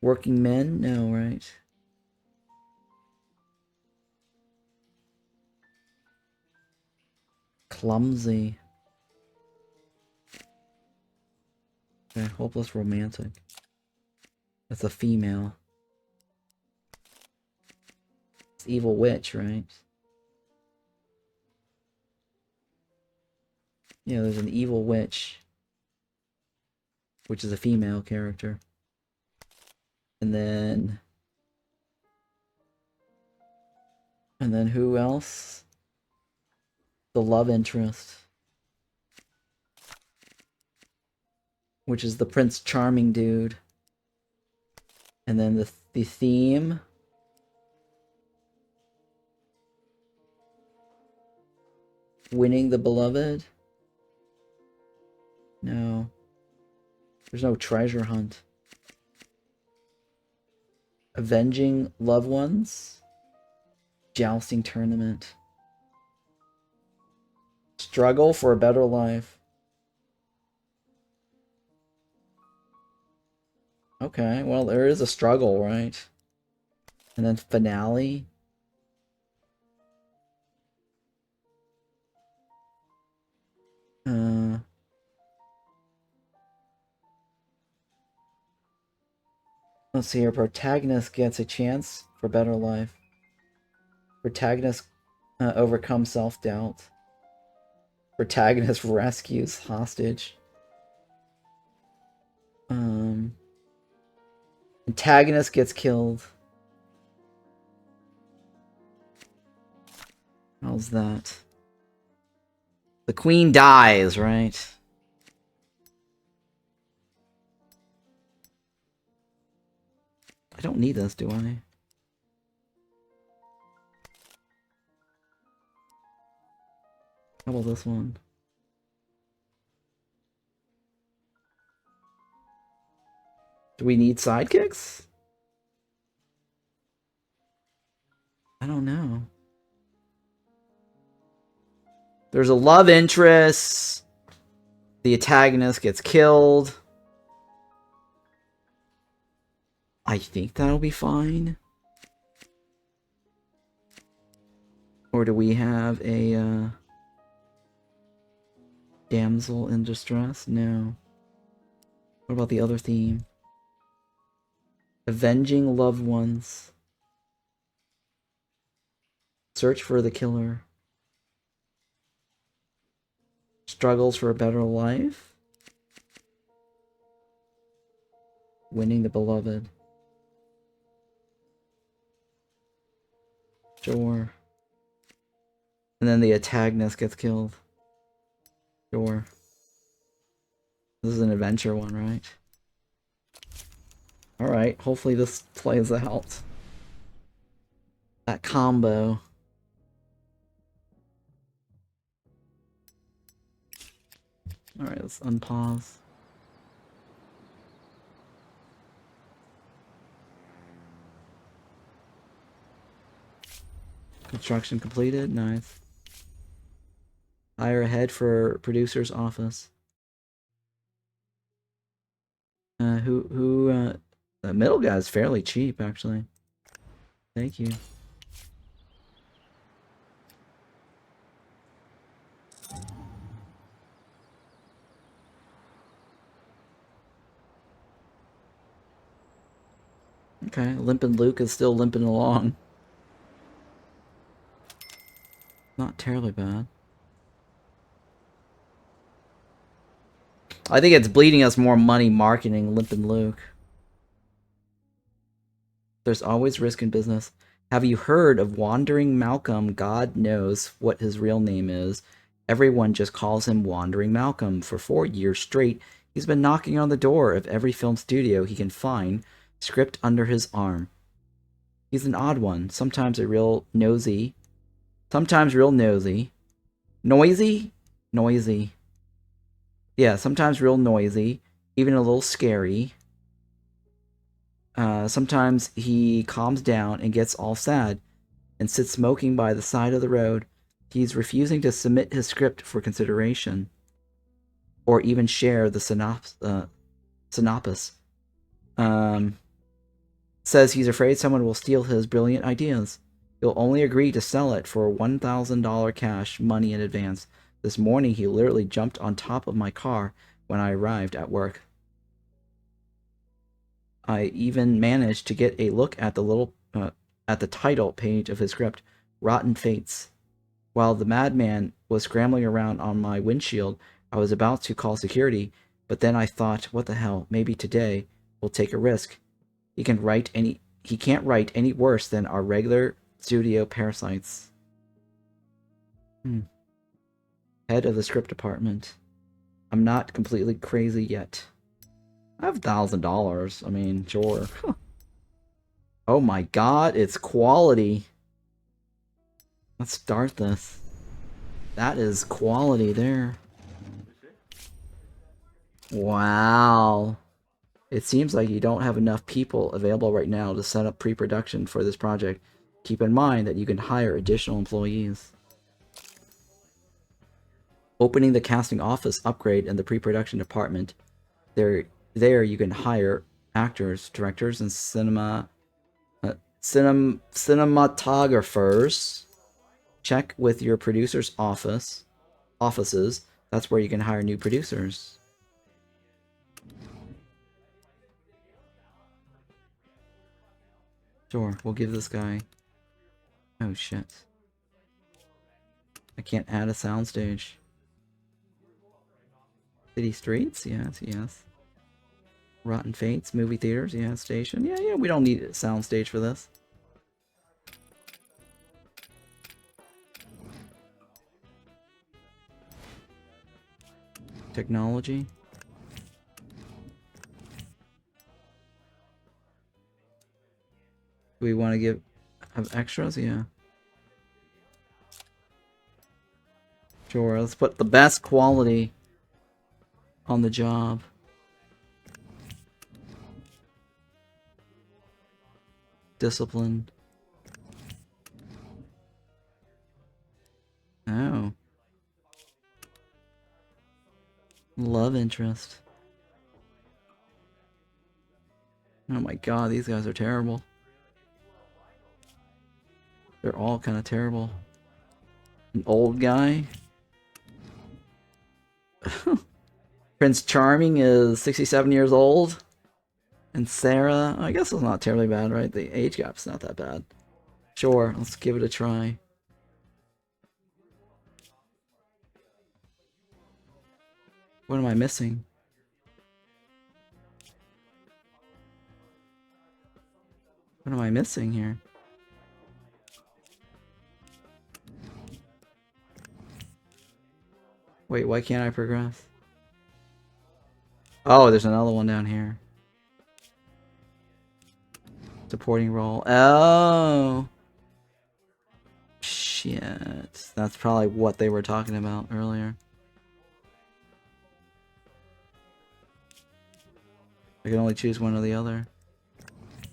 Working Men? No, right? Clumsy. Okay, hopeless romantic. That's a female. It's Evil Witch, right? Yeah, there's an Evil Witch. Which is a female character. And then who else? The love interest. Which is the Prince Charming dude. And then the theme. Winning the beloved. No. There's no treasure hunt. Avenging loved ones. Jousting tournament. Struggle for a better life. Okay, well, there is a struggle, right? And then finale. Let's see here. Protagonist gets a chance for better life. Protagonist overcomes self-doubt. Protagonist rescues hostage. Antagonist gets killed. How's that? The queen dies, right? I don't need this, do I? How about this one? we need sidekicks? I don't know. There's a love interest. The antagonist gets killed. I think that'll be fine. Or do we have a damsel in distress? No. What about the other theme? Avenging loved ones. Search for the killer. Struggles for a better life. Winning the beloved. Sure. And then the antagonist gets killed. Sure. This is an adventure one, right? Alright, hopefully this plays out. That combo. Alright, let's unpause. Construction completed, nice. Hire ahead for producer's office. The middle guy is fairly cheap, actually. Thank you. Okay, Limpin Luke is still limping along. Not terribly bad. I think it's bleeding us more money marketing Limpin Luke. There's always risk in business. Have you heard of Wandering Malcolm? God knows what his real name is. Everyone just calls him Wandering Malcolm. For 4 years straight, he's been knocking on the door of every film studio he can find, script under his arm. He's an odd one, sometimes real nosy. Noisy? Noisy. Yeah, sometimes real noisy, even a little scary. Sometimes he calms down and gets all sad and sits smoking by the side of the road. He's refusing to submit his script for consideration or even share the synopsis. Says he's afraid someone will steal his brilliant ideas. He'll only agree to sell it for $1,000 cash money in advance. This morning he literally jumped on top of my car when I arrived at work. I even managed to get a look at the title page of his script, Rotten Fates. While the madman was scrambling around on my windshield, I was about to call security, but then I thought, what the hell, maybe today we'll take a risk. He can't write any worse than our regular studio parasites. Head of the script department. I'm not completely crazy yet. I have $1,000. I mean, sure. Oh my god, it's quality. Let's start this. That is quality there. Wow. It seems like you don't have enough people available right now to set up pre-production for this project. Keep in mind that you can hire additional employees. Opening the casting office upgrade in the pre-production department. There you can hire actors, directors, and cinematographers. Check with your producer's offices. That's where you can hire new producers. Sure, we'll give this guy... Oh shit. I can't add a soundstage. City streets? Yes, yes. Rotten Fates, movie theaters, yeah, station. Yeah, we don't need a soundstage for this. Technology. Do we want to have extras? Yeah. Sure, let's put the best quality on the job. Discipline. Oh. Love interest. Oh my god, these guys are terrible. They're all kind of terrible. An old guy. Prince Charming is 67 years old. And Sarah, I guess it's not terribly bad, right? The age gap's not that bad. Sure, let's give it a try. What am I missing? What am I missing here? Wait, why can't I progress? Oh, there's another one down here. Supporting role. Oh! Shit. That's probably what they were talking about earlier. I can only choose one or the other.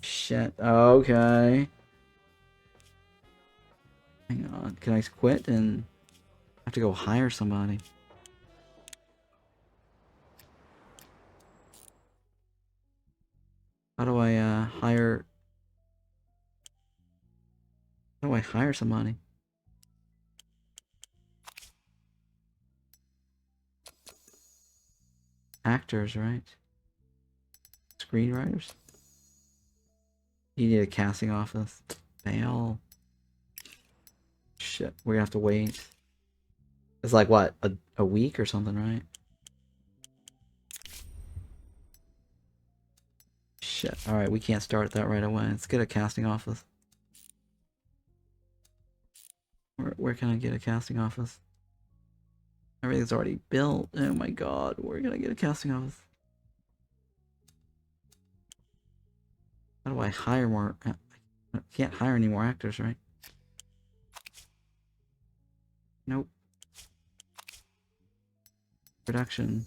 Shit. Okay. Hang on. Can I quit and I have to go hire somebody? How do I hire? How do I hire somebody? Actors, right? Screenwriters? You need a casting office. Fail. Shit, we're gonna have to wait. It's like what, a week or something, right? Shit. Alright, we can't start that right away. Let's get a casting office. Where can I get a casting office? Everything's already built. Oh my god, we're gonna get a casting office. How do I hire more? I can't hire any more actors, right? Nope. Production.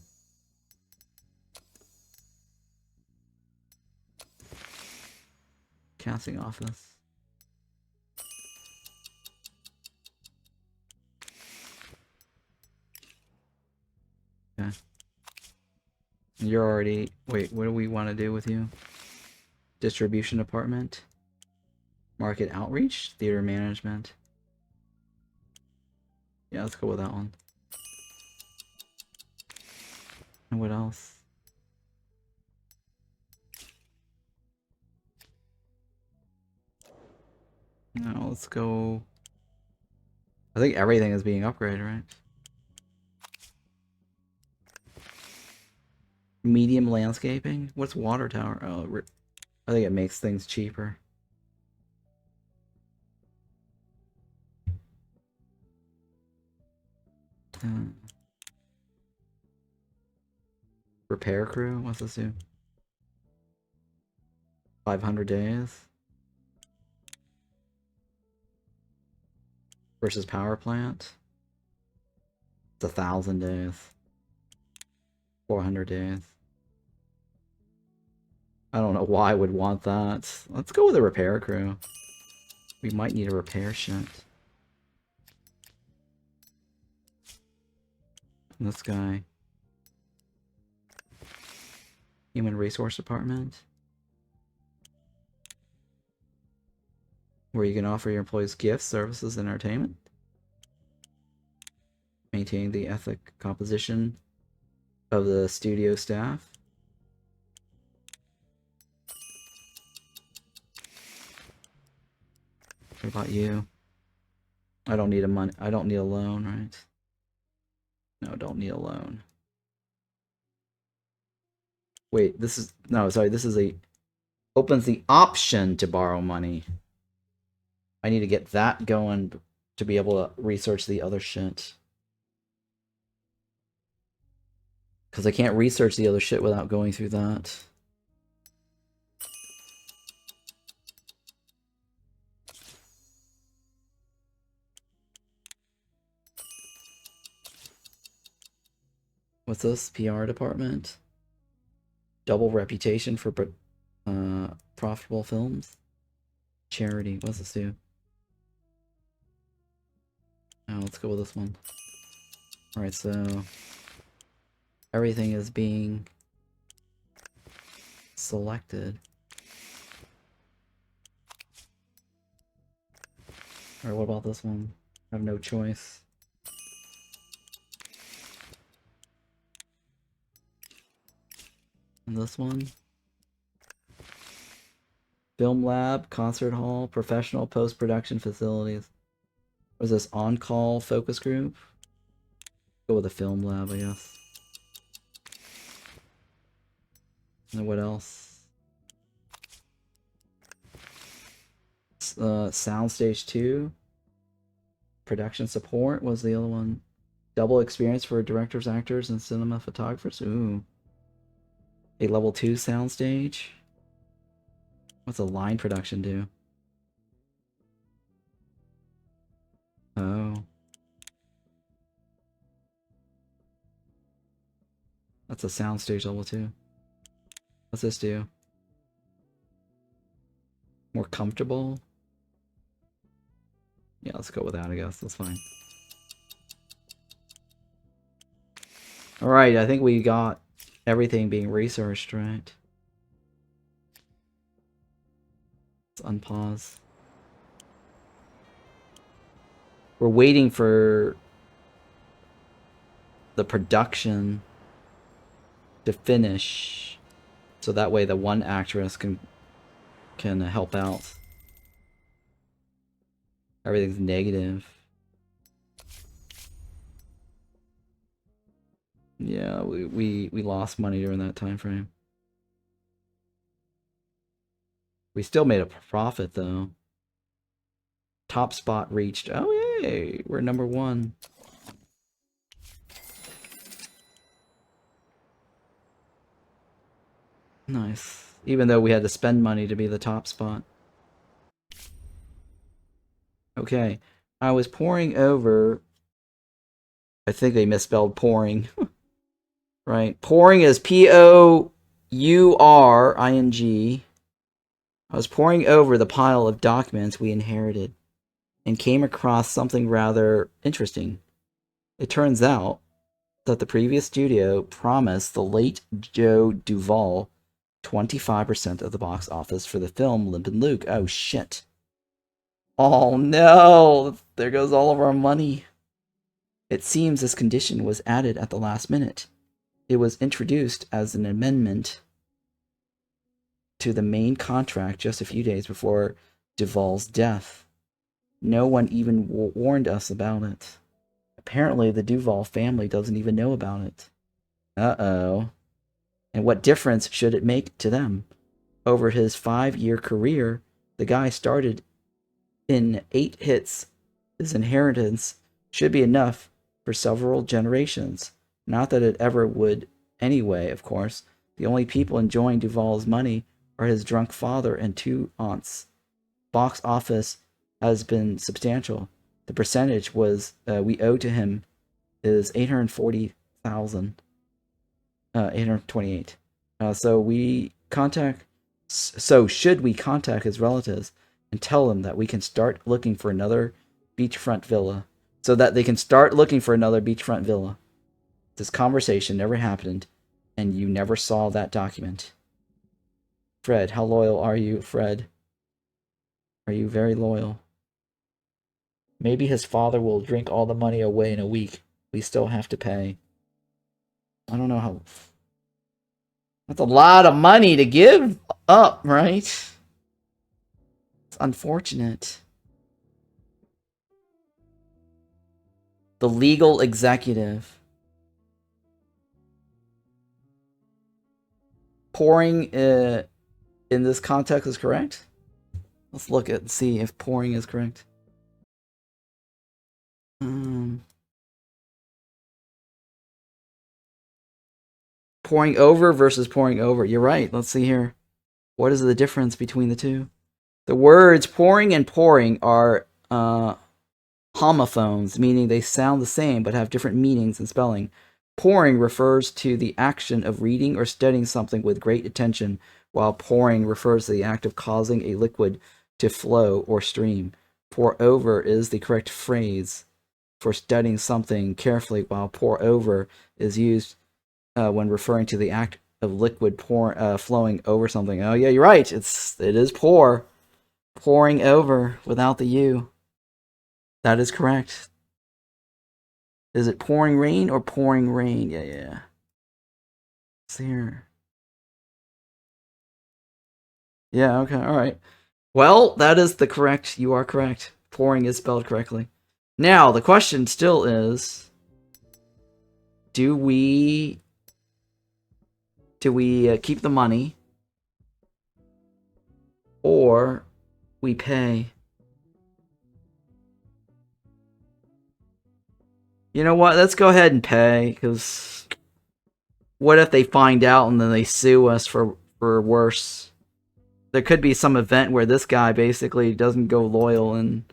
Casting office. Okay. You're already... Wait, what do we want to do with you? Distribution department. Market outreach. Theater management. Yeah, let's go with that one. And what else? No, let's go... I think everything is being upgraded, right? Medium landscaping? What's water tower? Oh, I think it makes things cheaper. Repair crew? What's this do? 500 days? Versus power plant? It's 1,000 days. 400 days. I don't know why I would want that. Let's go with a repair crew. We might need a repair shit. This guy. Human resource department. Where you can offer your employees gifts, services, and entertainment. Maintain the ethic composition of the studio staff. What about you? I don't need I don't need a loan, right? No, don't need a loan. Wait, this is no, sorry, this is opens the option to borrow money. I need to get that going to be able to research the other shit. Because I can't research the other shit without going through that. What's this? PR department? Double reputation for profitable films? Charity. What's this do? Oh, let's go with this one. Alright, so everything is being selected. Alright, what about this one? I have no choice. And this one? Film lab, concert hall, professional post-production facilities. Was this on-call focus group? Go with the film lab, I guess. And what else? Soundstage 2. Production support was the other one. Double experience for directors, actors, and cinema photographers. Ooh. A level 2 soundstage. What's a line production do? Oh. That's a soundstage level 2. What's this do? More comfortable? Yeah, let's go with that, I guess. That's fine. Alright, I think we got everything being researched, right? Let's unpause. We're waiting for the production to finish, so that way the one actress can help out. Everything's negative. Yeah, we lost money during that time frame. We still made a profit though. Top spot reached. Oh yay, we're number 1. Nice. Even though we had to spend money to be the top spot. Okay. I was pouring over. I think they misspelled pouring. Right. Pouring is Pouring. I was pouring over the pile of documents we inherited and came across something rather interesting. It turns out that the previous studio promised the late Joe Duvall 25% of the box office for the film Limpin Luke. Oh shit. Oh no! There goes all of our money. It seems this condition was added at the last minute. It was introduced as an amendment to the main contract just a few days before Duvall's death. No one even warned us about it. Apparently, the Duvall family doesn't even know about it. Uh-oh. And what difference should it make to them? Over his 5-year career, the guy started in 8 hits. His inheritance should be enough for several generations. Not that it ever would anyway, of course. The only people enjoying Duvall's money are his drunk father and 2 aunts. Box office has been substantial. The percentage was we owe to him is 840,000. 828. So should we contact his relatives and tell them that we can start looking for another beachfront villa? So that they can start looking for another beachfront villa. This conversation never happened, and you never saw that document. Fred, how loyal are you, Fred? Are you very loyal? Maybe his father will drink all the money away in a week. We still have to pay. I don't know how... That's a lot of money to give up, right? It's unfortunate. The legal executive. Pouring in this context is correct? Let's look at see if pouring is correct. Pouring over versus pouring over. You're right. Let's see here. What is the difference between the two? The words pouring and pouring are homophones, meaning they sound the same but have different meanings and spelling. Pouring refers to the action of reading or studying something with great attention, while pouring refers to the act of causing a liquid to flow or stream. Pour over is the correct phrase for studying something carefully, while pour over is used when referring to the act of liquid flowing over something. Oh yeah, you're right. It is pour. Pouring over without the U. That is correct. Is it pouring rain or pouring rain? Yeah. It's here. Yeah, okay, alright. Well, that is the correct. You are correct. Pouring is spelled correctly. Now, the question still is, do we keep the money or we pay? You know what? Let's go ahead and pay, because what if they find out and then they sue us for worse? There could be some event where this guy basically doesn't go loyal and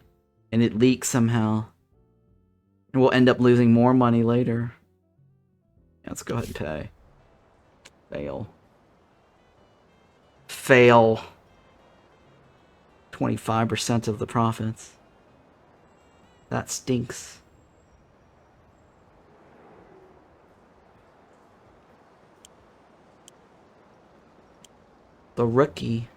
it leaks somehow. And we'll end up losing more money later. Yeah, let's go ahead and pay. Fail. Fail. 25% of the profits. That stinks. The rookie.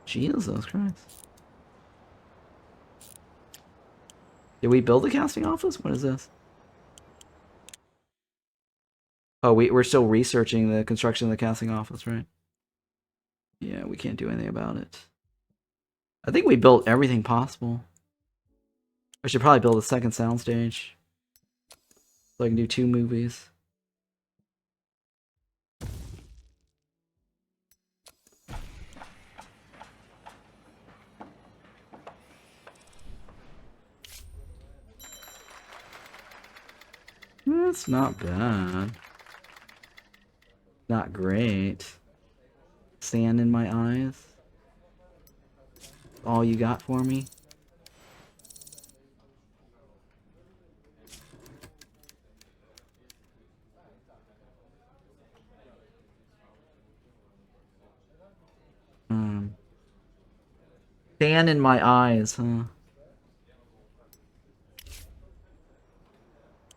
Jesus Christ. Did we build a casting office? What is this? Oh, we're still researching the construction of the casting office, right? Yeah, we can't do anything about it. I think we built everything possible. I should probably build a second soundstage so I can do 2 movies. That's not bad. Not great. Sand in my eyes. All you got for me? Sand in my eyes, huh?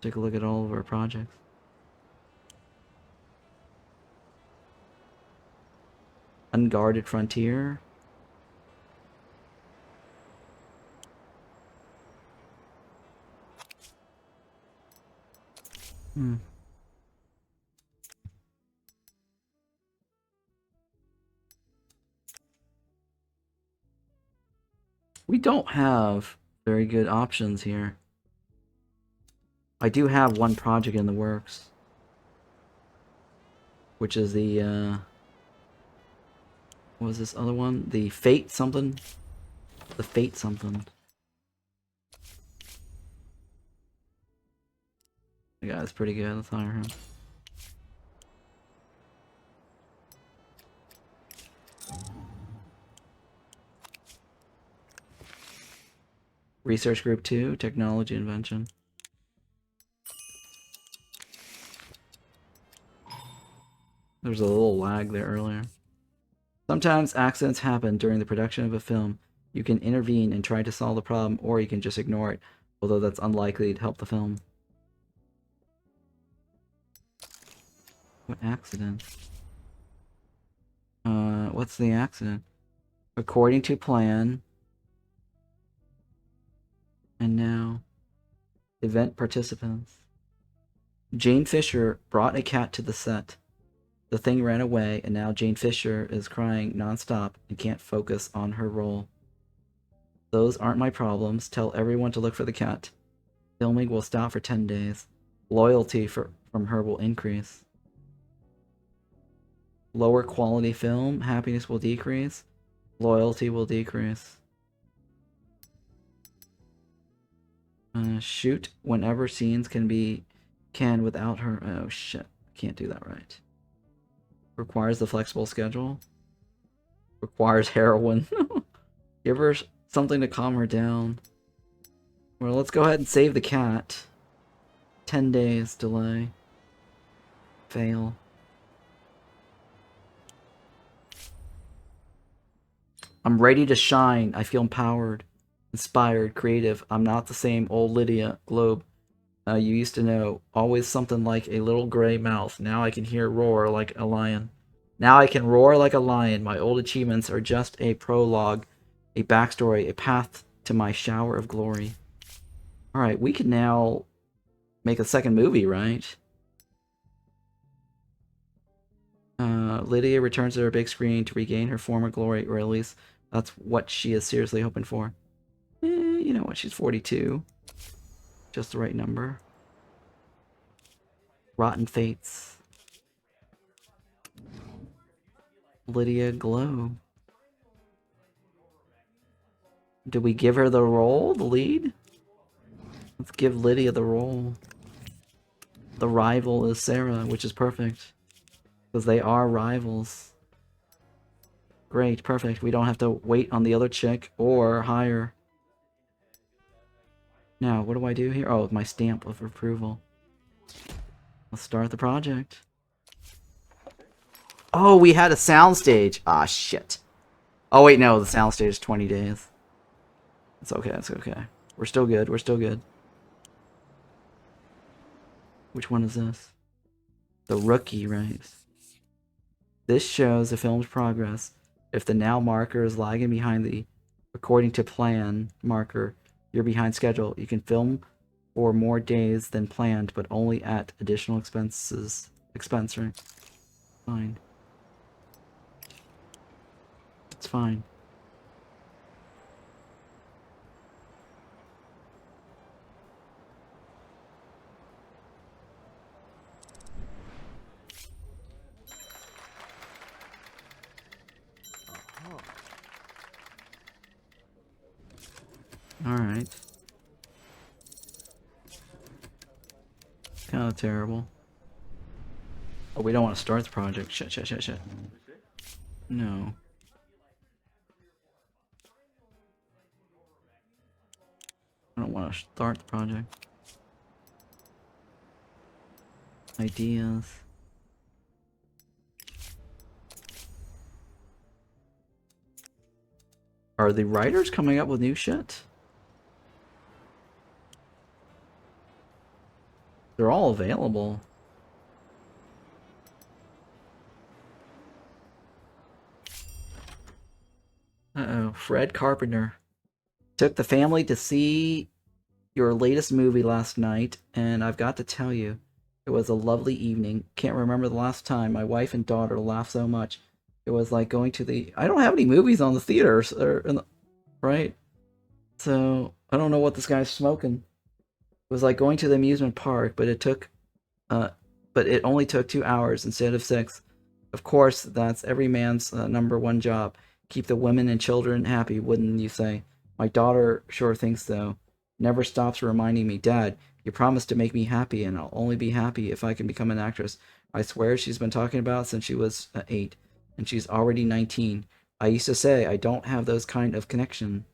Take a look at all of our projects. Unguarded Frontier. We don't have very good options here. I do have one project in the works, which is the, what was this other one? The Fate something? The Fate something. The guy's pretty good, let's hire him. Research Group 2, Technology Invention. There's a little lag there earlier. Sometimes accidents happen during the production of a film. You can intervene and try to solve the problem, or you can just ignore it, although that's unlikely to help the film. What accident? What's the accident? According to plan. And now, event participants. Jane Fisher brought a cat to the set. The thing ran away, and now Jane Fisher is crying nonstop and can't focus on her role. Those aren't my problems. Tell everyone to look for the cat. Filming will stop for 10 days. Loyalty from her will increase. Lower quality film. Happiness will decrease. Loyalty will decrease. Shoot whenever scenes can without her. Oh shit, can't do that right. Requires the flexible schedule. Requires heroin. Give her something to calm her down. Well, let's go ahead and save the cat. 10 days delay. Fail. I'm ready to shine. I feel empowered, inspired, creative. I'm not the same old Lydia Globe you used to know. Always something like a little gray mouth. Now I can hear roar like a lion. Now I can roar like a lion. My old achievements are just a prologue, a backstory, a path to my shower of glory. Alright, we can now make a second movie, right? Lydia returns to her big screen to regain her former glory, or at least that's what she is seriously hoping for. You know what, she's 42. Just the right number. Rotten Fates. Lydia Glow. Did we give her the role, the lead? Let's give Lydia the role. The rival is Sarah, which is perfect. Because they are rivals. Great, perfect. We don't have to wait on the other chick or hire. Now, what do I do here? Oh, my stamp of approval. Let's start the project. Oh, we had a soundstage. Ah, shit. Oh, wait, no, the soundstage is 20 days. It's okay, it's okay. We're still good, we're still good. Which one is this? The Rookie, right? This shows the film's progress. If the now marker is lagging behind the according to plan marker, you're behind schedule. You can film for more days than planned, but only at additional expense, right? Fine. It's fine. Alright. Kind of terrible. Oh, we don't want to start the project. Shit. No. I don't want to start the project. Ideas. Are the writers coming up with new shit? They're all available. Uh-oh, Fred Carpenter. Took the family to see your latest movie last night, and I've got to tell you, it was a lovely evening. Can't remember the last time my wife and daughter laughed so much. It was like going to the... I don't have any movies on the theaters, right? So, I don't know what this guy's smoking. It was like going to the amusement park, but it only took 2 hours instead of 6. Of course, that's every man's number one job. Keep the women and children happy, wouldn't you say? My daughter sure thinks so. Never stops reminding me, Dad, you promised to make me happy, and I'll only be happy if I can become an actress. I swear she's been talking about it since she was 8, and she's already 19. I used to say I don't have those kind of connections,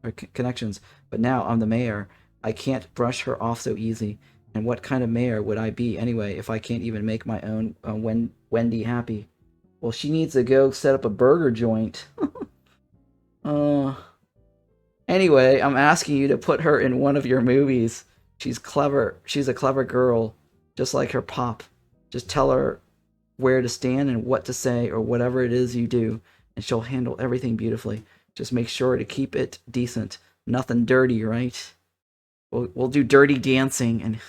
but now I'm the mayor. I can't brush her off so easy. And what kind of mayor would I be anyway if I can't even make my own Wendy happy? Well, she needs to go set up a burger joint. Anyway, I'm asking you to put her in one of your movies. She's clever. She's a clever girl, just like her pop. Just tell her where to stand and what to say or whatever it is you do, and she'll handle everything beautifully. Just make sure to keep it decent. Nothing dirty, right? We'll do dirty dancing, and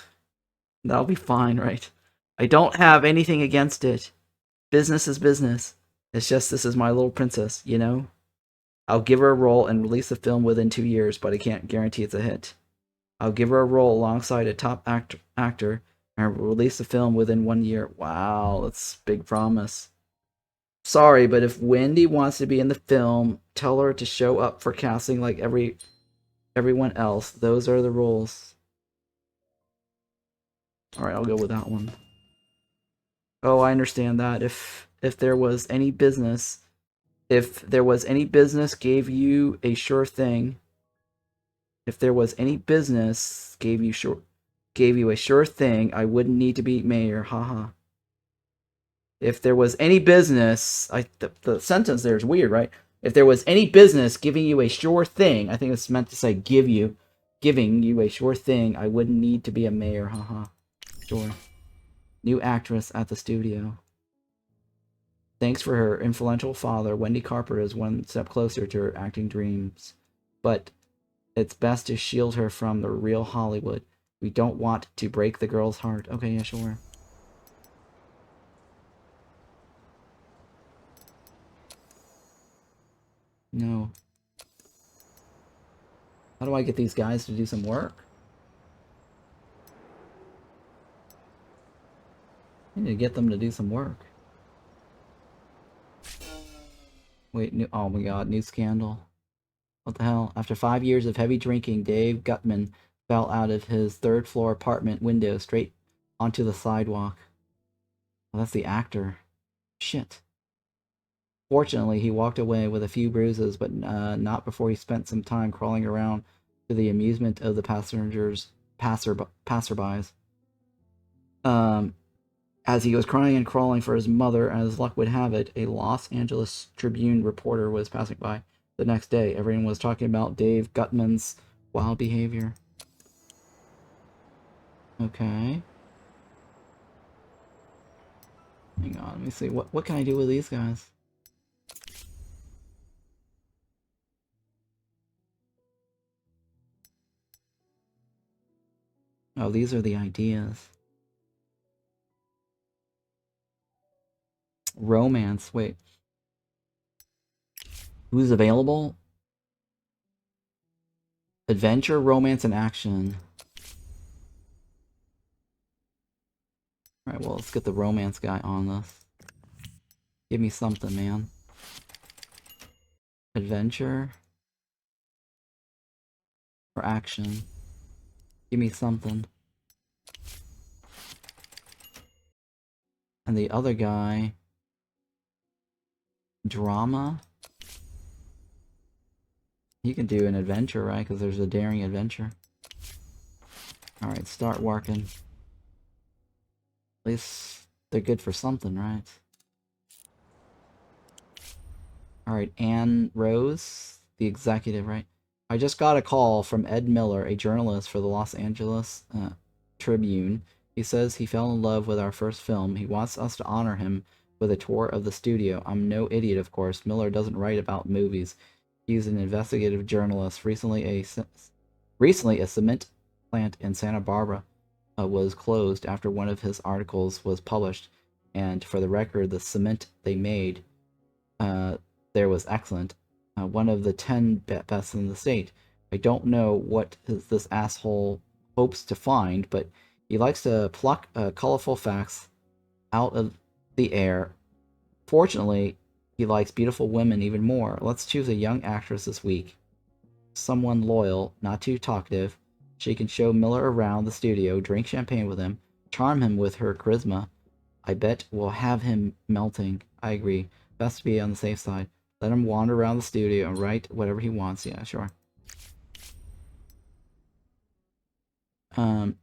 that'll be fine, right? I don't have anything against it. Business is business. It's just this is my little princess, you know? I'll give her a role and release the film within 2 years, but I can't guarantee it's a hit. I'll give her a role alongside a top actor and release the film within 1 year. Wow, that's a big promise. Sorry, but if Wendy wants to be in the film, tell her to show up for casting like everyone else. Those are the rules. Alright, I'll go with that one. Oh, I understand that. If there was any business... If there was any business gave you a sure thing... If there was any business gave you a sure thing, I wouldn't need to be mayor. Haha. If there was any business... the sentence there is weird, right? If there was any business giving you a sure thing, I think it's meant to say giving you a sure thing, I wouldn't need to be a mayor, haha. Sure. New actress at the studio. Thanks for her influential father, Wendy Carper is one step closer to her acting dreams. But it's best to shield her from the real Hollywood. We don't want to break the girl's heart. Okay, yeah, sure. No. How do I get these guys to do some work? I need to get them to do some work. Wait, new, oh my god, new scandal. What the hell? After 5 years of heavy drinking, Dave Gutman fell out of his third-floor apartment window straight onto the sidewalk. Oh, that's the actor. Shit. Fortunately, he walked away with a few bruises, but not before he spent some time crawling around to the amusement of the passerbys. As he was crying and crawling for his mother, as luck would have it, a Los Angeles Tribune reporter was passing by the next day. Everyone was talking about Dave Gutman's wild behavior. Okay. Hang on, let me see. What can I do with these guys? Oh, these are the ideas. Romance. Wait. Who's available? Adventure, romance, and action. Alright, well, let's get the romance guy on this. Give me something, man. Adventure. Or action. Give me something. And the other guy... Drama? He can do an adventure, right? Because there's a daring adventure. Alright, start working. At least they're good for something, right? Alright, Anne Rose, the executive, right? I just got a call from Ed Miller, a journalist for the Los Angeles Tribune. He says he fell in love with our first film. He wants us to honor him with a tour of the studio. I'm no idiot, of course. Miller doesn't write about movies. He's an investigative journalist. Recently, a cement plant in Santa Barbara was closed after one of his articles was published. And for the record, the cement they made there was excellent. One of the 10 best in the state. I don't know what this asshole hopes to find, but he likes to pluck colorful facts out of the air. Fortunately, he likes beautiful women even more. Let's choose a young actress this week. Someone loyal, not too talkative. She can show Miller around the studio, drink champagne with him, charm him with her charisma. I bet we'll have him melting. I agree. Best to be on the safe side. Let him wander around the studio and write whatever he wants. Yeah, sure.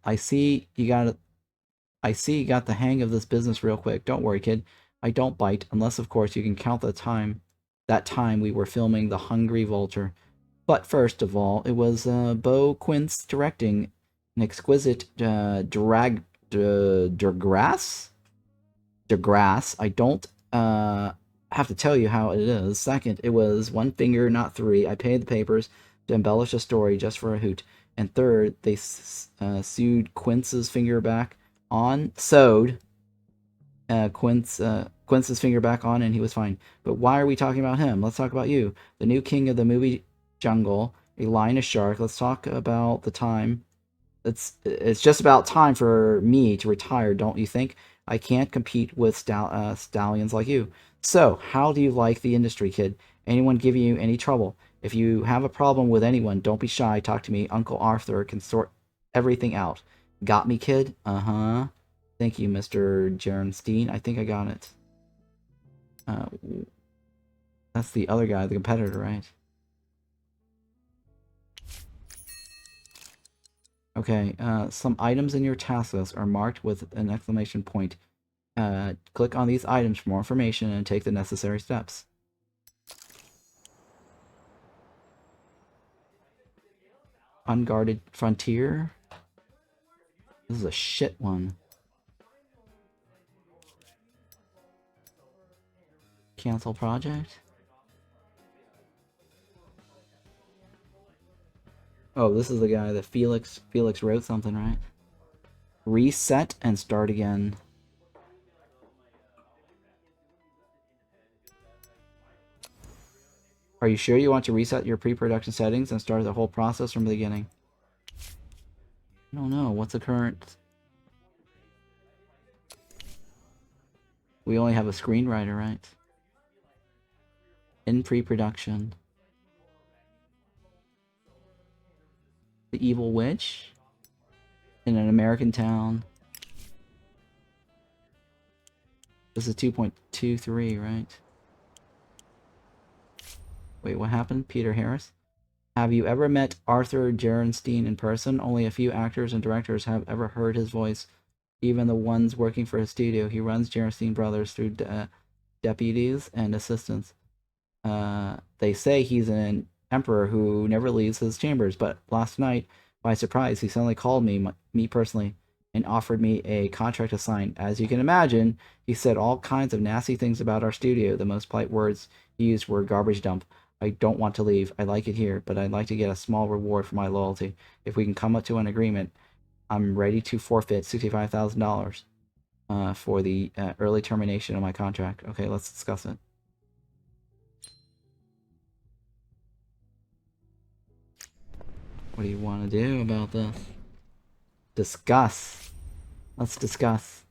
I see you got the hang of this business real quick. Don't worry, kid. I don't bite, unless of course you can count that time we were filming The Hungry Vulture. But first of all, it was Bo Quince directing an exquisite degrass. I don't have to tell you how it is. Second, it was one finger, not three. I paid the papers to embellish a story just for a hoot. And third, they sewed Quince's finger back on, Quince's finger back on, and he was fine. But why are we talking about him? Let's talk about you, the new king of the movie jungle, a lioness shark. Let's talk about the time. It's just about time for me to retire, don't you think? I can't compete with stallions like you. So, how do you like the industry, kid? Anyone giving you any trouble? If you have a problem with anyone, don't be shy. Talk to me. Uncle Arthur can sort everything out. Got me, kid? Uh-huh. Thank you, Mr. Jernstein. I think I got it. That's the other guy, the competitor, right? Okay, some items in your task list are marked with an exclamation point. Click on these items for more information and take the necessary steps. Unguarded Frontier. This is a shit one. Cancel project. Oh, this is the guy that Felix wrote something, right? Reset and start again. Are you sure you want to reset your pre-production settings and start the whole process from the beginning? I don't know. What's the current? We only have a screenwriter, right? In pre-production. The Evil Witch? In an American town. This is 2.23, right? Wait, what happened? Peter Harris? Have you ever met Arthur Jarenstein in person? Only a few actors and directors have ever heard his voice, even the ones working for his studio. He runs Jarenstein Brothers through deputies and assistants. They say he's an emperor who never leaves his chambers, but last night, by surprise, he suddenly called me personally, and offered me a contract to sign. As you can imagine, he said all kinds of nasty things about our studio. The most polite words he used were garbage dump. I don't want to leave. I like it here, but I'd like to get a small reward for my loyalty. If we can come up to an agreement, I'm ready to forfeit $65,000 for the early termination of my contract. Okay, let's discuss it. What do you want to do about this? Discuss. Let's discuss.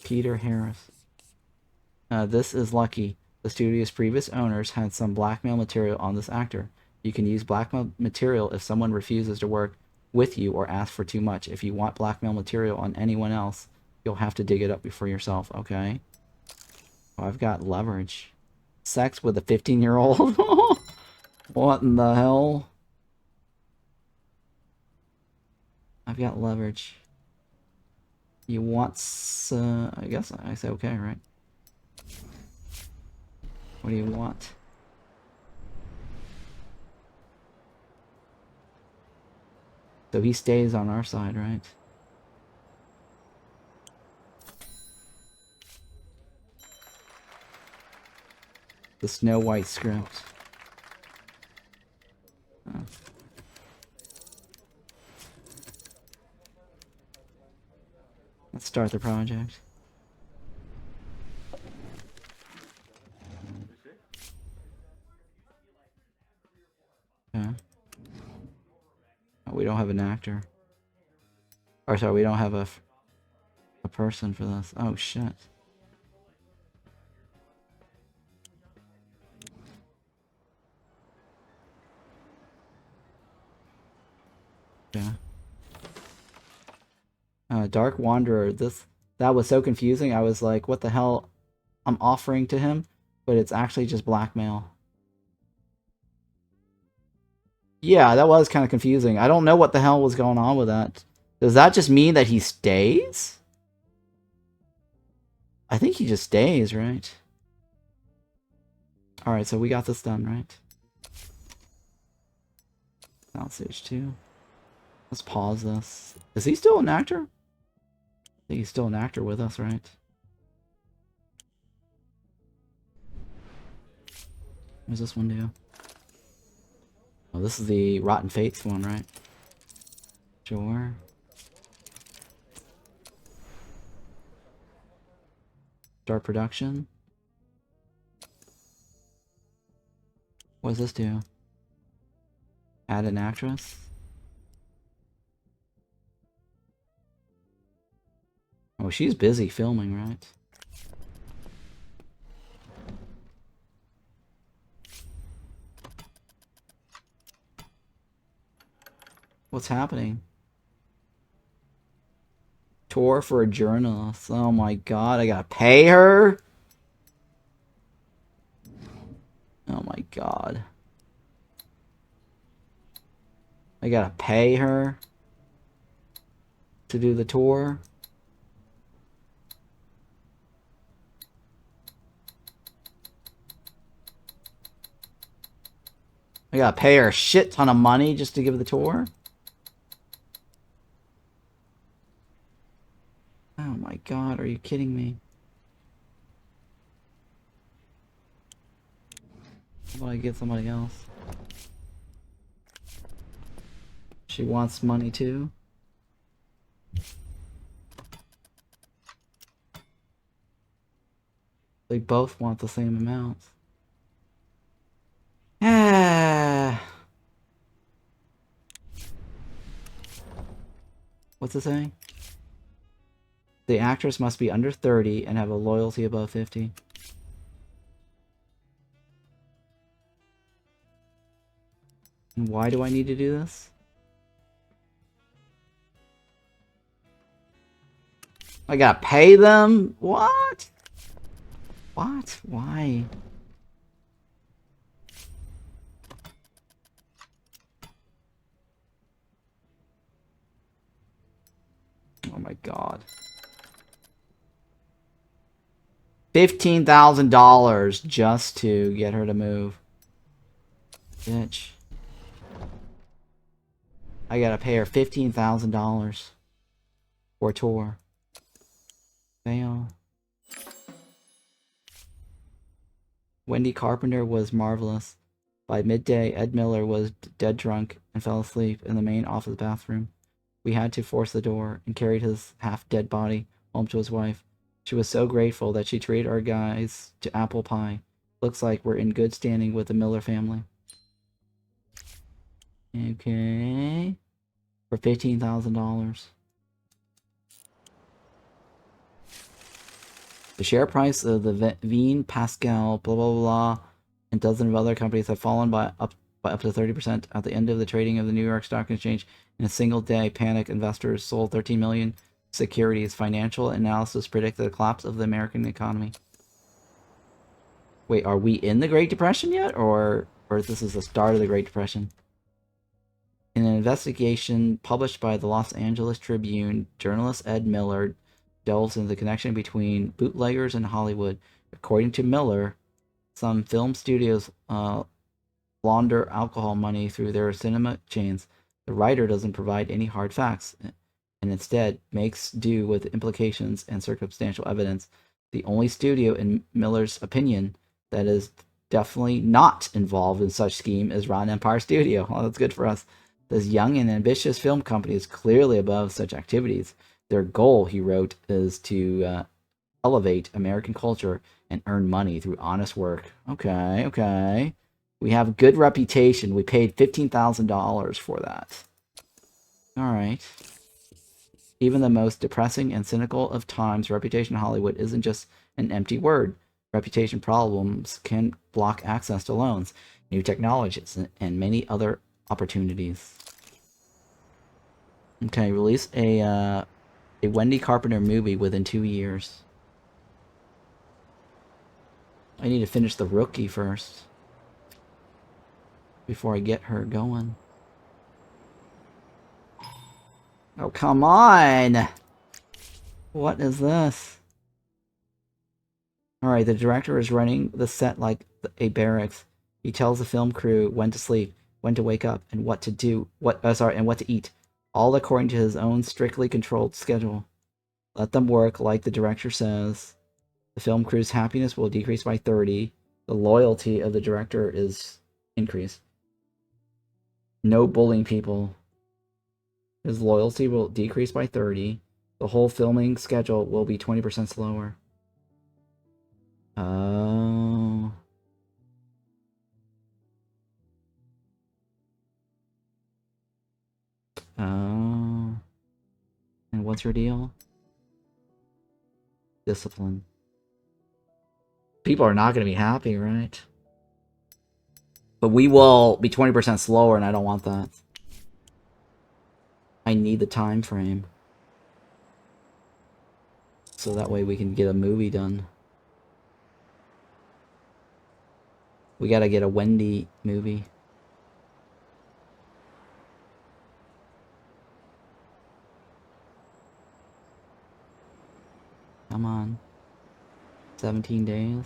Peter Harris. This is lucky. The studio's previous owners had some blackmail material on this actor. You can use blackmail material if someone refuses to work with you or asks for too much. If you want blackmail material on anyone else, you'll have to dig it up for yourself, okay? Oh, I've got leverage. Sex with a 15-year-old? What in the hell? I've got leverage. You want I guess I say okay, right? What do you want? So he stays on our side, right? The Snow White script. Oh. Let's start the project. Okay. Oh, we don't have an actor. Or sorry, we don't have a person for this. Oh shit. Yeah. Dark Wanderer. That was so confusing. I was like, what the hell I'm offering to him? But it's actually just blackmail. Yeah, that was kind of confusing. I don't know what the hell was going on with that. Does that just mean that he stays? I think he just stays, right? Alright, so we got this done, right? Soundstage 2. Let's pause this. Is he still an actor? I think he's still an actor with us, right? What does this one do? Oh, this is the Rotten Fates one, right? Sure. Start production. What does this do? Add an actress. Oh, she's busy filming, right? What's happening? Tour for a journalist. Oh my god, I gotta pay her? Oh my god. I gotta pay her to do the tour? I gotta pay her a shit ton of money just to give the tour? Oh my god, are you kidding me? How about I get somebody else? She wants money too? They both want the same amount. Ah. What's it saying? The actress must be under 30 and have a loyalty above 50. And why do I need to do this? I gotta pay them? What? What? Why? Oh my god. $15,000 just to get her to move. Bitch. I gotta pay her $15,000 for a tour. Fail. Wendy Carpenter was marvelous. By midday, Ed Miller was dead drunk and fell asleep in the main office bathroom. We had to force the door and carried his half-dead body home to his wife. She was so grateful that she treated our guys to apple pie. Looks like we're in good standing with the Miller family. Okay. For $15,000. The share price of the Veen, Pascal, blah blah blah, and dozens of other companies have fallen by up to 30% at the end of the trading of the New York Stock Exchange. In a single day, panic investors sold 13 million securities. Financial analysis predicted the collapse of the American economy. Wait, are we in the Great Depression yet, or this is the start of the Great Depression? In an investigation published by the Los Angeles Tribune, journalist Ed Miller delves into the connection between bootleggers and Hollywood. According to Miller, some film studios launder alcohol money through their cinema chains. The writer doesn't provide any hard facts and instead makes do with implications and circumstantial evidence. The only studio, in Miller's opinion, that is definitely not involved in such scheme is Rotten Empire Studio. Well, that's good for us. This young and ambitious film company is clearly above such activities. Their goal, he wrote, is to elevate American culture and earn money through honest work. Okay, okay. We have a good reputation. We paid $15,000 for that. Alright. Even the most depressing and cynical of times, reputation in Hollywood isn't just an empty word. Reputation problems can block access to loans, new technologies, and many other opportunities. Okay, release a Wendy Carpenter movie within 2 years. I need to finish The Rookie first before I get her going. Oh, come on! What is this? Alright, the director is running the set like a barracks. He tells the film crew when to sleep, when to wake up, and what to do, and what to eat. All according to his own strictly controlled schedule. Let them work like the director says. The film crew's happiness will decrease by 30. The loyalty of the director is increased. No bullying people. His loyalty will decrease by 30. The whole filming schedule will be 20% slower. Oh. Oh. And what's your deal? Discipline. People are not going to be happy, right? But we will be 20% slower, and I don't want that. I need the time frame. So that way we can get a movie done. We gotta get a Wendy movie. Come on. 17 days.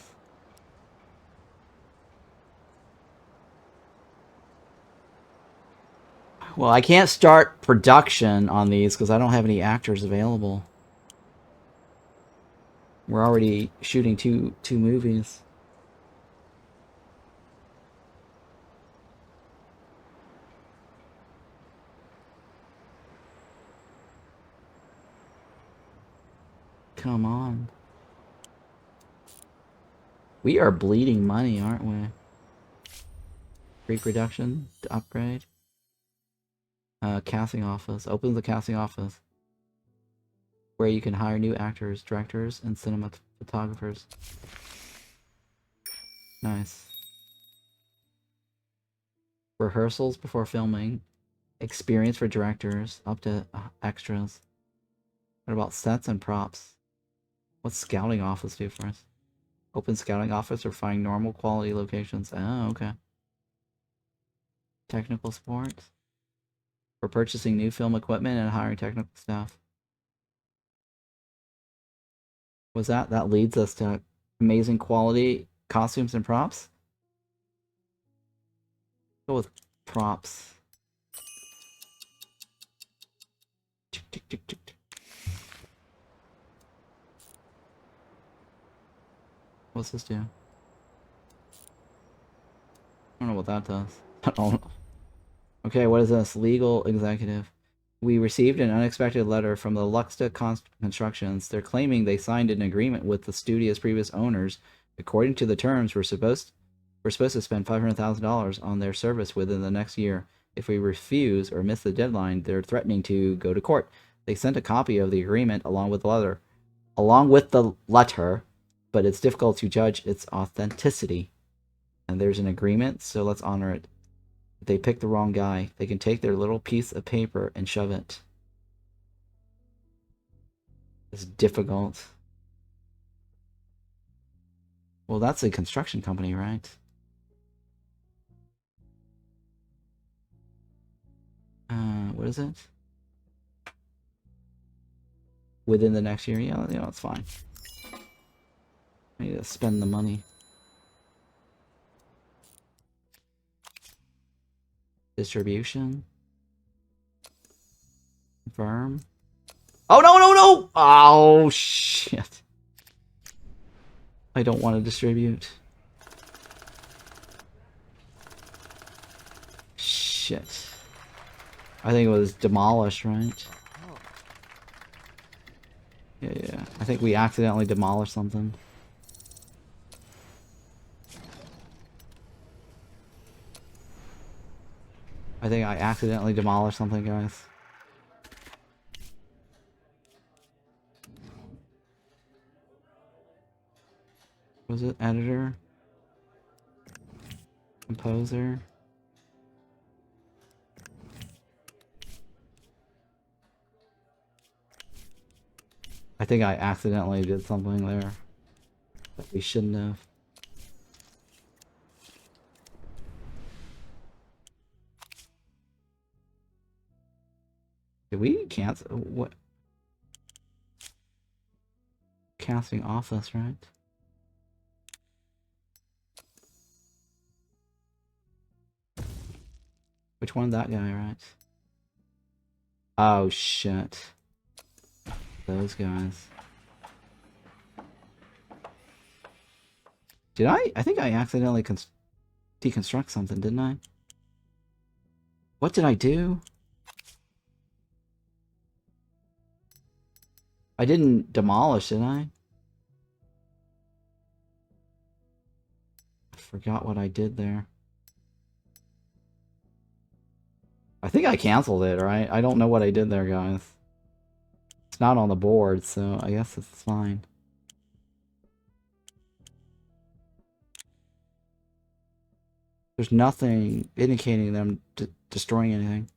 Well, I can't start production on these because I don't have any actors available. We're already shooting two movies. Come on. We are bleeding money, aren't we? Pre-production to upgrade. Casting office. Open the casting office. Where you can hire new actors, directors, and cinematographers. Nice. Rehearsals before filming. Experience for directors. Up to extras. What about sets and props? What's scouting office do for us? Open scouting office or find normal quality locations. Oh, okay. Technical support. For purchasing new film equipment and hiring technical staff. Was that leads us to amazing quality costumes and props? Go with props. What's this do? I don't know what that does. I don't know. Okay, what is this? Legal executive. We received an unexpected letter from the Luxta Constructions. They're claiming they signed an agreement with the studio's previous owners. According to the terms, we're supposed to spend $500,000 on their service within the next year. If we refuse or miss the deadline, they're threatening to go to court. They sent a copy of the agreement along with the letter, but it's difficult to judge its authenticity. And there's an agreement, so let's honor it. If they pick the wrong guy, they can take their little piece of paper and shove it. It's difficult. Well, that's a construction company, right? What is it? Within the next year? Yeah, it's fine. I need to spend the money. Distribution. Confirm. Oh, no! Oh, shit. I don't want to distribute. Shit. I think it was demolished, right? Yeah. I think we accidentally demolished something. I think I accidentally demolished something, guys. Was it editor? Composer? I think I accidentally did something there that we shouldn't have. Did we cancel? What? Casting office, right? Which one? That guy, right? Oh, shit. Those guys. Did I? I think I accidentally deconstruct something, didn't I? What did I do? I didn't demolish, did I? I forgot what I did there. I think I canceled it, right? I don't know what I did there, guys. It's not on the board, so I guess it's fine. There's nothing indicating them destroying anything.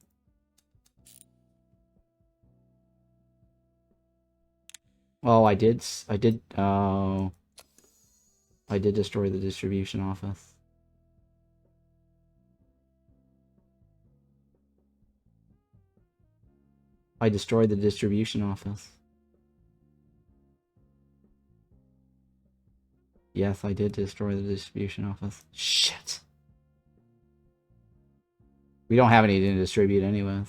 Oh, I did, oh. I did destroy the distribution office. I destroyed the distribution office. Yes, I did destroy the distribution office. Shit. We don't have any to distribute anyways.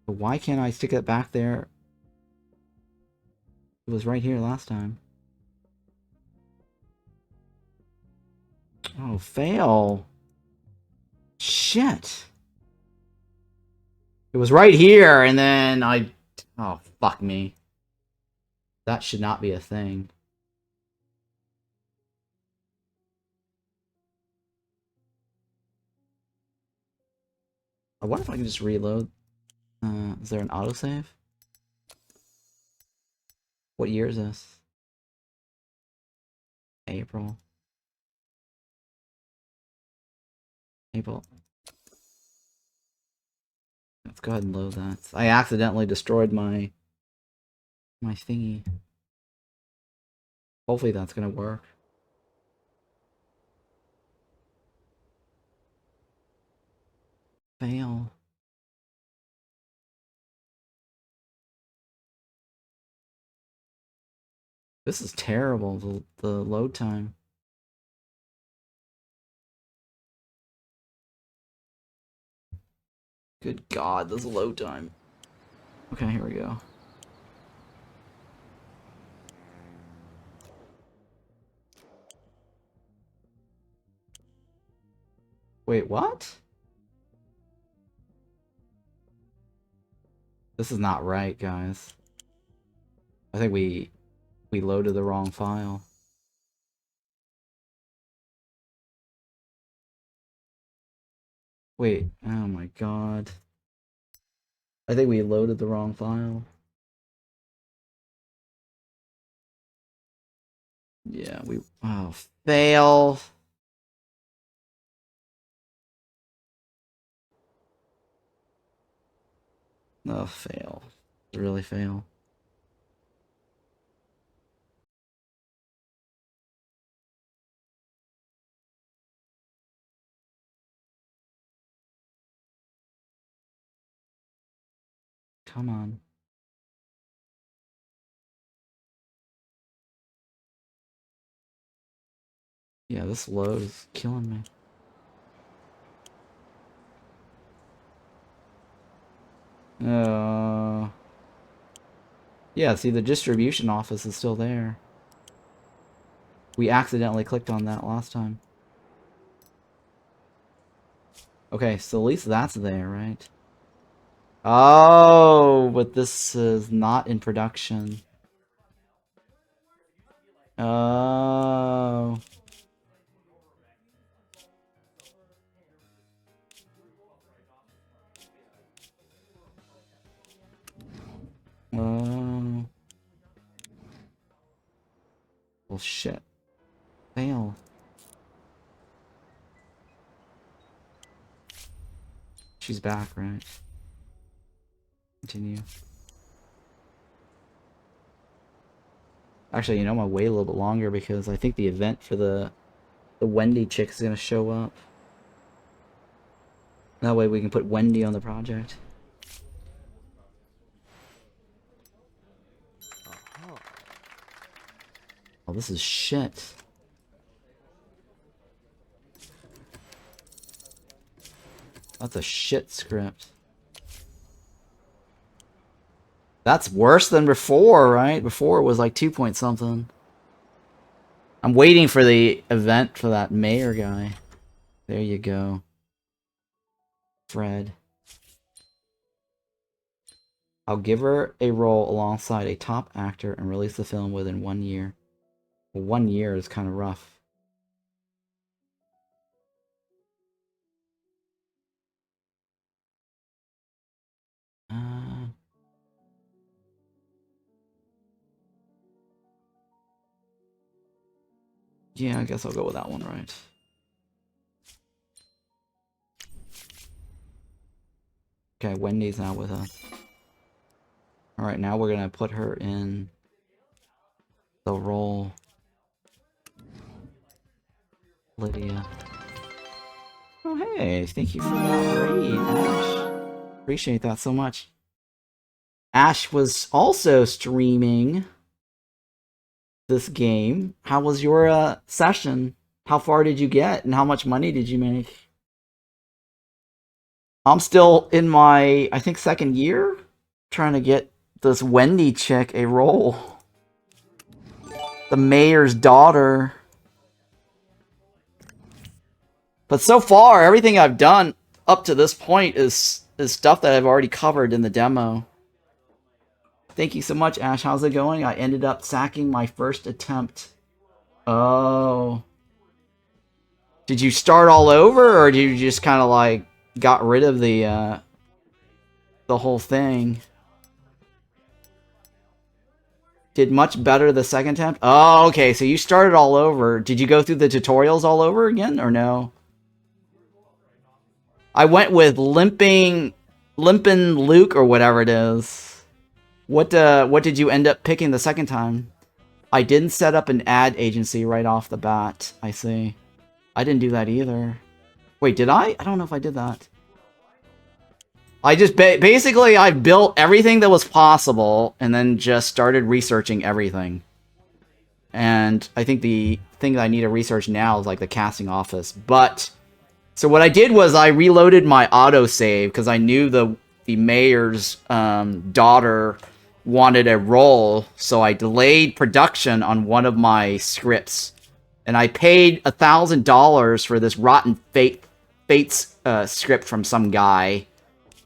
But why can't I stick it back there? It was right here last time. Oh, fail. Shit. It was right here, and then I... Oh, fuck me. That should not be a thing. I wonder if I can just reload. Is there an autosave? What year is this? April. April. Let's go ahead and load that. I accidentally destroyed my thingy. Hopefully that's gonna work. Fail. This is terrible, the load time. Good God, this load time. Okay, here we go. Wait, what? This is not right, guys. I think we loaded the wrong file. Wait, oh my God. I think we loaded the wrong file. Yeah, oh, fail. Oh, fail. Really fail. Come on. Yeah, this load is killing me. Yeah, see, the distribution office is still there. We accidentally clicked on that last time. Okay, so at least that's there, right? Oh, but this is not in production. Oh. Oh. Well, shit. Fail. She's back, right? Continue. Actually, you know, I'm gonna wait a little bit longer because I think the event for the Wendy chick is gonna show up. That way we can put Wendy on the project. Oh, this is shit. That's a shit script. That's worse than before, right? Before it was like 2 point something. I'm waiting for the event for that mayor guy. There you go. Fred. I'll give her a role alongside a top actor and release the film within 1 year. Well, 1 year is kind of rough. Yeah, I guess I'll go with that one, right? Okay, Wendy's now with us. Alright, now we're gonna put her in the role. Lydia. Oh, hey, thank you for that raid, Ash. Appreciate that so much. Ash was also streaming this game. How was your session? How far did you get, and how much money did you make? I'm still in my, I think, second year, trying to get this Wendy chick a role. The mayor's daughter. But so far, everything I've done up to this point is stuff that I've already covered in the demo. Thank you so much, Ash. How's it going? I ended up sacking my first attempt. Oh. Did you start all over, or did you just kind of like got rid of the whole thing? Did much better the second attempt? Oh, okay, so you started all over. Did you go through the tutorials all over again, or no? I went with Limpin Luke, or whatever it is. What did you end up picking the second time? I didn't set up an ad agency right off the bat. I see. I didn't do that either. Wait, did I? I don't know if I did that. I just basically I built everything that was possible and then just started researching everything. And I think the thing that I need to research now is like the casting office. But so what I did was I reloaded my autosave because I knew the mayor's daughter wanted a role, so I delayed production on one of my scripts. And I paid $1,000 for this Rotten Fates script from some guy,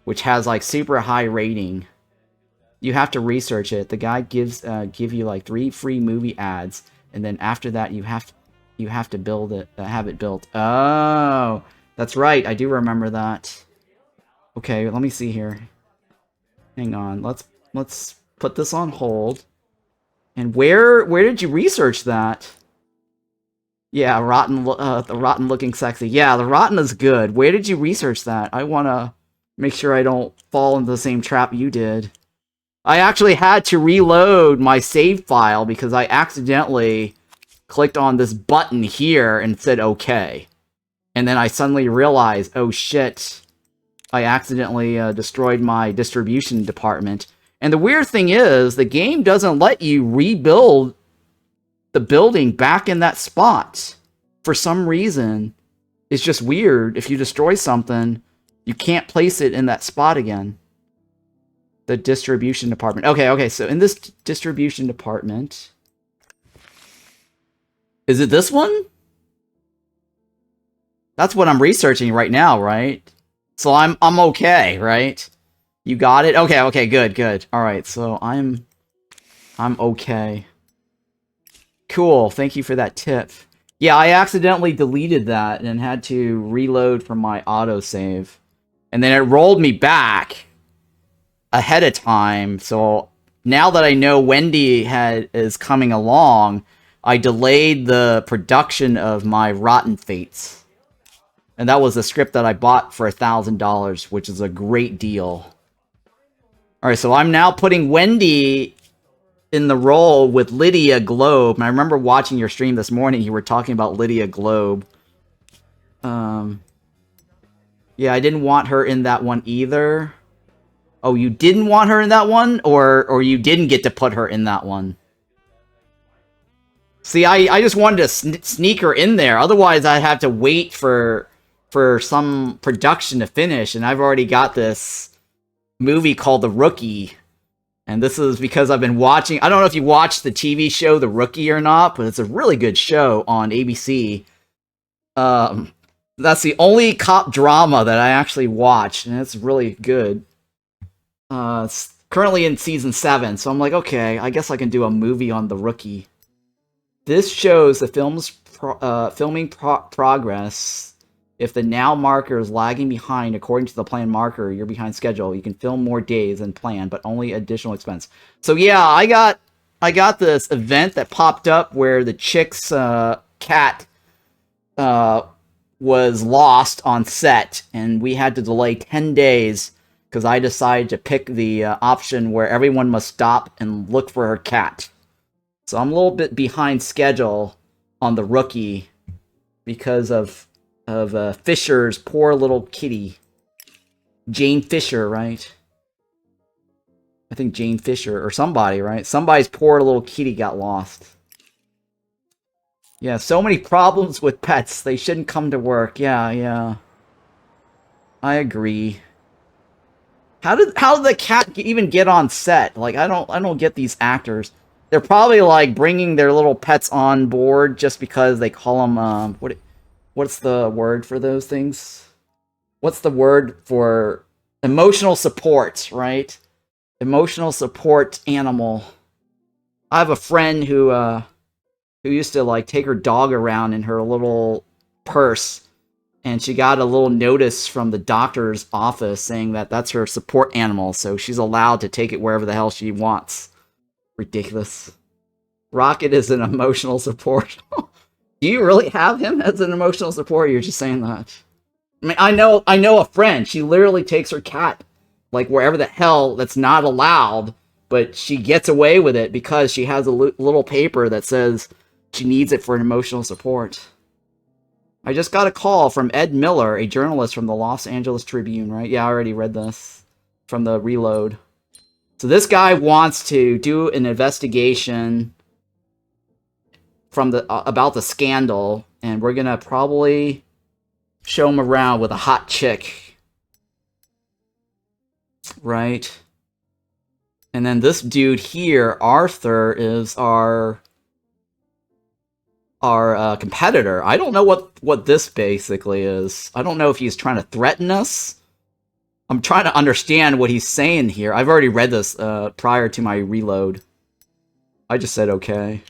which has like super high rating. You have to research it. The guy give you like 3 free movie ads, and then after that you have to build it, have it built. Oh, that's right. I do remember that. Okay, let me see here. Hang on. Let's put this on hold. And where did you research that? Yeah, the rotten looking sexy. Yeah, the rotten is good. Where did you research that? I want to make sure I don't fall into the same trap you did. I actually had to reload my save file because I accidentally clicked on this button here and said okay. And then I suddenly realized, oh shit, I accidentally destroyed my distribution department. And the weird thing is, the game doesn't let you rebuild the building back in that spot. For some reason, it's just weird. If you destroy something, you can't place it in that spot again. The distribution department. Okay, so in this distribution department... Is it this one? That's what I'm researching right now, right? So I'm okay, right? You got it? Okay, good. Alright, so I'm okay. Cool, thank you for that tip. Yeah, I accidentally deleted that and had to reload from my autosave. And then it rolled me back ahead of time, so now that I know Wendy is coming along, I delayed the production of my Rotten Fates. And that was a script that I bought for $1,000, which is a great deal. Alright, so I'm now putting Wendy in the role with Lydia Globe. And I remember watching your stream this morning, you were talking about Lydia Globe. Yeah, I didn't want her in that one either. Oh, you didn't want her in that one? Or you didn't get to put her in that one? See, I just wanted to sneak her in there. Otherwise, I'd have to wait for some production to finish. And I've already got this movie called The Rookie. And this is because I've been watching... I don't know if you watched the TV show The Rookie or not, but it's a really good show on ABC. That's the only cop drama that I actually watched, and it's really good. It's currently in season 7, so I'm like, okay, I guess I can do a movie on The Rookie. This shows the film's filming progress. If the now marker is lagging behind according to the planned marker, you're behind schedule. You can film more days than planned, but only additional expense. So yeah, I got this event that popped up where the chick's cat was lost on set, and we had to delay 10 days because I decided to pick the option where everyone must stop and look for her cat. So I'm a little bit behind schedule on The Rookie because of Fisher's poor little kitty. Jane Fisher, right? I think Jane Fisher, or somebody, right? Somebody's poor little kitty got lost. Yeah, so many problems with pets. They shouldn't come to work. Yeah. I agree. How did the cat even get on set? Like I don't get these actors. They're probably like bringing their little pets on board just because they call them what's the word for those things? What's the word for emotional support, right? Emotional support animal. I have a friend who used to like take her dog around in her little purse, and she got a little notice from the doctor's office saying that that's her support animal, so she's allowed to take it wherever the hell she wants. Ridiculous. Rocket is an emotional support. Do you really have him as an emotional support? Or you're just saying that. I mean, I know a friend. She literally takes her cat like wherever the hell that's not allowed, but she gets away with it because she has a little paper that says she needs it for an emotional support. I just got a call from Ed Miller, a journalist from the Los Angeles Tribune, right? Yeah, I already read this from the reload. So this guy wants to do an investigation from the about the scandal, and we're gonna probably show him around with a hot chick, right? And then this dude here, Arthur, is our competitor. I don't know what this basically is. I don't know if he's trying to threaten us. I'm trying to understand what he's saying here. I've already read this prior to my reload. I just said okay.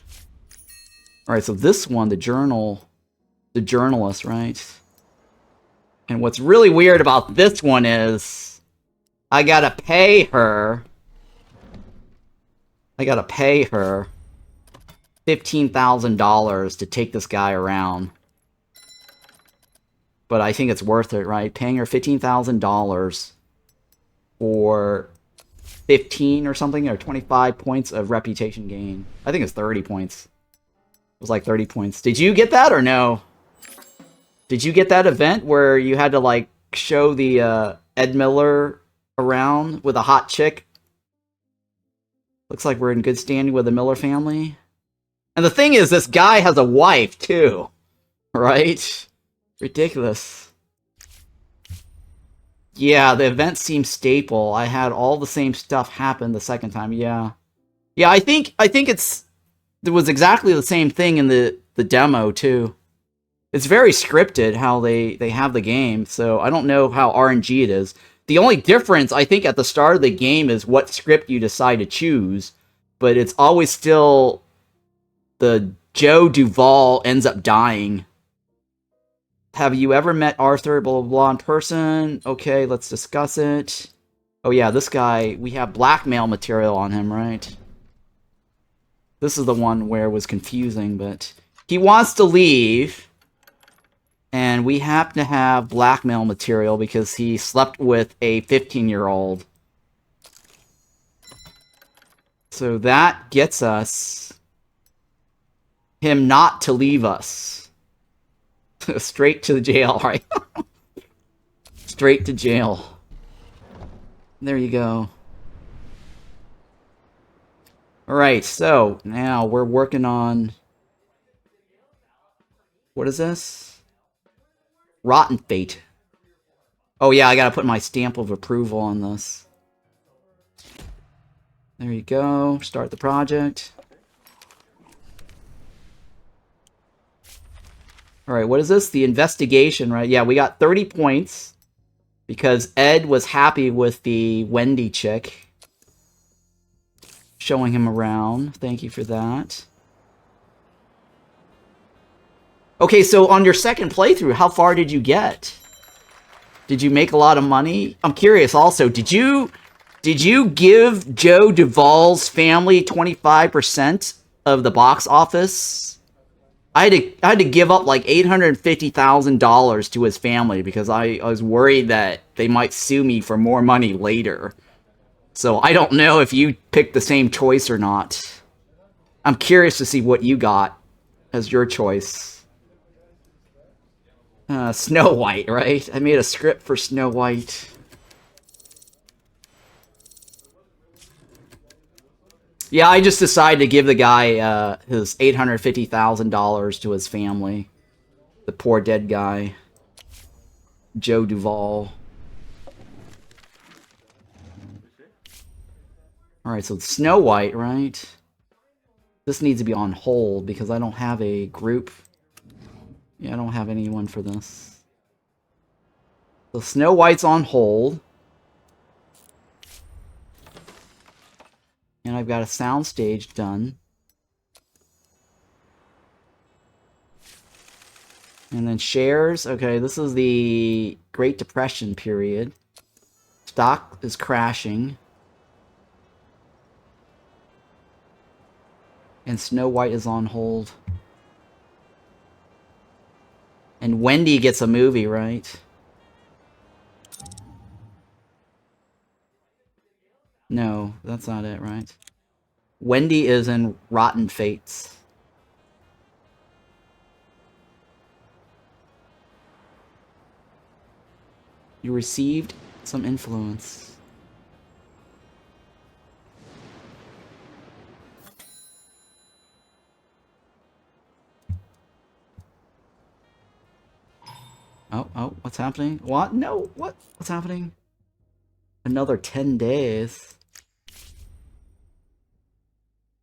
Alright, so this one, the journalist, right? And what's really weird about this one is I gotta pay her $15,000 to take this guy around. But I think it's worth it, right? Paying her $15,000 for 15 or something, or 25 points of reputation gain. I think it's 30 points. It was like 30 points. Did you get that or no? Did you get that event where you had to like show the Ed Miller around with a hot chick? Looks like we're in good standing with the Miller family. And the thing is, this guy has a wife too, right? Ridiculous. Yeah, the event seems staple. I had all the same stuff happen the second time. Yeah, yeah. I think it was exactly the same thing in the demo too. It's very scripted how they have the game, so I don't know how RNG it is. The only difference, I think, at the start of the game is what script you decide to choose, but it's always still the Joe Duvall ends up dying. Have you ever met Arthur, blah, blah, blah, in person? Okay, let's discuss it. Oh yeah, this guy, we have blackmail material on him, right? This is the one where it was confusing, but he wants to leave. And we happen to have blackmail material because he slept with a 15-year-old. So that gets us him not to leave us. Straight to the jail, right? Straight to jail. There you go. Alright, so now we're working on... What is this? Rotten Fate. Oh yeah, I gotta put my stamp of approval on this. There you go. Start the project. Alright, what is this? The investigation, right? Yeah, we got 30 points. Because Ed was happy with the Wendy chick. Showing him around. Thank you for that. Okay, so on your second playthrough, how far did you get? Did you make a lot of money? I'm curious also, did you give Joe Duvall's family 25% of the box office? I had to give up like $850,000 to his family because I was worried that they might sue me for more money later. So I don't know if you picked the same choice or not. I'm curious to see what you got as your choice. Snow White, right? I made a script for Snow White. Yeah, I just decided to give the guy his $850,000 to his family. The poor dead guy. Joe Duvall. Alright, so it's Snow White, right? This needs to be on hold because I don't have a group. Yeah, I don't have anyone for this. So Snow White's on hold. And I've got a soundstage done. And then shares. Okay, this is the Great Depression period. Stock is crashing. And Snow White is on hold. And Wendy gets a movie, right? No, that's not it, right? Wendy is in Rotten Fates. You received some influence. Oh, what's happening? What? No, what? What's happening? Another 10 days.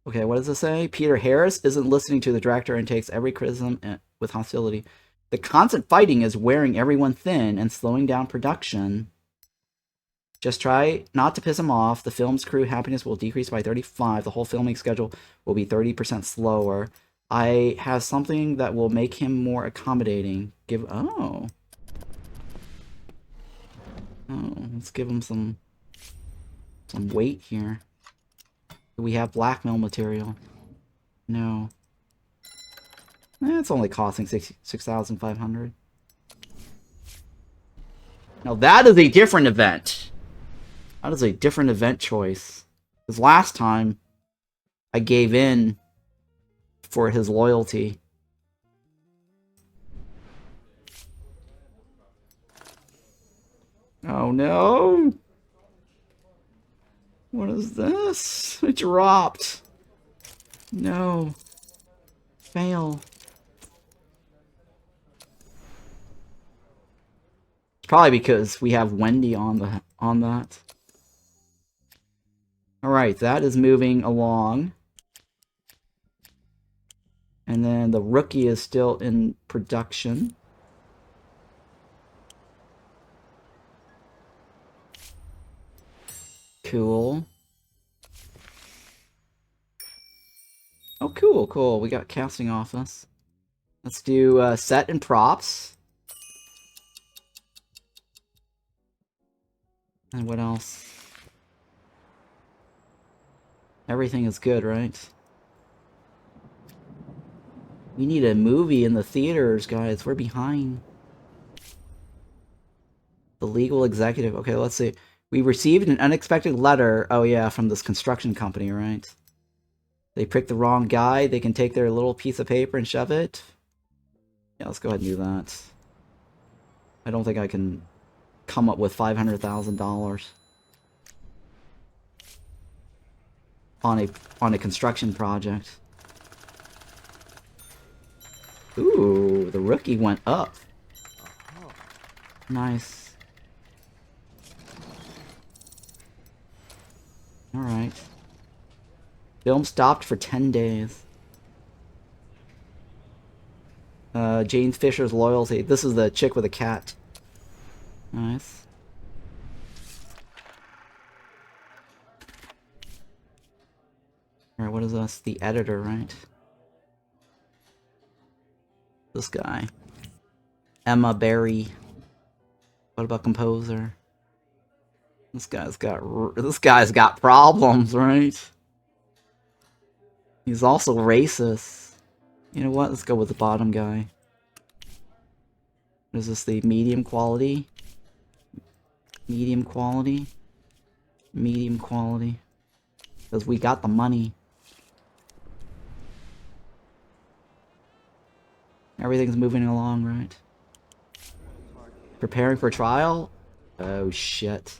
Okay, what does it say? Peter Harris isn't listening to the director and takes every criticism with hostility. The constant fighting is wearing everyone thin and slowing down production. Just try not to piss him off. The film's crew happiness will decrease by 35. The whole filming schedule will be 30% slower. I have something that will make him more accommodating. Oh, let's give him some weight here. Do we have blackmail material? No. It's only costing 6,500. Now that is a different event. That is a different event choice. Because last time, I gave in for his loyalty. Oh no! What is this? It dropped. No. Fail. It's probably because we have Wendy on that. Alright, that is moving along. And then the Rookie is still in production. Cool. Oh, cool. We got casting office. Let's do set and props. And what else? Everything is good, right? We need a movie in the theaters, guys. We're behind. The legal executive. Okay, let's see. We received an unexpected letter. Oh, yeah, from this construction company, right? They picked the wrong guy. They can take their little piece of paper and shove it. Yeah, let's go ahead and do that. I don't think I can come up with $500,000 on a construction project. Ooh, the Rookie went up. Nice. Alright. Film stopped for 10 days. Jane Fisher's loyalty. This is the chick with a cat. Nice. Alright, what is this? The editor, right? This guy. Emma Berry. What about composer? This guy's got problems, right? He's also racist. You know what? Let's go with the bottom guy. Is this the medium quality? Medium quality? Medium quality. Because we got the money. Everything's moving along, right? Preparing for trial? Oh, shit.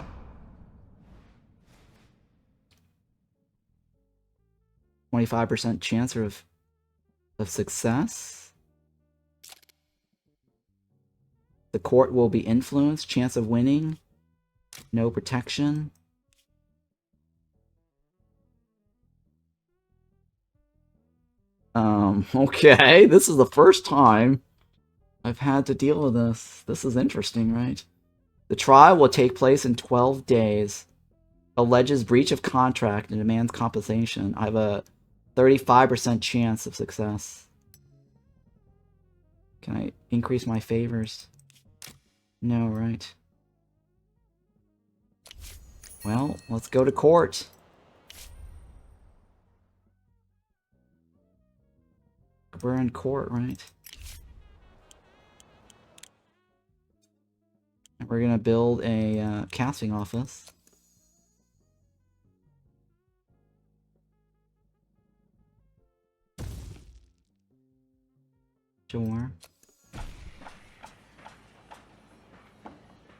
%25 chance of success? The court will be influenced. Chance of winning? No protection? Okay, this is the first time I've had to deal with this. This is interesting, right? The trial will take place in 12 days. Alleges breach of contract and demands compensation. I have a 35% chance of success. Can I increase my favors? No, right. Well, let's go to court. We're in court, right? And we're gonna build a casting office. Sure.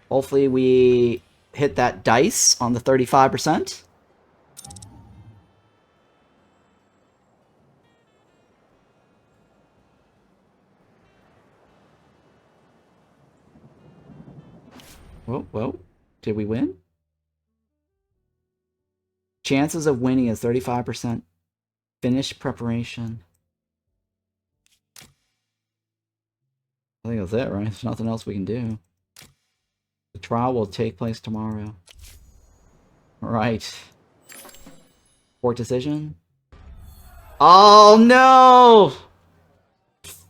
Hopefully we hit that dice on the 35%. Whoa, whoa. Did we win? Chances of winning is 35%. Finish preparation. I think that's it, right? There's nothing else we can do. The trial will take place tomorrow. Right. Court decision. Oh, no!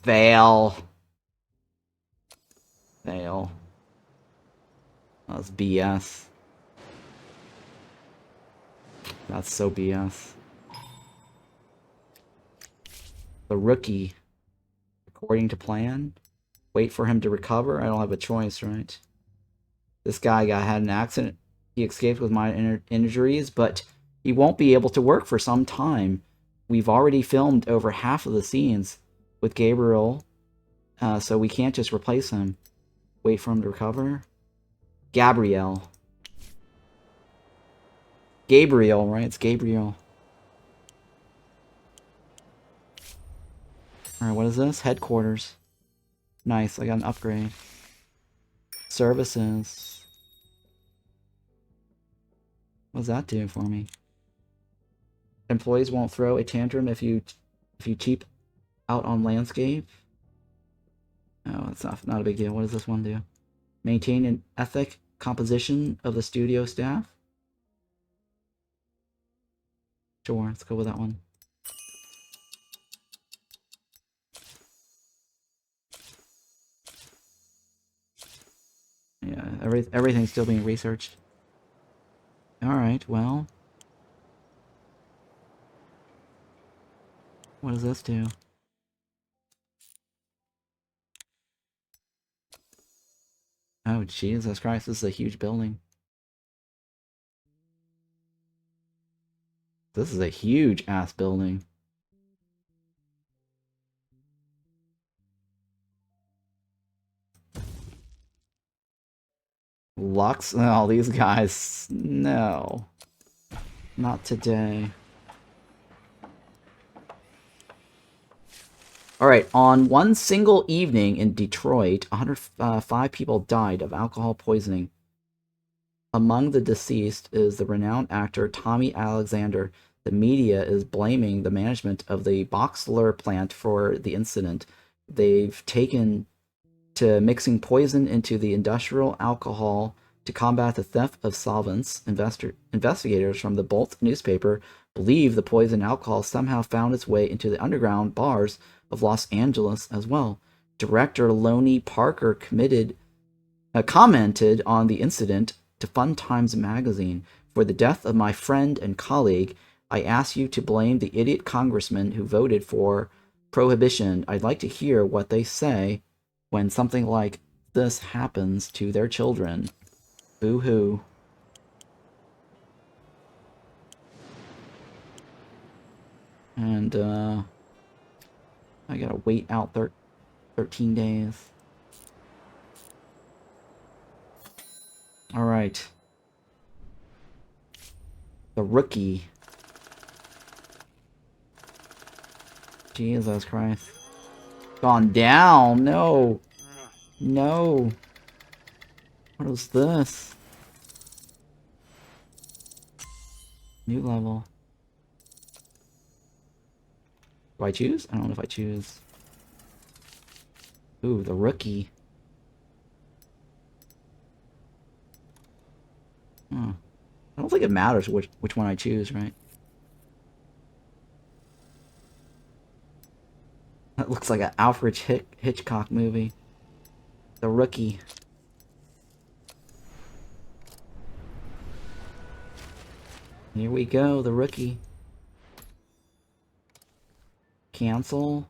Fail. Fail. That's BS. That's so BS. The rookie. According to plan. Wait for him to recover? I don't have a choice, right? This guy had an accident. He escaped with minor injuries, but he won't be able to work for some time. We've already filmed over half of the scenes with Gabriel, so we can't just replace him. Wait for him to recover? Gabriel. Gabriel, right? It's Gabriel. Alright, what is this? Headquarters. Nice, I got an upgrade. Services. What does that do for me? Employees won't throw a tantrum if you cheap out on landscape. Oh, it's not a big deal. What does this one do? Maintain an ethic composition of the studio staff. Sure, let's go with that one. Yeah, everything's still being researched. Alright, well. What does this do? Oh, Jesus Christ, this is a huge building. This is a huge-ass building. Lux? Oh, these guys. No. Not today. Alright, on one single evening in Detroit, 105 people died of alcohol poisoning. Among the deceased is the renowned actor Tommy Alexander. The media is blaming the management of the Boxler plant for the incident. They've taken to mixing poison into the industrial alcohol to combat the theft of solvents. Investigators from the Bolt newspaper believe the poison alcohol somehow found its way into the underground bars of Los Angeles as well. Director Lonnie Parker commented on the incident to Fun Times magazine. For the death of my friend and colleague, I ask you to blame the idiot congressman who voted for prohibition. I'd like to hear what they say when something like this happens to their children. Boo-hoo. And, I gotta wait out 13 days. Alright. The rookie. Jesus Christ. Gone down! No! No! What is this? New level. Do I choose? I don't know if I choose. Ooh, The Rookie. Huh. I don't think it matters which one I choose, right? That looks like an Alfred Hitchcock movie. The Rookie. Here we go, The Rookie. Cancel.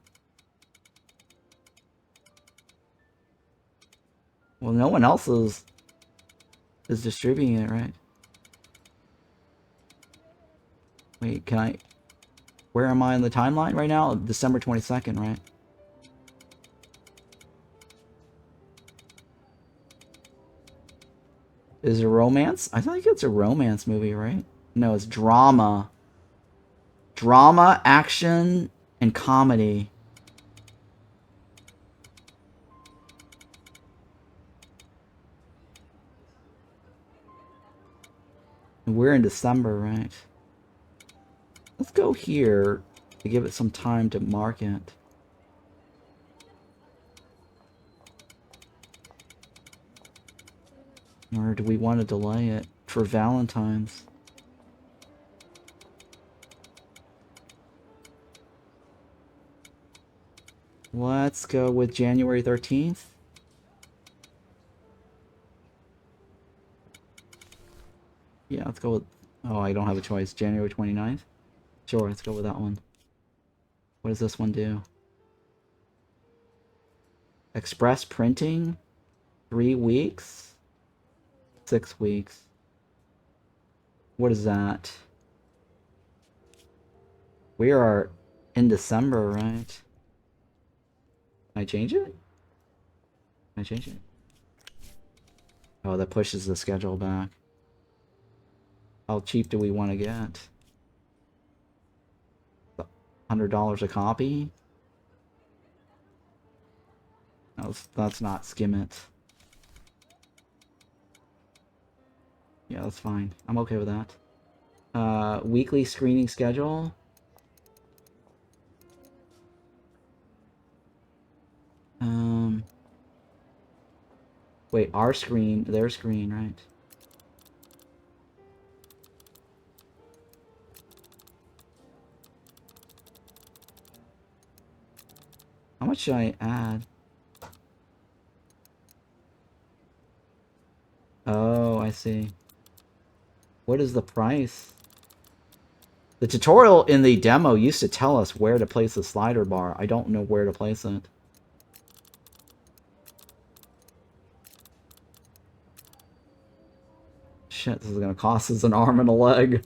Well, no one else is distributing it, right? Wait, can I... Where am I in the timeline right now? December 22nd, right? Is it a romance? I think it's a romance movie, right? No, it's drama. Drama, action, and comedy. And we're in December, right? Let's go here to give it some time to market. Or do we want to delay it for Valentine's? Let's go with January 13th. Yeah, let's go with... Oh, I don't have a choice. January 29th? Sure, let's go with that one. What does this one do? Express printing? 3 weeks? 6 weeks. What is that? We are in December, right? Can I change it? Can I change it? Oh, that pushes the schedule back. How cheap do we want to get? $100 a copy? No, that's not skim it. Yeah, that's fine. I'm okay with that. Weekly screening schedule. Wait, our screen, their screen, right? How much should I add? Oh, I see. What is the price? The tutorial in the demo used to tell us where to place the slider bar. I don't know where to place it. Shit, this is gonna cost us an arm and a leg.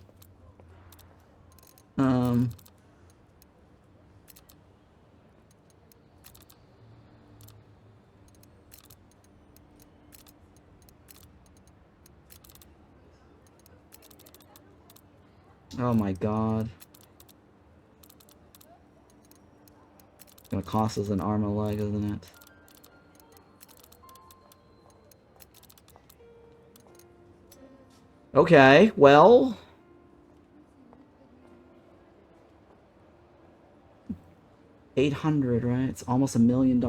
Oh my god. It's gonna cost us an arm and a leg, isn't it? Okay, well... $800, right? It's almost $1 million.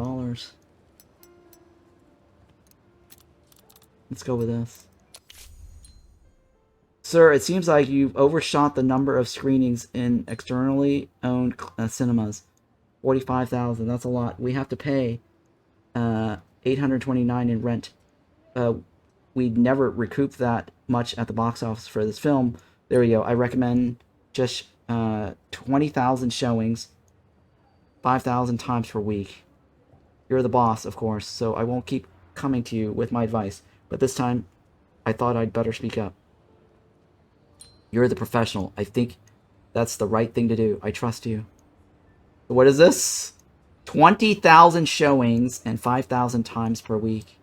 Let's go with this. Sir, it seems like you've overshot the number of screenings in externally owned cinemas. 45,000, that's a lot. We have to pay $829 in rent. We'd never recoup that much at the box office for this film. There we go. I recommend just 20,000 showings, 5,000 times per week. You're the boss, of course, so I won't keep coming to you with my advice. But this time, I thought I'd better speak up. You're the professional. I think that's the right thing to do. I trust you. What is this? 20,000 showings and 5,000 times per week.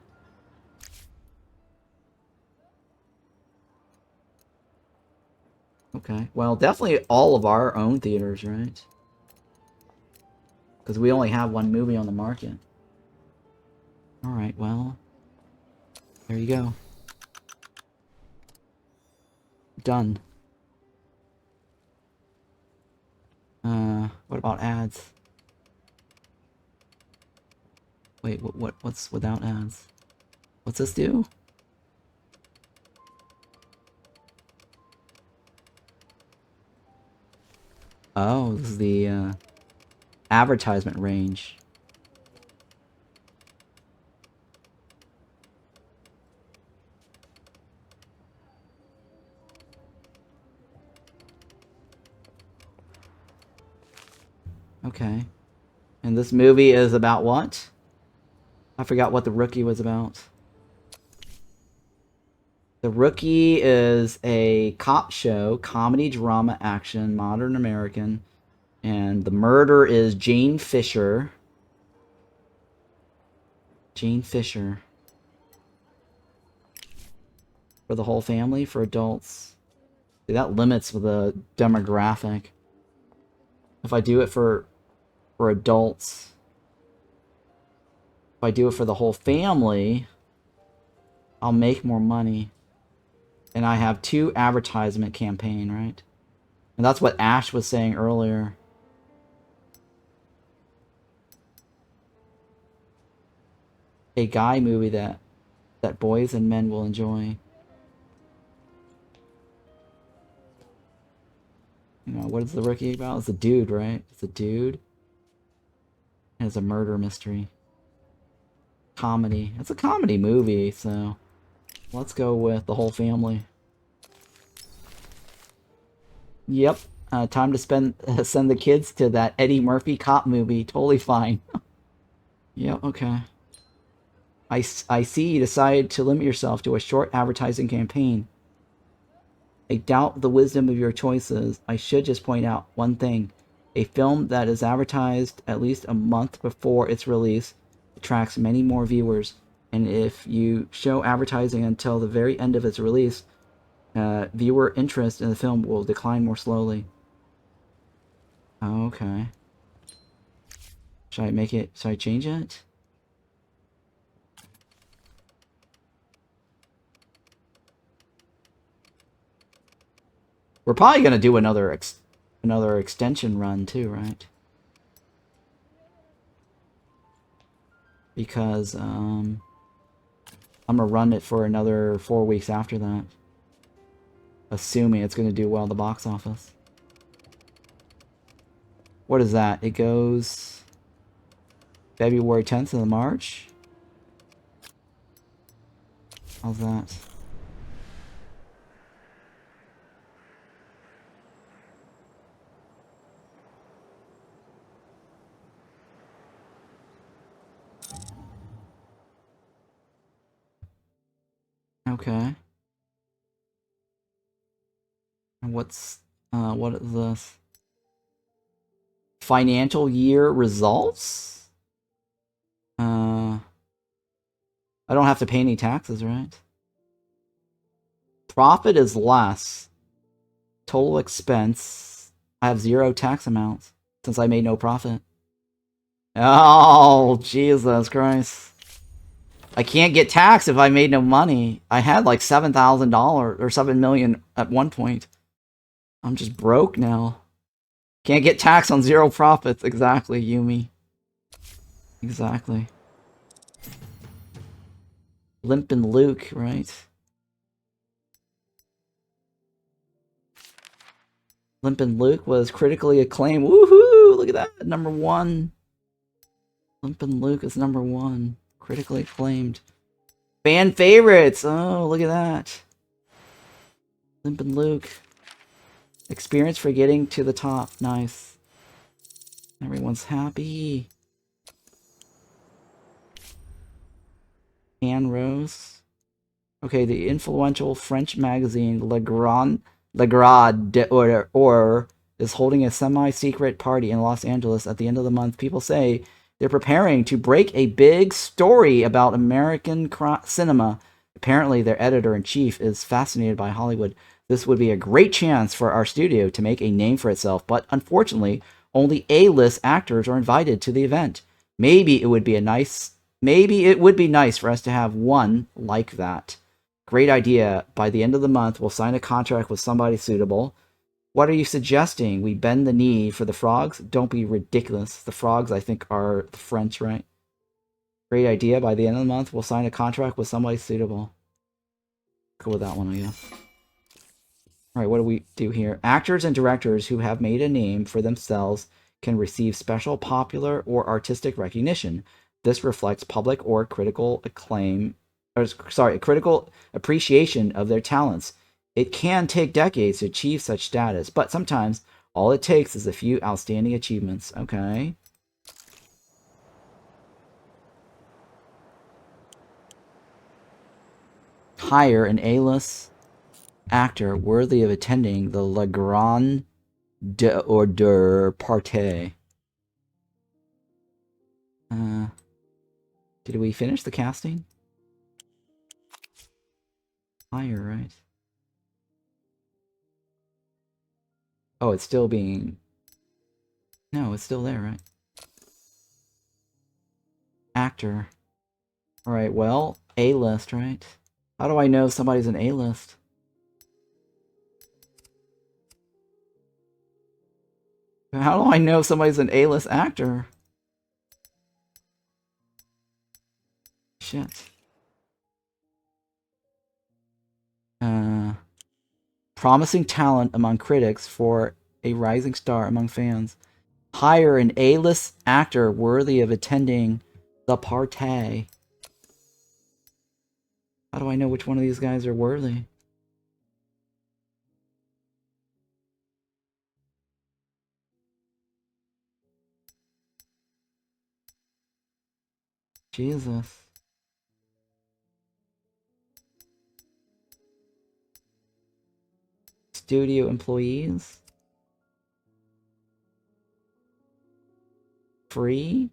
Okay. Well, definitely all of our own theaters, right? Because we only have one movie on the market. Alright, well... There you go. Done. What about about ads? Wait, what's without ads? What's this do? Oh, this is the advertisement range. Okay. And this movie is about what? I forgot what The Rookie was about. The Rookie is a cop show, comedy, drama, action, modern American. And the murder is Jane Fisher. Jane Fisher. For the whole family, for adults. See, that limits the demographic. If I do it for adults, if I do it for the whole family, I'll make more money. And I have 2 advertisement campaign, right? And that's what Ash was saying earlier. A guy movie that boys and men will enjoy. You know, what is The Rookie about? It's a dude, right? It's a dude. And it's a murder mystery. Comedy. It's a comedy movie, so let's go with the whole family. Yep. Time to send the kids to that Eddie Murphy cop movie. Totally fine. Yep, okay. I see you decided to limit yourself to a short advertising campaign. I doubt the wisdom of your choices. I should just point out one thing. A film that is advertised at least a month before its release attracts many more viewers. And if you show advertising until the very end of its release, viewer interest in the film will decline more slowly. Okay. Should I change it? We're probably gonna do another extension run too, right? Because I'm gonna run it for another 4 weeks after that, assuming it's gonna do well at the box office. What is that? It goes February 10th to March. How's that? Okay. And what is this? Financial year results? I don't have to pay any taxes, right? Profit is less. Total expense. I have 0 tax amounts since I made no profit. Oh, Jesus Christ. I can't get taxed if I made no money. I had like $7,000 or $7 million at one point. I'm just broke now. Can't get taxed on 0 profits. Exactly, Yumi. Exactly. Limpin Luke, right? Limpin Luke was critically acclaimed. Woohoo! Look at that. #1. Limpin Luke is #1. Critically acclaimed. Fan favorites! Oh, look at that. Limpin Luke. Experience for getting to the top. Nice. Everyone's happy. Anne Rose. Okay, the influential French magazine Le Grand d'Or is holding a semi-secret party in Los Angeles at the end of the month. People say they're preparing to break a big story about American cinema. Apparently, their editor-in-chief is fascinated by Hollywood. This would be a great chance for our studio to make a name for itself, but unfortunately, only A-list actors are invited to the event. Maybe it would be nice for us to have one like that. Great idea. By the end of the month, we'll sign a contract with somebody suitable. What are you suggesting? We bend the knee for the frogs? Don't be ridiculous. The frogs, I think, are the French, right? Great idea. By the end of the month, we'll sign a contract with somebody suitable. Go with that one, I guess. Alright, what do we do here? Actors and directors who have made a name for themselves can receive special popular or artistic recognition. This reflects public or critical acclaim, or sorry, critical appreciation of their talents. It can take decades to achieve such status, but sometimes all it takes is a few outstanding achievements. Okay. Hire an A-list actor worthy of attending the Le Grand d'Ordre Party. Did we finish the casting? Hire, right? Oh, it's still being... No, it's still there, right? Actor. Alright, well, A-list, right? How do I know somebody's an A-list? How do I know somebody's an A-list actor? Shit. Promising talent among critics for a rising star among fans. Hire an A-list actor worthy of attending the party. How do I know which one of these guys are worthy? Jesus. Studio employees? Free?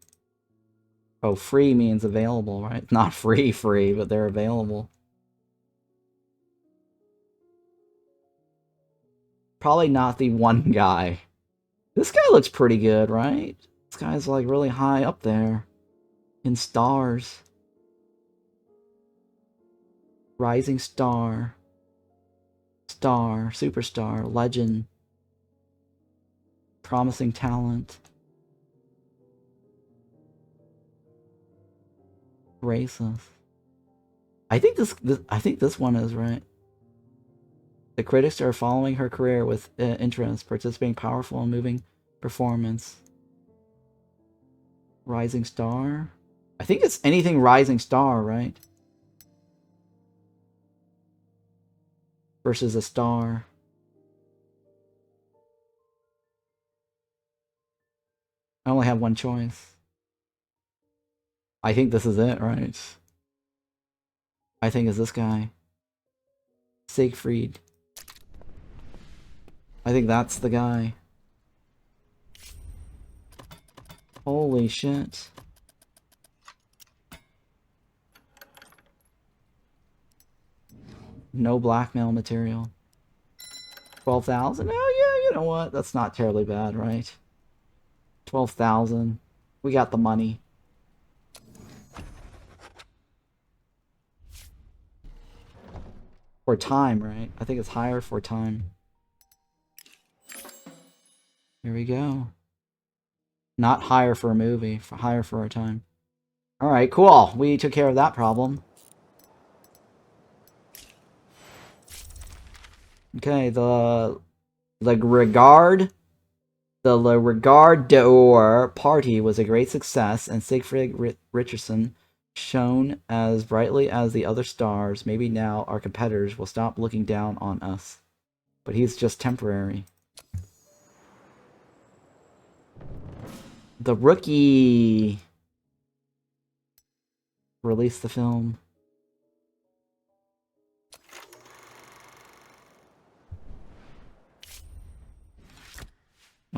Oh, free means available, right? Not free, but they're available. Probably not the one guy. This guy looks pretty good, right? This guy's like really high up there. In stars. Rising star. Star. Superstar. Legend. Promising talent. Racist. I think this one is right. The critics are following her career with interest, participating powerful and moving performance. Rising star? I think it's anything rising star, right? Versus a star. I only have one choice. I think this is it, right? I think it's this guy. Siegfried. I think that's the guy. Holy shit. No blackmail material. 12,000? Oh yeah, you know what? That's not terribly bad, right? 12,000. We got the money. For time, right? I think it's higher for time. Here we go. Not higher for a movie, higher for our time. Alright, cool. We took care of that problem. Okay, the Le Regard d'Or party was a great success, and Siegfried Richardson shone as brightly as the other stars. Maybe now our competitors will stop looking down on us. But he's just temporary. The Rookie released the film.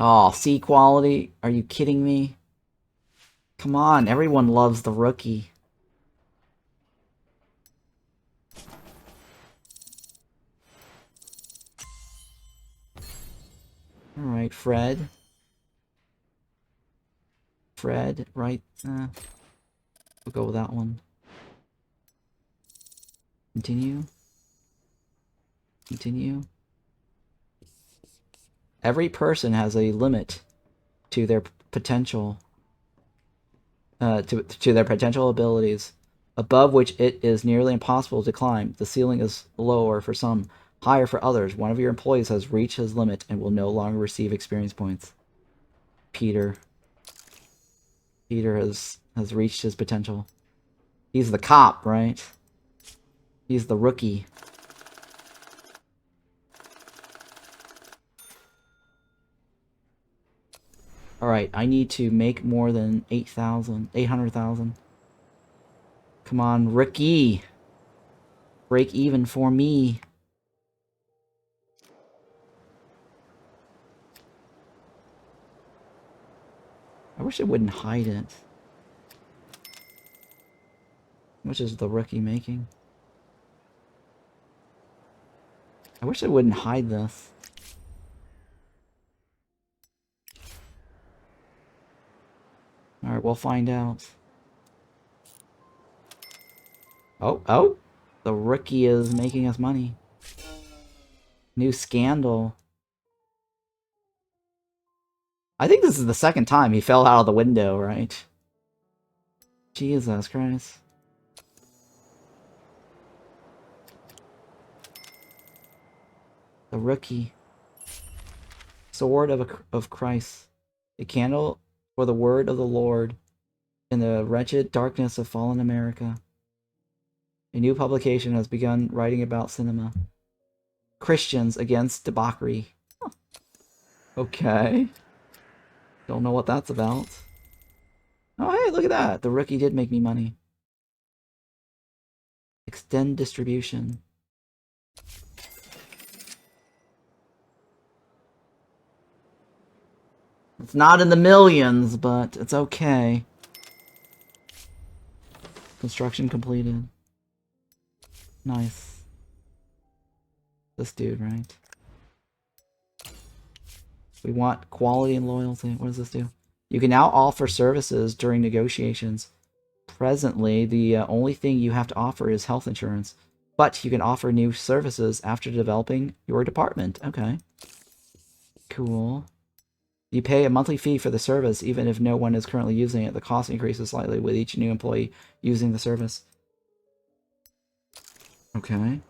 Oh, C quality? Are you kidding me? Come on, everyone loves The Rookie. Alright, Fred. Fred, right? We'll go with that one. Continue. Continue. Every person has a limit to their potential, to their potential abilities, above which it is nearly impossible to climb. The ceiling is lower for some, higher for others. One of your employees has reached his limit and will no longer receive experience points. Peter. Peter has reached his potential. He's the cop, right? He's the rookie. Alright, I need to make more than 800,000. Come on, rookie. Break even for me. I wish it wouldn't hide it. How much is the rookie making? I wish it wouldn't hide this. Alright, we'll find out. Oh! The rookie is making us money. New scandal. I think this is the second time he fell out of the window, right? Jesus Christ. The rookie. Sword of Christ. A candle for the word of the Lord in the wretched darkness of fallen America. A new publication has begun writing about cinema. Christians against debauchery. Huh. Okay. Don't know what that's about. Oh, hey, look at that. The rookie did make me money. Extend distribution. It's not in the millions, but it's okay. Construction completed. Nice. This dude, right? We want quality and loyalty. What does this do? You can now offer services during negotiations. Presently, the only thing you have to offer is health insurance. But you can offer new services after developing your department. Okay. Cool. You pay a monthly fee for the service, even if no one is currently using it. The cost increases slightly with each new employee using the service. Okay.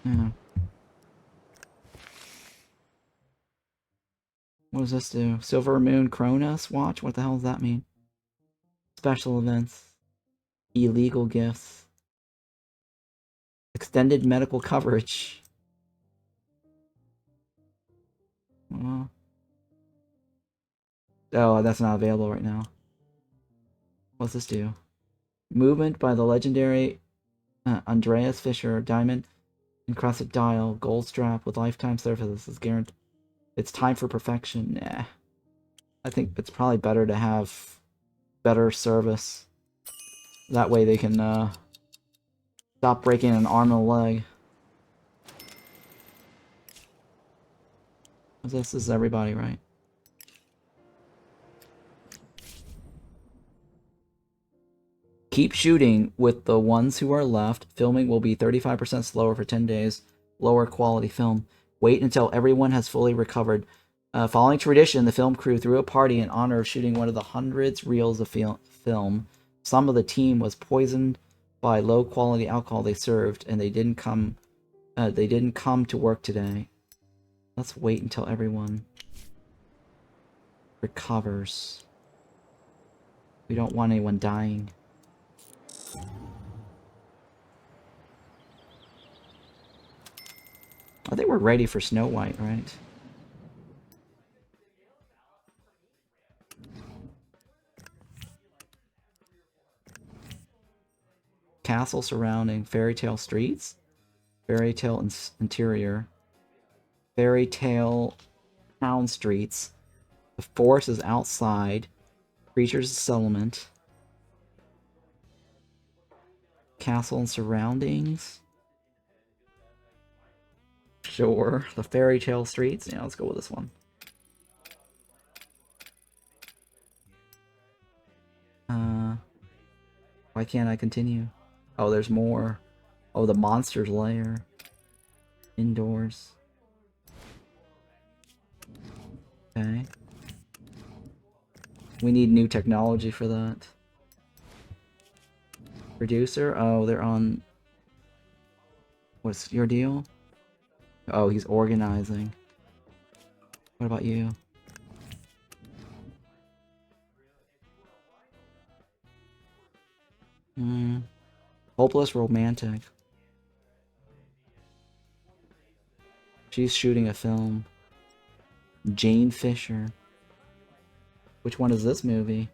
Yeah. What does this do? Silver Moon Cronus watch? What the hell does that mean? Special events. Illegal gifts. Extended medical coverage. Oh, that's not available right now. What's this do? Movement by the legendary Andreas Fischer. Diamond encrusted dial. Gold strap with lifetime services is guaranteed. It's time for perfection. Nah. I think it's probably better to have better service. That way they can stop breaking an arm and a leg. This is everybody, right? Keep shooting with the ones who are left. Filming will be 35% slower for 10 days. Lower quality film. Wait until everyone has fully recovered. Following tradition, the film crew threw a party in honor of shooting one of the hundreds reels of film. Some of the team was poisoned by low-quality alcohol they served, and they didn't come to work today. Let's wait until everyone recovers. We don't want anyone dying. I think we're ready for Snow White, right? Castle surrounding fairy tale streets. Fairy tale interior. Fairy tale town streets. The forest is outside. Creatures settlement. Castle and surroundings. Sure. The fairy tale streets. Yeah, let's go with this one. Why can't I continue? Oh, there's more. Oh, the monster's lair. Indoors. Okay. We need new technology for that. Producer? Oh, they're on... What's your deal? Oh, he's organizing. What about you? Hopeless romantic. She's shooting a film. Jane Fisher. Which one is this movie?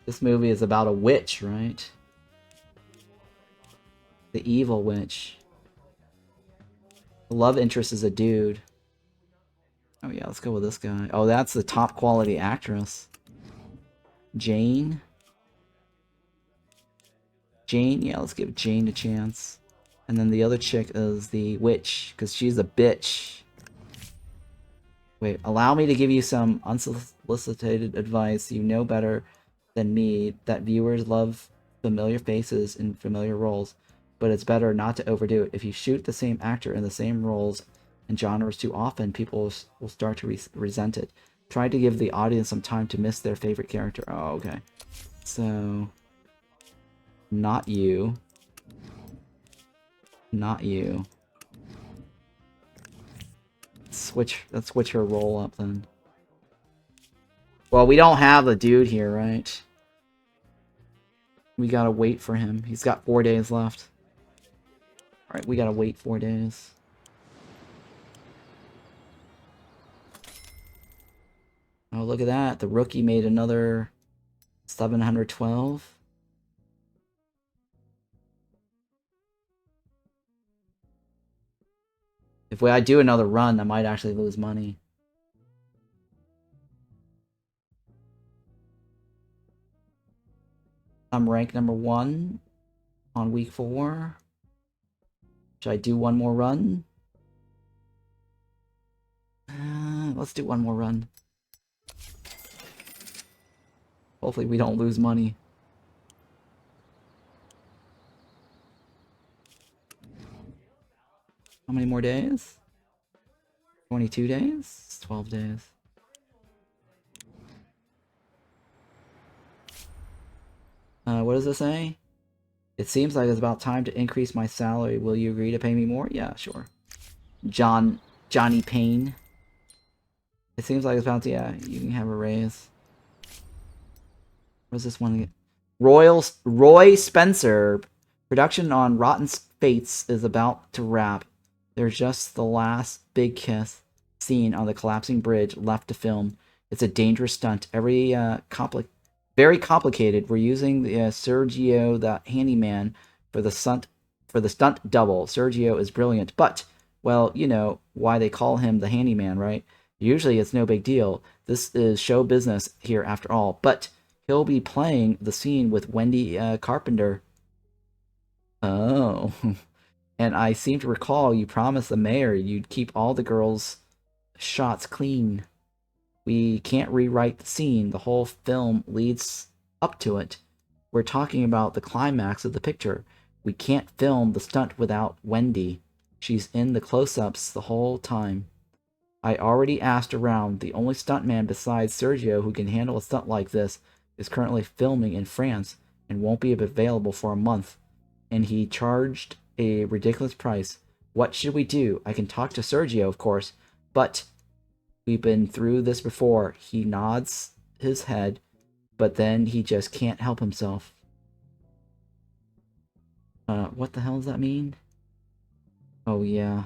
This movie is about a witch, right? The evil witch. The love interest is a dude. Oh yeah, let's go with this guy. Oh, that's the top quality actress. Jane? Jane? Yeah, let's give Jane a chance. And then the other chick is the witch, because she's a bitch. Wait, allow me to give you some unsolicited advice. You know better than me that viewers love familiar faces in familiar roles, but it's better not to overdo it. If you shoot the same actor in the same roles and genres too often, people will start to resent it. Try to give the audience some time to miss their favorite character. Oh, okay. So, not you. Not you. Let's switch her role up then. Well, we don't have the dude here, right? We gotta wait for him. He's got 4 days left. Alright, we gotta wait 4 days. Oh, look at that. The rookie made another 712. If I do another run, I might actually lose money. I'm ranked number 1 on week 4. Should I do one more run? Let's do one more run. Hopefully we don't lose money. How many more days? 22 days? 12 days. What does it say? It seems like it's about time to increase my salary. Will you agree to pay me more? Yeah, sure. Johnny Payne. It seems like it's about to, yeah, you can have a raise. What's this one again? Roy Spencer. Production on Rotten Fates is about to wrap. There's just the last big kiss scene on the collapsing bridge left to film. It's a dangerous stunt. Very complicated. We're using the Sergio the handyman for the stunt double. Sergio is brilliant, but well, you know why they call him the handyman, right? Usually it's no big deal. This is show business here after all. But he'll be playing the scene with Wendy Carpenter. Oh. And I seem to recall you promised the mayor you'd keep all the girls' shots clean. We can't rewrite the scene. The whole film leads up to it. We're talking about the climax of the picture. We can't film the stunt without Wendy. She's in the close-ups the whole time. I already asked around. The only stuntman besides Sergio who can handle a stunt like this is currently filming in France and won't be available for a month. And he charged a ridiculous price. What should we do? I can talk to Sergio, of course, but we've been through this before. He nods his head, but then he just can't help himself. What the hell does that mean? Oh, yeah.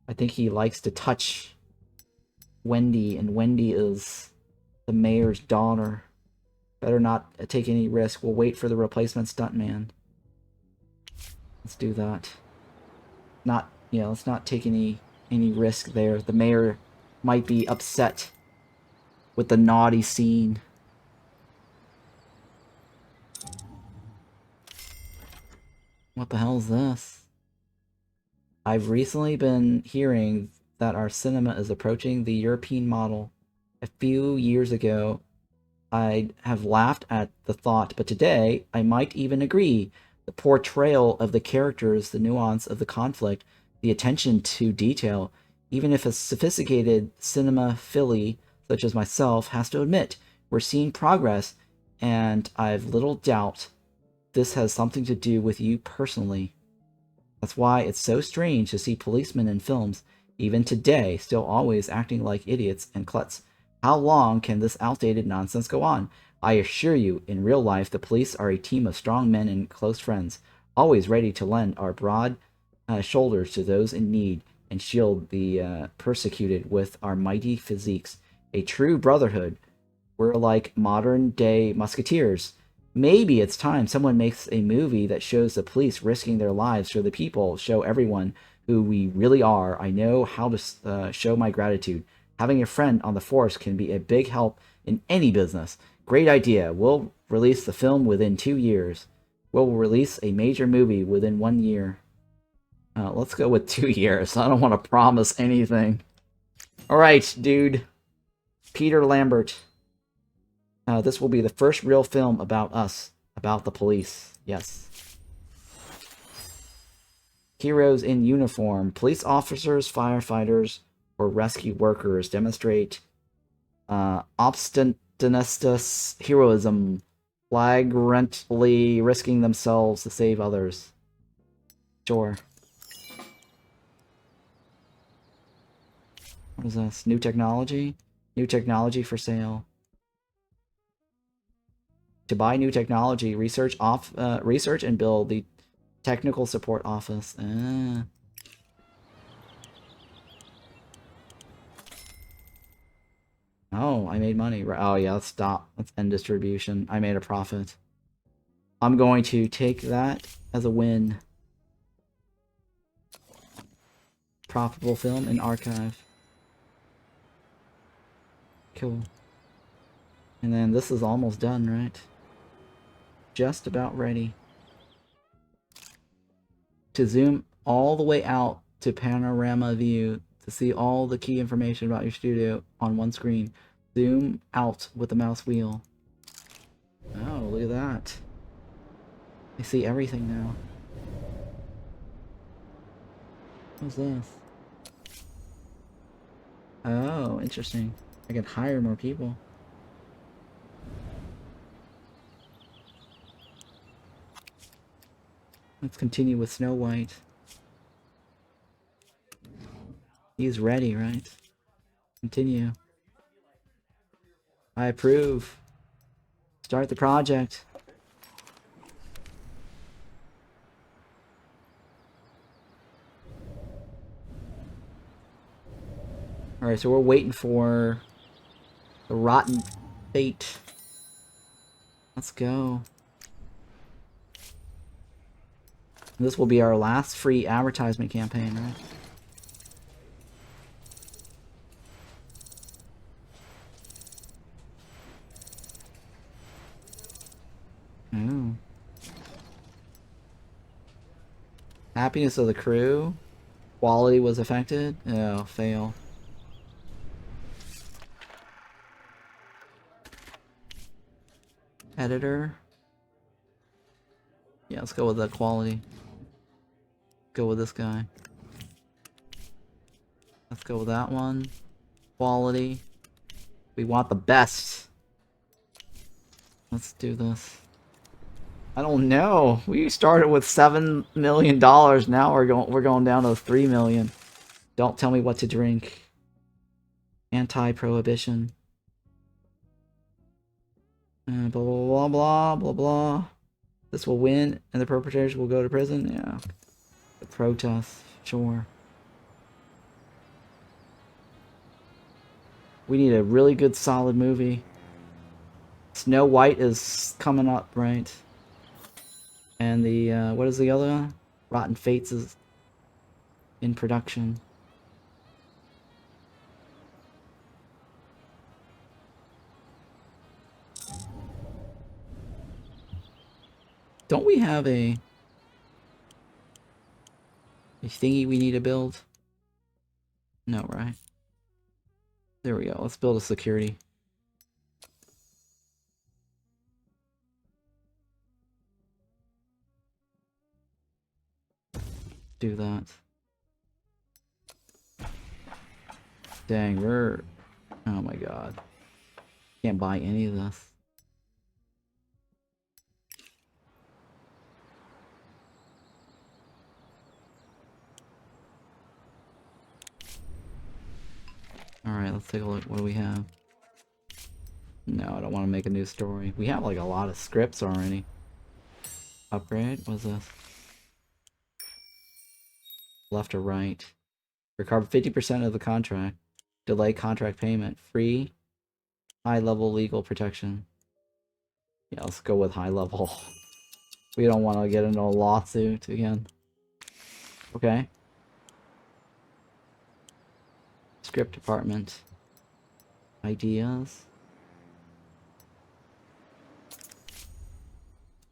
I think he likes to touch Wendy, and Wendy is the mayor's daughter. Better not take any risk. We'll wait for the replacement stuntman. Let's do that. Let's not take any risk there. The mayor might be upset with the naughty scene. What the hell is this? I've recently been hearing that our cinema is approaching the European model. A few years ago, I'd have laughed at the thought, but today, I might even agree. The portrayal of the characters, the nuance of the conflict, the attention to detail, even if a sophisticated cinemaphile such as myself has to admit, we're seeing progress, and I've little doubt this has something to do with you personally. That's why it's so strange to see policemen in films, even today, still always acting like idiots and klutz. How long can this outdated nonsense go on? I assure you, in real life, the police are a team of strong men and close friends, always ready to lend our broad shoulders to those in need and shield the persecuted with our mighty physiques. A true brotherhood. We're like modern-day musketeers. Maybe it's time someone makes a movie that shows the police risking their lives for the people, show everyone who we really are. I know how to show my gratitude. Having a friend on the force can be a big help in any business. Great idea. We'll release the film within 2 years. We'll release a major movie within 1 year. Let's go with 2 years. I don't want to promise anything. Alright, dude. Peter Lambert. This will be the first real film about us, about the police. Yes. Heroes in uniform. Police officers, firefighters, or rescue workers demonstrate obstinacious heroism, flagrantly risking themselves to save others. Sure. What is this? New technology? New technology for sale. To buy new technology, research and build the technical support office. Oh, I made money. Oh yeah, let's stop. Let's end distribution. I made a profit. I'm going to take that as a win. Profitable film and archive. Cool. And then this is almost done, right? Just about ready. To zoom all the way out to panorama view to see all the key information about your studio on one screen. Zoom out with the mouse wheel. Oh, look at that. I see everything now. What's this? Oh, interesting. I can hire more people. Let's continue with Snow White. He's ready, right? Continue. I approve. Start the project. Alright, so we're waiting for the Rotten Fate. Let's go. This will be our last free advertisement campaign, right? Oh. Happiness of the crew. Quality was affected. Oh, fail. Editor. Yeah, let's go with the quality. Go with this guy. Let's go with that one. Quality. We want the best. Let's do this. I don't know. We started with $7 million. Now we're going down to $3 million. Don't tell me what to drink. Anti-prohibition. Blah blah blah blah blah blah. This will win, and the perpetrators will go to prison. Yeah. The protest. Sure. We need a really good, solid movie. Snow White is coming up, right? And the, what is the other one? Rotten Fates is in production. Don't we have a thingy we need to build? No, right? There we go. Let's build a security. Do that. Dang, we're... Oh my god. Can't buy any of this. Alright, let's take a look. What do we have? No, I don't want to make a new story. We have like a lot of scripts already. Upgrade? What's this? Left or right? Recover 50% of the contract. Delay contract payment. Free. High level legal protection. Yeah, let's go with high level. We don't want to get into a lawsuit again. Okay. Script department. Ideas.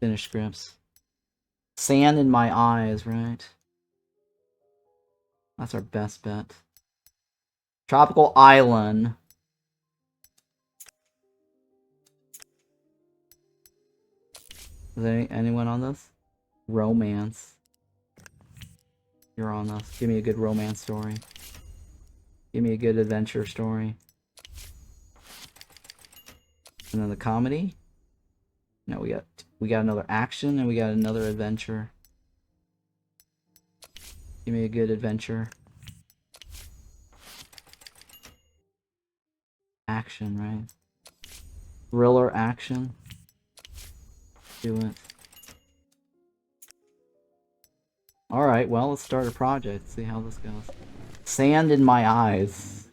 Finish scripts. Sand in my eyes, right? That's our best bet. Tropical Island. Is there anyone on this? Romance. You're on this. Give me a good romance story. Give me a good adventure story. And then the comedy. No, we got another action and we got another adventure. Give me a good adventure. Action, right? Thriller action. Do it. Alright, well, let's start a project. See how this goes. Sand in my eyes.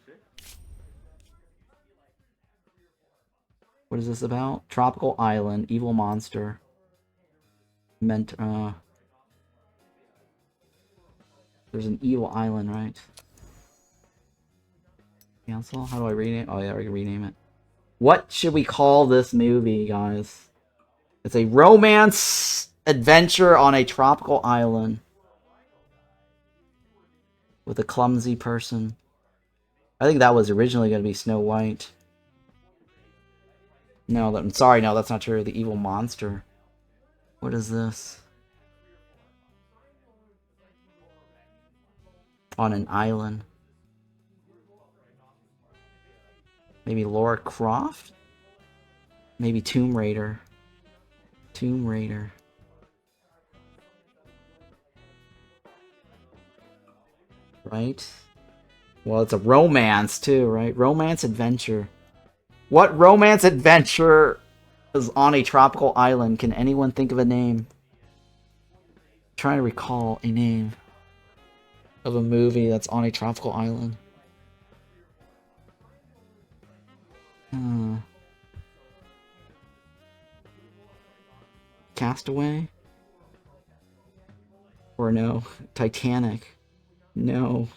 What is this about? Tropical Island, evil monster. There's an evil island, right? Cancel? How do I rename? Oh yeah, I can rename it. What should we call this movie, guys? It's a romance adventure on a tropical island. With a clumsy person. I think that was originally going to be Snow White. No, I'm sorry, no, that's not true. The evil monster. What is this? On an island. Maybe Laura Croft? Maybe Tomb Raider. Tomb Raider. Right? Well, it's a romance too, right? Romance adventure. What romance adventure is on a tropical island? Can anyone think of a name? I'm trying to recall a name of a movie that's on a tropical island. Castaway? Or no, Titanic. No.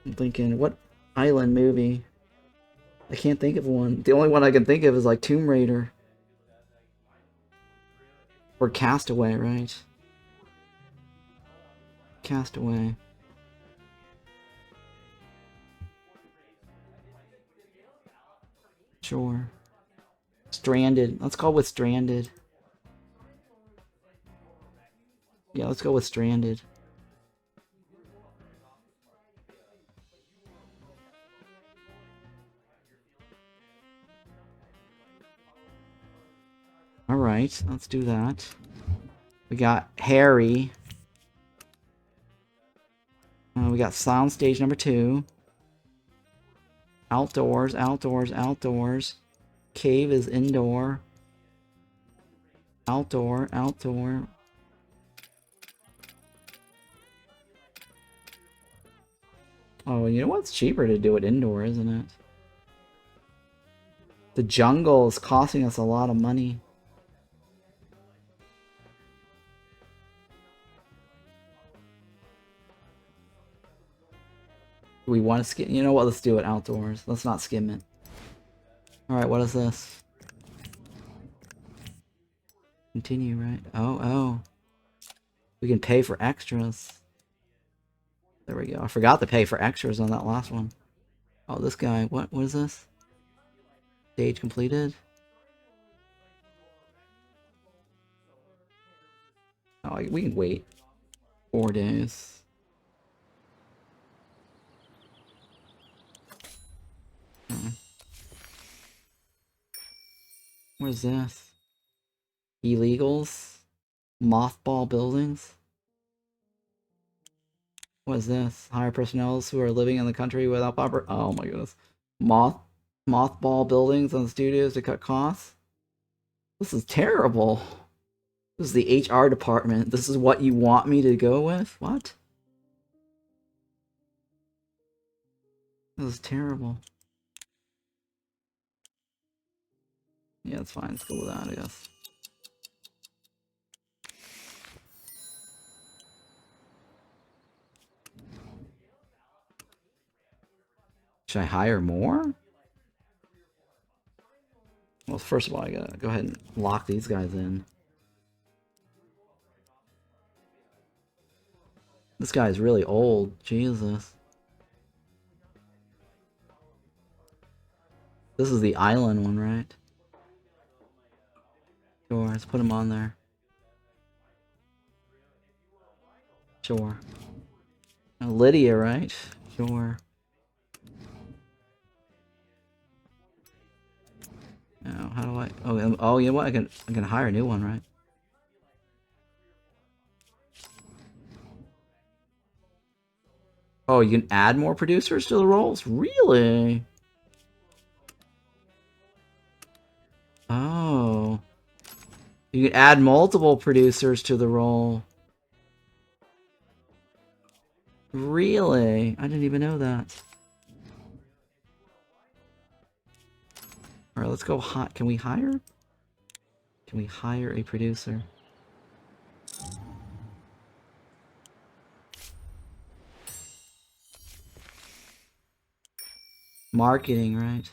I'm thinking, what island movie? I can't think of one. The only one I can think of is like Tomb Raider. Or Castaway, right? Castaway. Sure. Stranded. Let's go with Stranded. Yeah, let's go with Stranded. Alright, let's do that. We got Harry. We got soundstage number 2. Outdoors, outdoors, outdoors. Cave is indoor. Outdoor, outdoor. Oh, you know what's cheaper to do it indoor, isn't it? The jungle is costing us a lot of money. We want to skim. You know what? Let's do it outdoors. Let's not skim it. Alright, what is this? Continue, right? Oh. We can pay for extras. There we go. I forgot to pay for extras on that last one. Oh, this guy. What is this? Stage completed? Oh, we can wait. 4 days. Hmm. What is this? Illegals? Mothball buildings? What is this? Hire personnel who are living in the country without proper. Oh my goodness. Mothball buildings on studios to cut costs? This is terrible. This is the HR department. This is what you want me to go with? What? This is terrible. Yeah, it's fine. Let's go with that, I guess. Should I hire more? Well, first of all, I gotta go ahead and lock these guys in. This guy's really old. Jesus. This is the island one, right? Sure, let's put him on there. Sure. Lydia, right? Sure. Now, how do I? Oh, you know what? I can hire a new one, right? Oh, you can add more producers to the roles? Really? Oh. You can add multiple producers to the role. Really? I didn't even know that. Alright, let's go hot. Can we hire? Can we hire a producer? Marketing, right?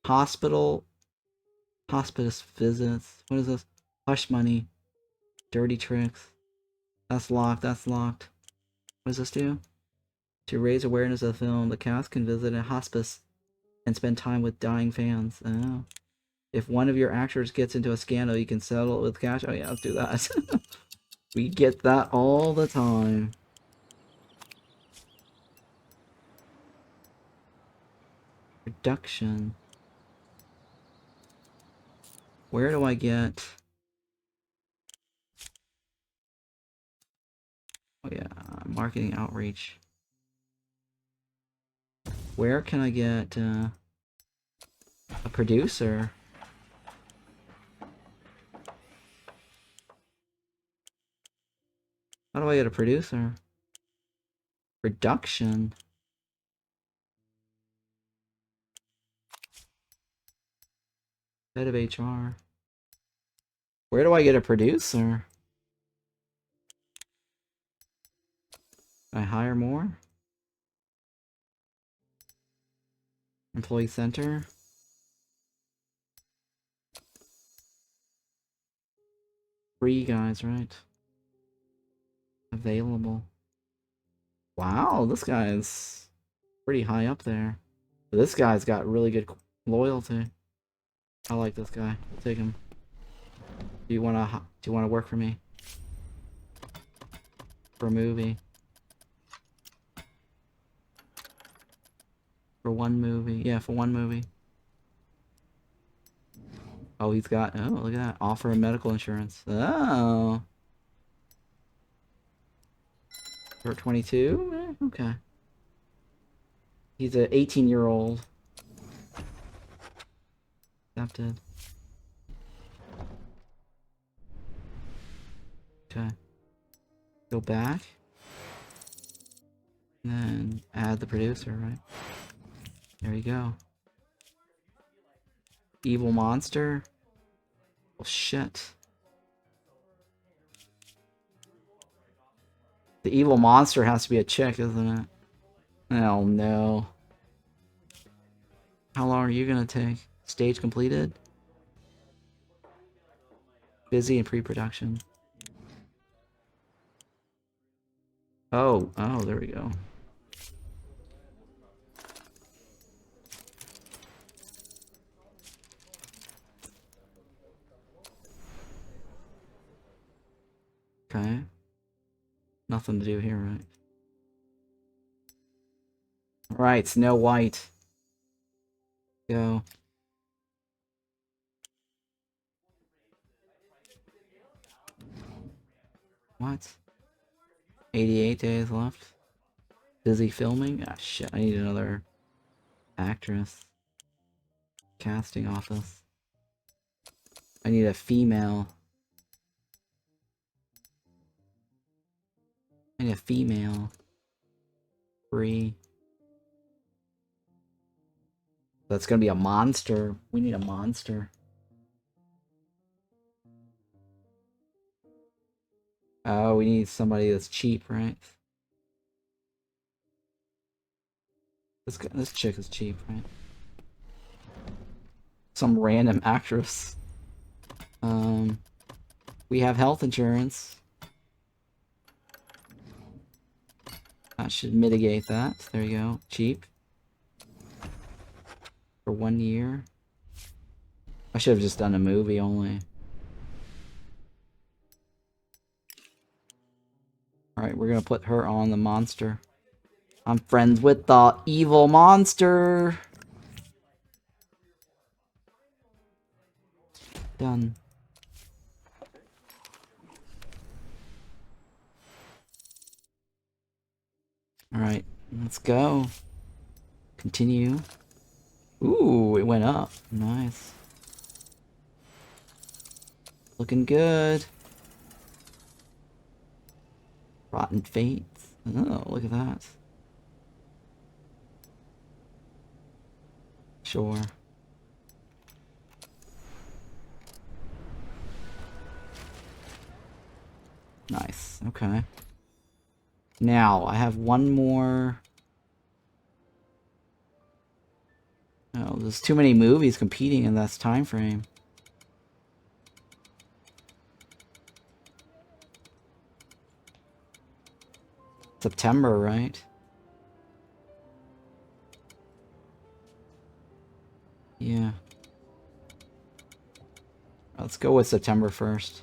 Hospital. Hospice visits. What is this? Hush money. Dirty tricks. That's locked. That's locked. What does this do? To raise awareness of the film, the cast can visit a hospice and spend time with dying fans. Oh. If one of your actors gets into a scandal, you can settle it with cash. Oh yeah, let's do that. We get that all the time. Production. Where do I get... Oh yeah, marketing outreach. Where can I get a producer? How do I get a producer? Production. Head of HR. Where do I get a producer? I hire more? Employee center. Free guys, right? Available. Wow, this guy's pretty high up there. This guy's got really good loyalty. I like this guy. I'll take him. Do you wanna work for me? For a movie? For one movie? Yeah, for one movie. Oh, he's got... Oh, look at that. Offer of medical insurance. Oh. For 22? Okay. He's a 18-year-old. Accepted. Okay. Go back. And then add the producer, right? There you go. Evil monster? Oh, shit. The evil monster has to be a chick, isn't it? Oh, no. How long are you gonna take? Stage completed? Busy in pre-production. Oh, there we go. Okay. Nothing to do here, right? Right, Snow White. Go. What? 88 days left? Busy filming? Ah, shit, I need another actress. Casting office. I need a female. I need a female. Free. That's gonna be a monster. We need a monster. Oh, we need somebody that's cheap, right? This chick is cheap, right? Some random actress. We have health insurance. That should mitigate that. There you go. Cheap. For 1 year. I should have just done a movie only. Alright, we're gonna put her on the monster. I'm friends with the evil monster! Done. Alright, let's go. Continue. Ooh, it went up. Nice. Looking good. Rotten Fates. Oh, look at that. Sure. Nice. Okay. Now, I have one more. Oh, there's too many movies competing in this time frame. September, right? Yeah. Let's go with September 1st.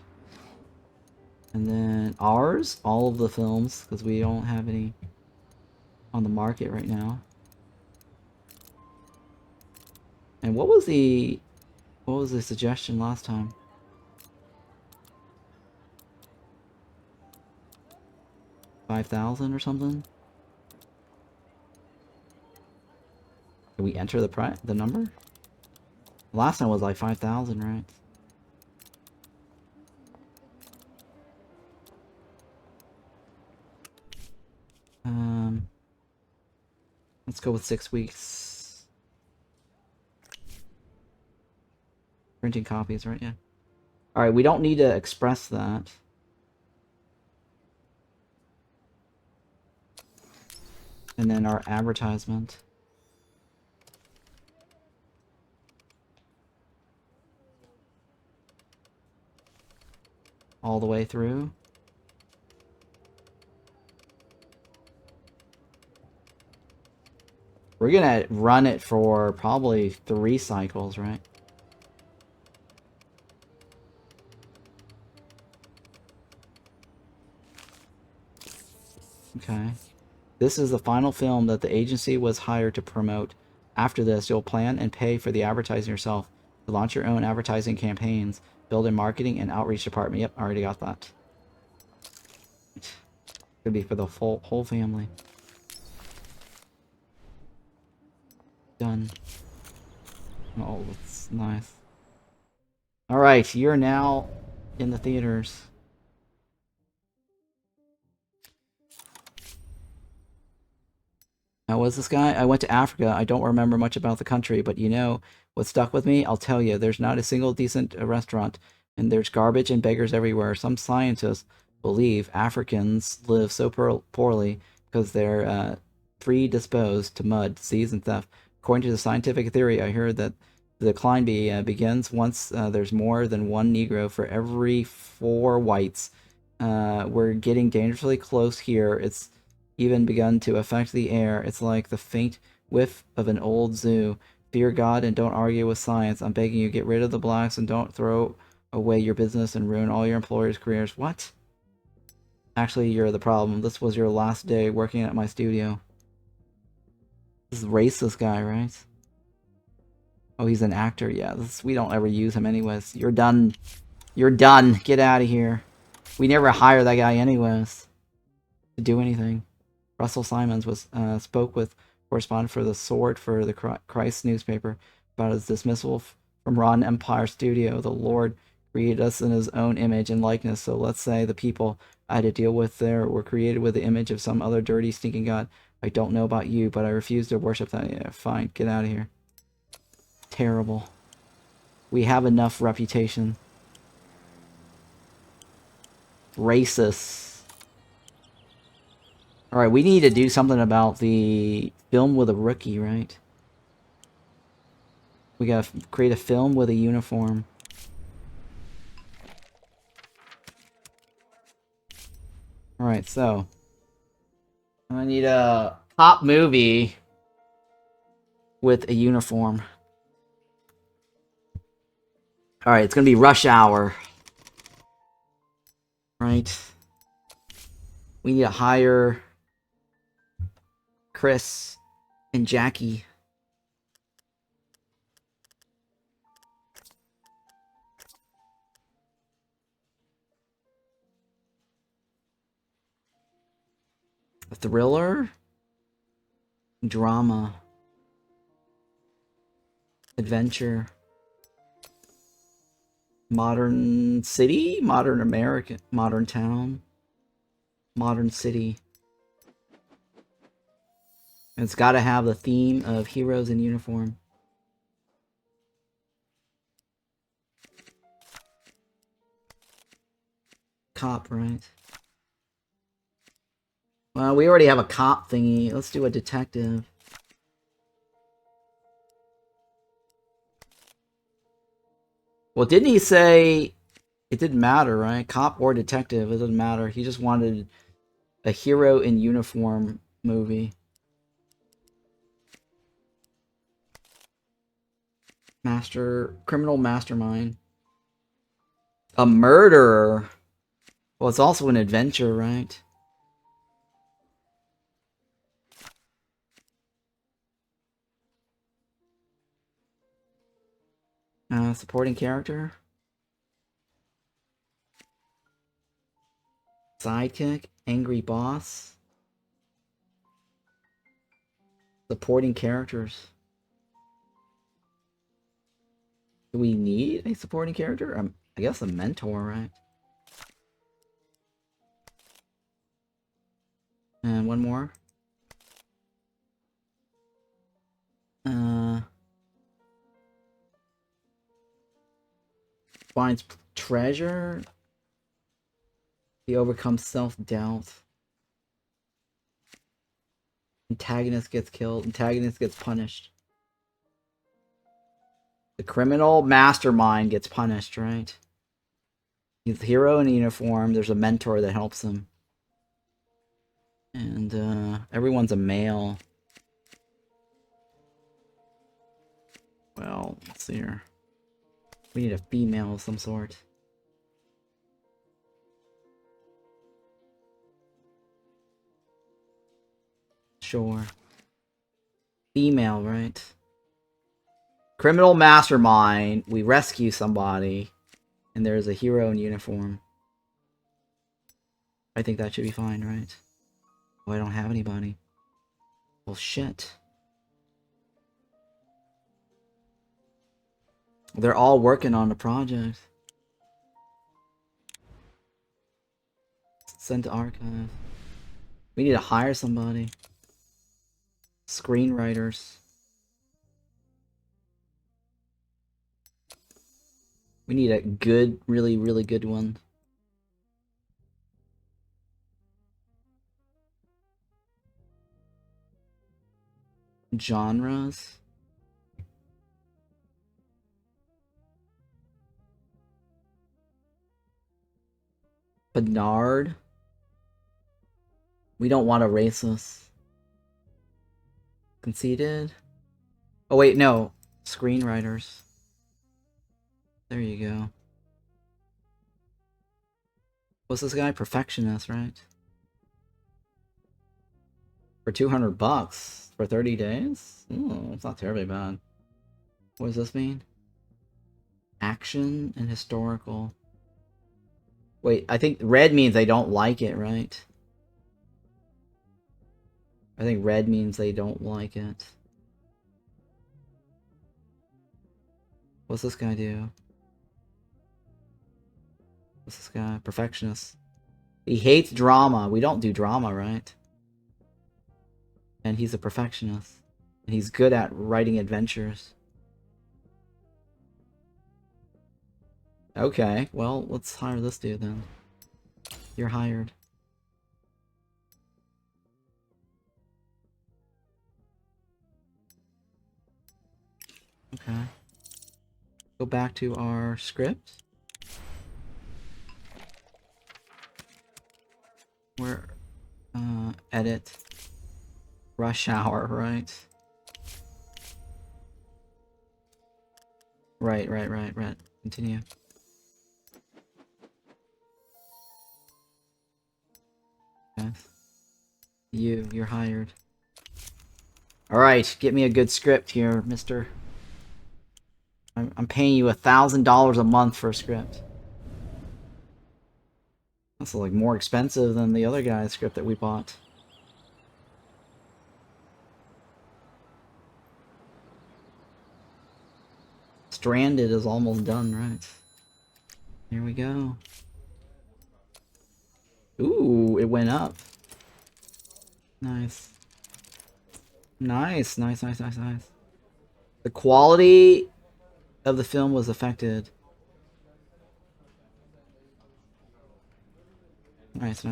And then ours, all of the films, because we don't have any on the market right now. And what was the suggestion last time? 5,000 or something? Did we enter the number? Last time was like 5,000, right? Let's go with 6 weeks. Printing copies, right? Yeah. Alright, we don't need to express that. And then our advertisement. All the way through. We're gonna run it for probably 3 cycles, right? Okay. This is the final film that the agency was hired to promote. After this, you'll plan and pay for the advertising yourself. To launch your own advertising campaigns, build a marketing and outreach department. Yep, already got that. Could be for the whole family. Done. Oh, that's nice. Alright, you're now in the theaters. How was this guy? I went to Africa. I don't remember much about the country, but you know what stuck with me? I'll tell you. There's not a single decent restaurant, and there's garbage and beggars everywhere. Some scientists believe Africans live so poorly because they're predisposed to mud, disease, and theft. According to the scientific theory, I heard that the decline begins once there's more than one Negro for every 4 whites. We're getting dangerously close here. It's even begun to affect the air. It's like the faint whiff of an old zoo. Fear God and don't argue with science. I'm begging you, get rid of the blacks and don't throw away your business and ruin all your employers' careers. What? Actually, you're the problem. This was your last day working at my studio. This is racist guy, right? Oh, he's an actor. Yeah, we don't ever use him anyways. You're done. You're done. Get out of here. We never hire that guy anyways to do anything. Russell Simons spoke with correspondent for the Sword for the Christ newspaper about his dismissal from Rotten Empire Studio. The Lord created us in his own image and likeness, so let's say the people I had to deal with there were created with the image of some other dirty, stinking god. I don't know about you, but I refuse to worship that. Yeah, fine, get out of here. Terrible. We have enough reputation. Racist. Alright, we need to do something about the film with a rookie, right? We gotta create a film with a uniform. Alright, so I need a cop movie with a uniform. Alright, it's gonna be Rush Hour. Right. We need to hire Chris and Jackie. A thriller? Drama. Adventure. Modern city? Modern American. Modern town. Modern city. And it's gotta have the theme of heroes in uniform. Cop, right? Well, we already have a cop thingy. Let's do a detective. Well, didn't he say it didn't matter, right? Cop or detective, it doesn't matter. He just wanted a hero in uniform movie. Criminal mastermind. A murderer. Well, it's also an adventure, right? Supporting character. Sidekick. Angry boss. Supporting characters. Do we need a supporting character? I guess a mentor, right? And one more. Finds treasure. He overcomes self-doubt. Antagonist gets killed. Antagonist gets punished. The criminal mastermind gets punished, right? He's a hero in a uniform. There's a mentor that helps him. And, everyone's a male. Well, let's see here. We need a female of some sort. Sure. Female, right? Criminal mastermind. We rescue somebody. And there's a hero in uniform. I think that should be fine, right? Oh, I don't have anybody. Well, shit. They're all working on the project. Send to archive. We need to hire somebody. Screenwriters. We need a good, really, really good one. Genres. Bernard. We don't want a racist. Conceited. Oh wait, no. Screenwriters. There you go. What's this guy? Perfectionist, right? For $200 for 30 days? Ooh, it's not terribly bad. What does this mean? Action and historical. Wait, I think red means they don't like it, right? I think red means they don't like it. What's this guy do? What's this guy? Perfectionist. He hates drama. We don't do drama, right? And he's a perfectionist. And he's good at writing adventures. Okay, well, let's hire this dude then. You're hired. Okay. Go back to our script. Where, edit. Rush hour, right? Right. Continue. Okay. You're hired. Alright, get me a good script here, mister. I'm paying you $1,000 a month for a script. That's like more expensive than the other guy's script that we bought. Stranded is almost done, right? Here we go. Ooh, it went up. Nice. Nice. The quality of the film was affected. Nice.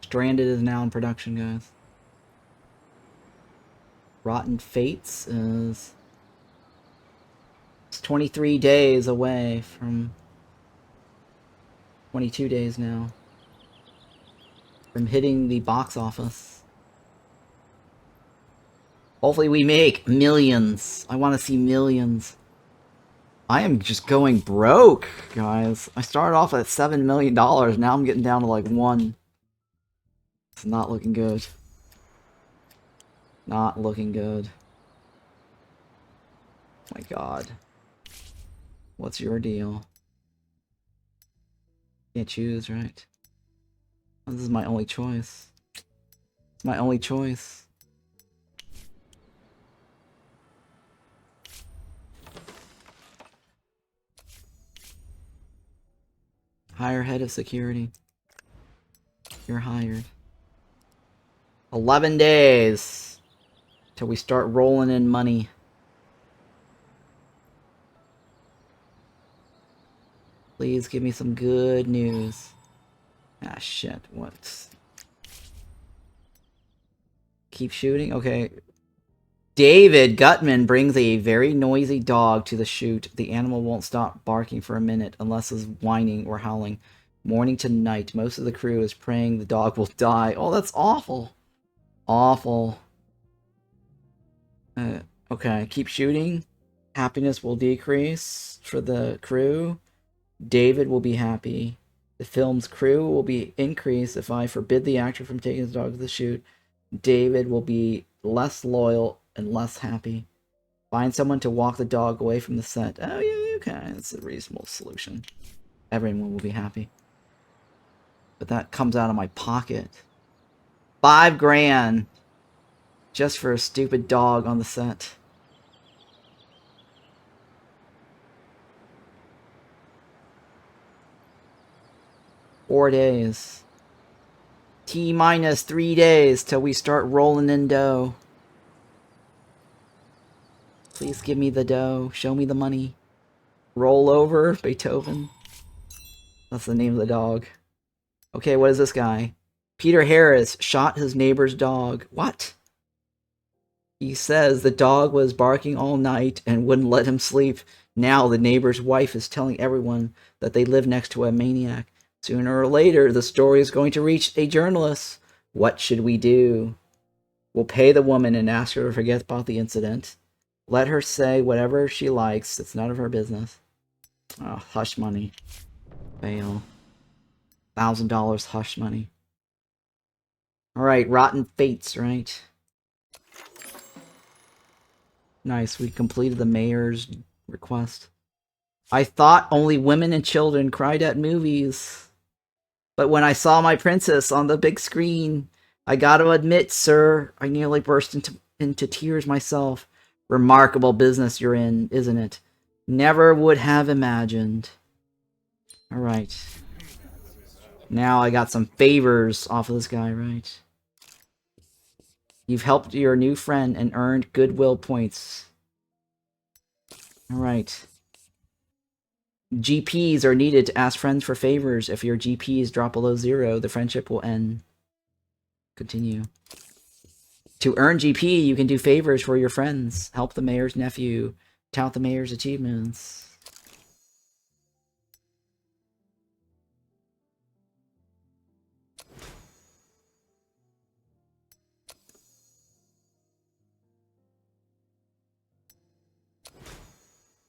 Stranded is now in production, guys. Rotten Fates is... It's 23 days away from... 22 days now. From hitting the box office. Hopefully we make millions. I want to see millions. I am just going broke, guys. I started off at $7 million. Now I'm getting down to like 1. It's not looking good. Not looking good. Oh my god. What's your deal? Can't choose, right? This is my only choice. It's my only choice. Hire head of security. You're hired. 11 days till we start rolling in money. Please give me some good news. Ah, shit. What? Keep shooting? Okay. David Gutman brings a very noisy dog to the shoot. The animal won't stop barking for a minute unless it's whining or howling. Morning to night. Most of the crew is praying the dog will die. Oh, that's awful. Awful. Okay. Keep shooting. Happiness will decrease for the crew. David will be happy. The film's crew will be increased if I forbid the actor from taking his dog to the shoot. David will be less loyal and less happy. Find someone to walk the dog away from the set. Oh, yeah, okay. That's a reasonable solution. Everyone will be happy. But that comes out of my pocket. $5 grand. Just for a stupid dog on the set. $4 days. T-minus 3 days till we start rolling in dough. Please give me the dough. Show me the money. Roll over, Beethoven. That's the name of the dog. Okay, what is this guy? Peter Harris shot his neighbor's dog. What? He says the dog was barking all night and wouldn't let him sleep. Now the neighbor's wife is telling everyone that they live next to a maniac. Sooner or later, the story is going to reach a journalist. What should we do? We'll pay the woman and ask her to forget about the incident. Let her say whatever she likes. It's none of her business. Oh, hush money. Fail. $1,000 hush money. Alright, Rotten Fates, right? Nice, we completed the mayor's request. I thought only women and children cried at movies. But when I saw my princess on the big screen, I gotta admit, sir, I nearly burst into tears myself. Remarkable business you're in, isn't it? Never would have imagined. Alright. Now I got some favors off of this guy, right? You've helped your new friend and earned goodwill points. Alright. GPs are needed to ask friends for favors. If your GPs drop below 0, the friendship will end. Continue. To earn GP, you can do favors for your friends. Help the mayor's nephew. Tout the mayor's achievements.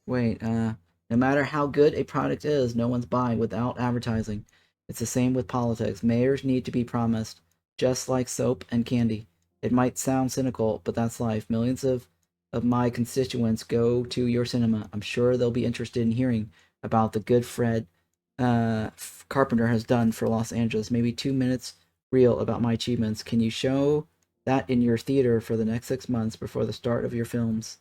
Wait, no matter how good a product is, no one's buying without advertising. It's the same with politics. Mayors need to be promised, just like soap and candy. It might sound cynical, but that's life. Millions of my constituents go to your cinema. I'm sure they'll be interested in hearing about the good Fred Carpenter has done for Los Angeles. Maybe 2 minutes reel about my achievements. Can you show that in your theater for the next 6 months before the start of your films?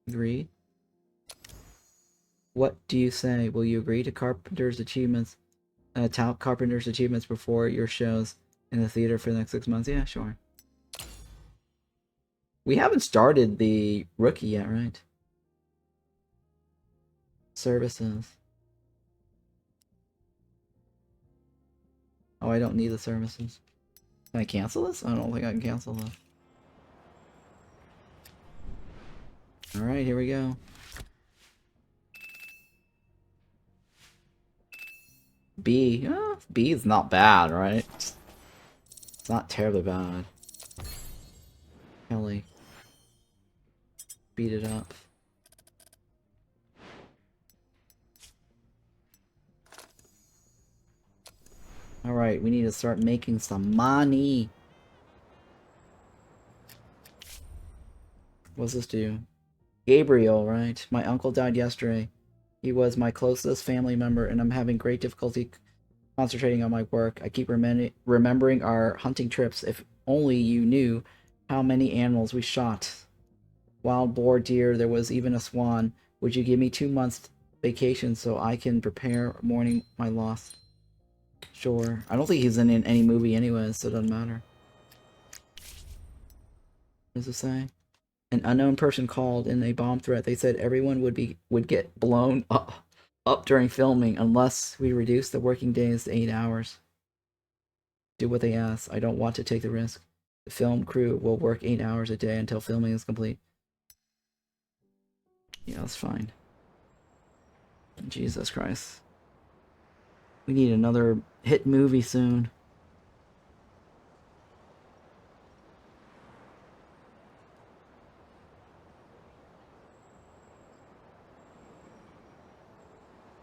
Agree? What do you say? Will you agree to Carpenter's achievements, tout Carpenter's achievements before your shows in the theater for the next 6 months? Yeah, sure. We haven't started the rookie yet, right? Services. Oh, I don't need the services. Can I cancel this? I don't think I can cancel this. Alright, here we go. B. B is not bad, right? It's not terribly bad. Kelly. Beat it up. Alright, we need to start making some money. What's this do? Gabriel, right? My uncle died yesterday. He was my closest family member, and I'm having great difficulty concentrating on my work. I keep remembering our hunting trips. If only you knew how many animals we shot. Wild boar, deer, there was even a swan. Would you give me 2 months vacation so I can prepare mourning my loss? Sure. I don't think he's in any movie anyway, so it doesn't matter. What does it say? An unknown person called in a bomb threat. They said everyone would get blown up during filming unless we reduce the working days to 8 hours. Do what they ask. I don't want to take the risk. The film crew will work 8 hours a day until filming is complete. Yeah, that's fine. Jesus Christ. We need another hit movie soon.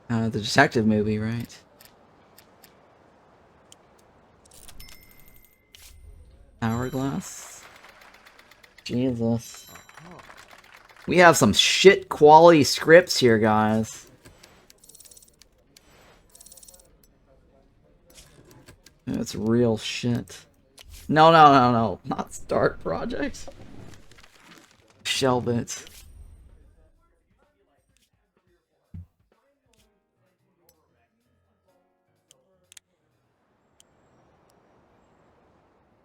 The detective movie, right? Hourglass? Jesus. We have some shit quality scripts here, guys. That's real shit. No. Not start project. Shelve it.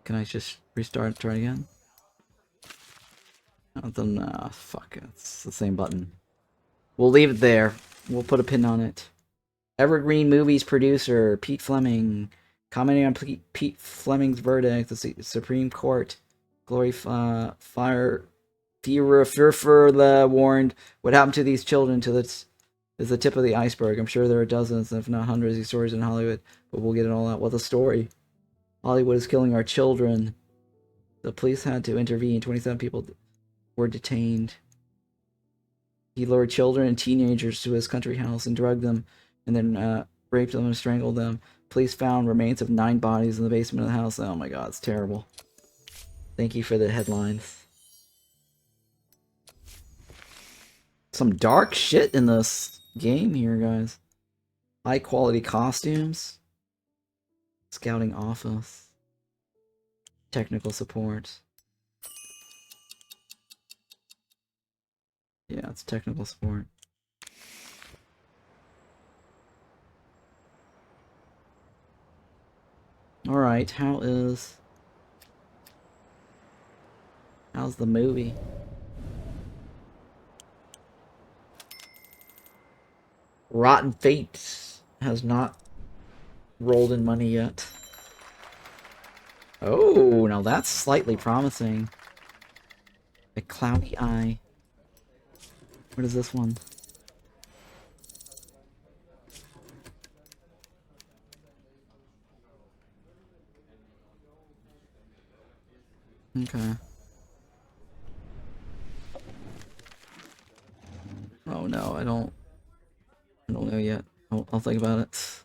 Can I just restart and try again? Then, fuck it. It's the same button. We'll leave it there. We'll put a pin on it. Evergreen Movies producer Pete Fleming. Commenting on Pete Fleming's verdict, the Supreme Court warned what happened to these children is the tip of the iceberg. I'm sure there are dozens, if not hundreds, of these stories in Hollywood, but we'll get it all out. What a story. Hollywood is killing our children. The police had to intervene. 27 people were detained. He lured children and teenagers to his country house and drugged them, and then raped them and strangled them. Police found remains of 9 bodies in the basement of the house. Oh my god, it's terrible. Thank you for the headlines. Some dark shit in this game here, guys. High quality costumes. Scouting office. Technical support. Yeah, it's technical support. Alright, how's the movie? Rotten Fate has not rolled in money yet. Oh, now that's slightly promising. A cloudy eye. What is this one? Okay. Oh no, I don't know yet. I'll think about it.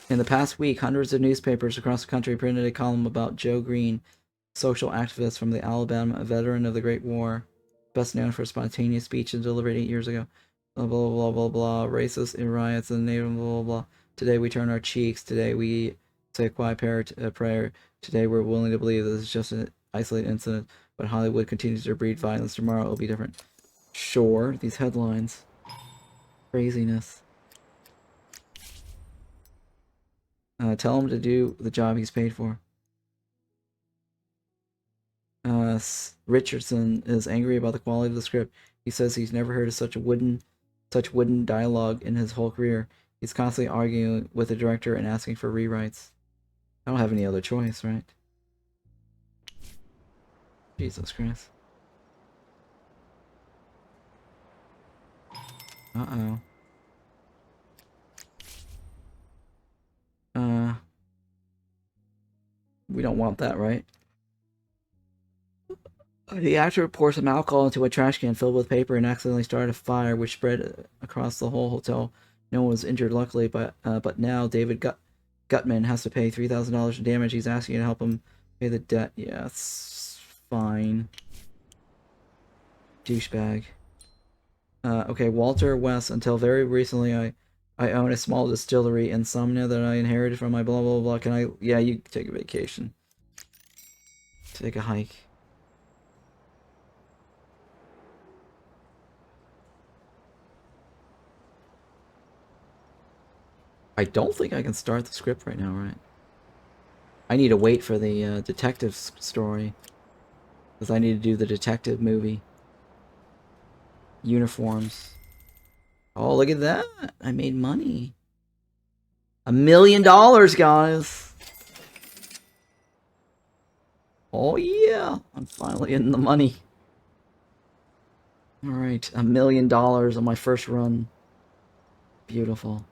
In the past week, hundreds of newspapers across the country printed a column about Joe Green, social activist from the Alabama, a veteran of the Great War, best known for spontaneous speeches delivered 8 years ago. Blah, blah, blah, blah, blah, racist in riots in the neighborhood, blah, blah, blah. Today we turn our cheeks. Today we say a quiet prayer. Today we're willing to believe this is just an isolated incident, but Hollywood continues to breed violence. Tomorrow it'll be different. Sure, these headlines. Craziness. Tell him to do the job he's paid for. Richardson is angry about the quality of the script. He says he's never heard of such wooden dialogue in his whole career. He's constantly arguing with the director and asking for rewrites. I don't have any other choice, right? Jesus Christ. Uh-oh. We don't want that, right? The actor poured some alcohol into a trash can filled with paper and accidentally started a fire, which spread across the whole hotel. No one was injured, luckily, but now David Gutman has to pay $3,000 in damage. He's asking you to help him pay the debt. Yeah, it's fine. Douchebag. Okay, Walter West. Until very recently, I own a small distillery, Insomnia, that I inherited from my blah blah blah. Can I? Yeah, you can take a vacation. Take a hike. I don't think I can start the script right now, right? I need to wait for the detective story. Because I need to do the detective movie. Uniforms. Oh, look at that. I made money. $1 million, guys. Oh, yeah. I'm finally in the money. Alright, $1 million on my first run. Beautiful.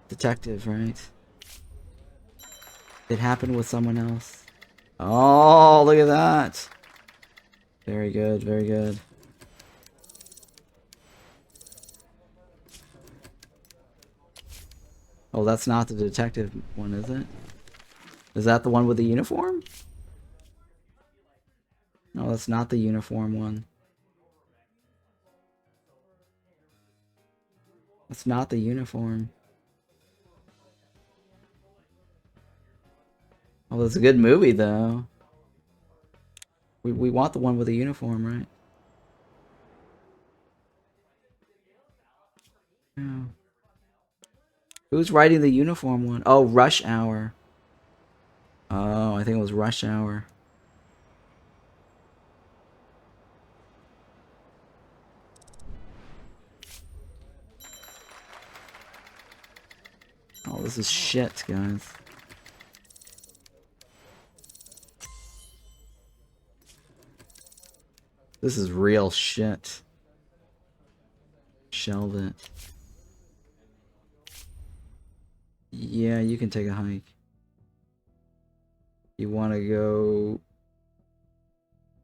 Detective, right? It happened with someone else. Oh, look at that. Very good, very good. Oh, that's not the detective one, is it? Is that the one with the uniform? No, that's not the uniform one. That's not the uniform. Oh, it's a good movie, though. We want the one with the uniform, right? Yeah. Who's writing the uniform one? Oh, Rush Hour. Oh, I think it was Rush Hour. Oh, this is shit, guys. This is real shit. shelve it. Yeah, you can take a hike. You want to go...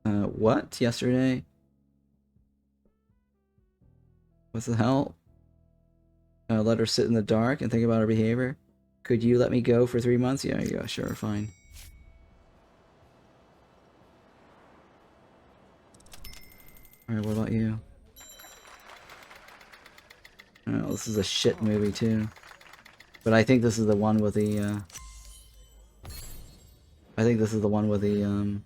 what? Yesterday? What the hell? Let her sit in the dark and think about her behavior? Could you let me go for 3 months? Yeah, sure, fine. Alright, what about you? Oh, this is a shit movie, too. But I think this is the one with the, I think this is the one with the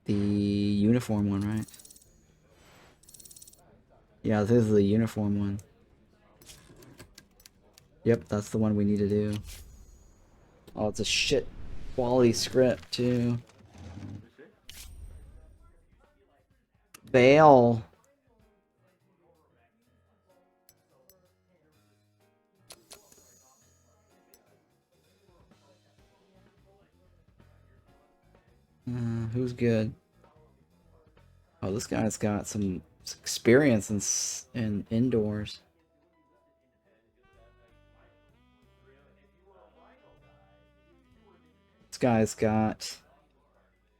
uniform one, right? Yeah, this is the uniform one. Yep, that's the one we need to do. Oh, it's a shit quality script, too. Bail. Who's good? Oh, this guy's got some experience in indoors. This guy's got...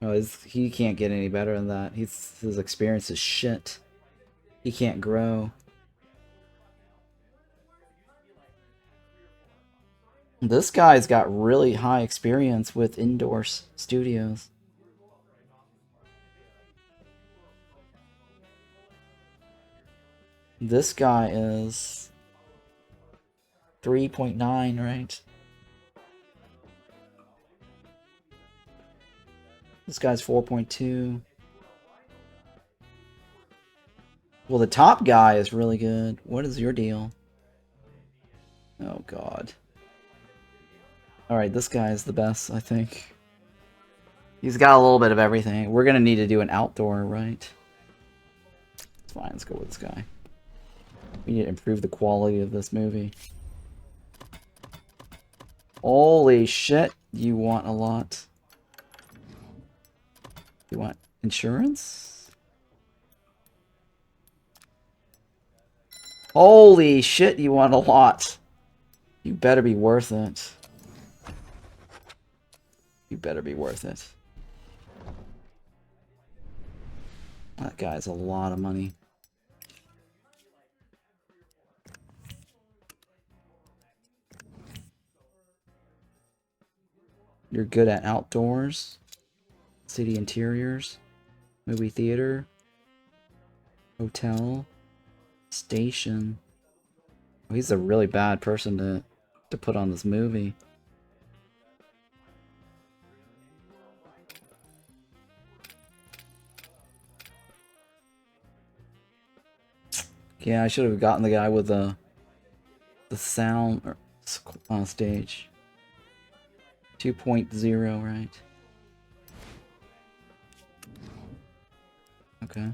Oh, he can't get any better than that. His experience is shit. He can't grow. This guy's got really high experience with indoor studios. This guy is 3.9, right? This guy's 4.2. Well, the top guy is really good. What is your deal? Oh, God. Alright, this guy is the best, I think. He's got a little bit of everything. We're gonna need to do an outdoor, right? Fine, let's go with this guy. We need to improve the quality of this movie. Holy shit, you want a lot. You want insurance? Holy shit, you want a lot. You better be worth it. You better be worth it. That guy's a lot of money. You're good at outdoors, city interiors, movie theater, hotel, station. Oh, he's a really bad person to put on this movie. Yeah, I should have gotten the guy with the sound on stage. 2.0, right? Okay.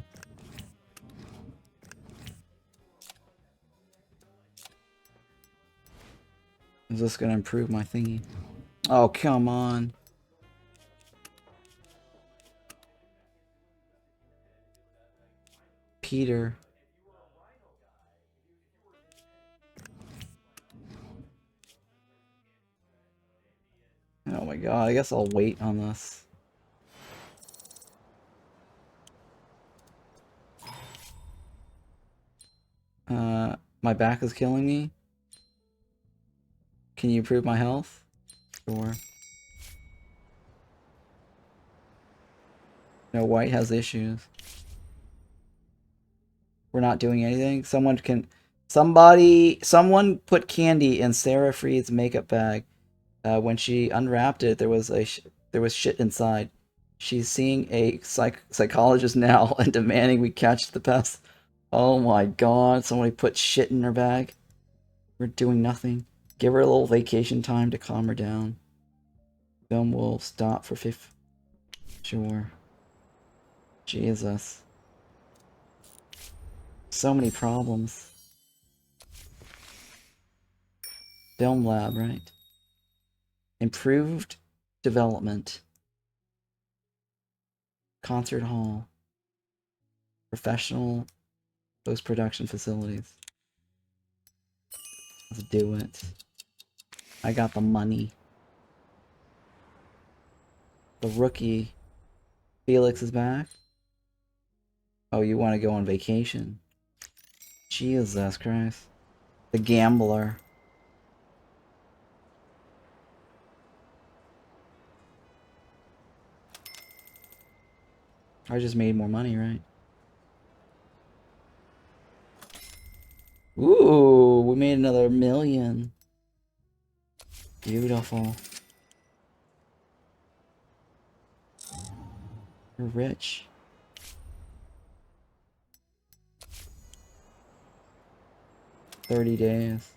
Is this gonna improve my thingy? Oh, come on. Peter. Oh my god, I guess I'll wait on this. My back is killing me. Can you improve my health? Sure. No, White has issues. We're not doing anything. Someone put candy in Sarah Freed's makeup bag. When she unwrapped it, there was shit inside. She's seeing a psychologist now and demanding we catch the pest. Oh my god, somebody put shit in her bag. We're doing nothing. Give her a little vacation time to calm her down. Film will stop for 5. Sure. Jesus. So many problems. Film lab, right? Improved development. Concert hall. Professional post-production facilities. Let's do it. I got the money. The rookie. Felix is back. Oh, you want to go on vacation? Jesus Christ. The gambler. I just made more money, right? Ooh, we made another $1,000,000. Beautiful. You're rich. $30 days.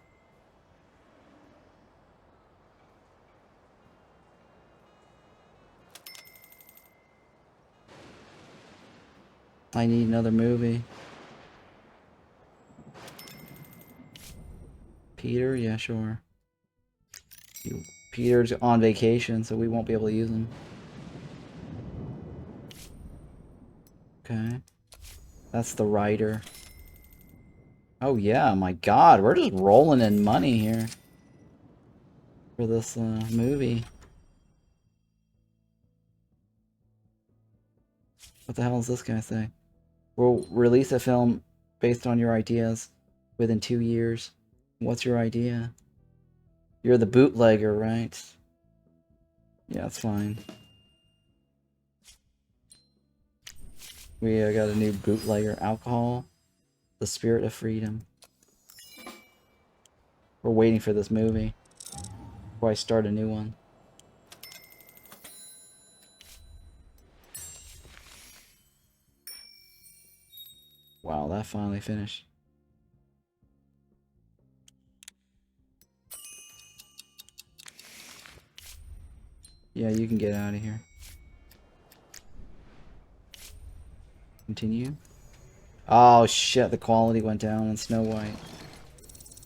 I need another movie. Peter? Yeah, sure. Peter's on vacation, so we won't be able to use him. Okay. That's the writer. Oh yeah, my god, we're just rolling in money here. For this movie. What the hell does this guy say? We'll release a film based on your ideas within 2 years. What's your idea? You're the bootlegger, right? Yeah, that's fine. We got a new bootlegger. Alcohol. The Spirit of Freedom. We're waiting for this movie before I start a new one. Wow, that finally finished. Yeah, you can get out of here. Continue. Oh shit, the quality went down on Snow White.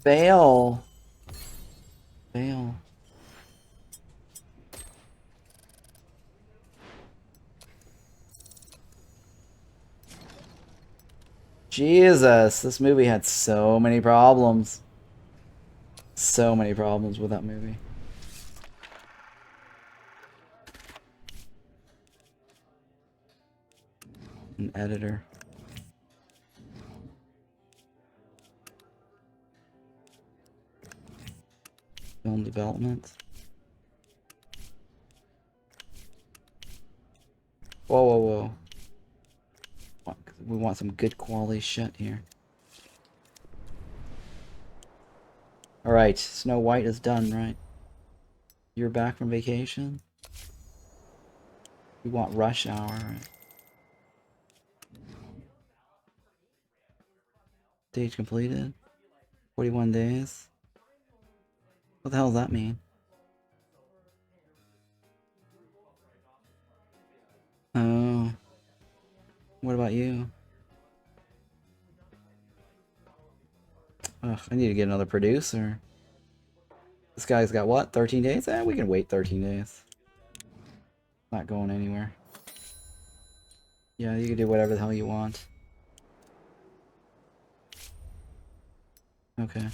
Fail! Fail. Jesus, this movie had so many problems. So many problems with that movie. An editor. Film development. Whoa, whoa, whoa. We want some good quality shit here. Alright, Snow White is done, right? You're back from vacation? We want Rush Hour, right? Stage completed? 41 days? What the hell does that mean? Oh. What about you? Ugh, I need to get another producer. This guy's got what? 13 days? Eh, we can wait 13 days. Not going anywhere. Yeah, you can do whatever the hell you want. Okay.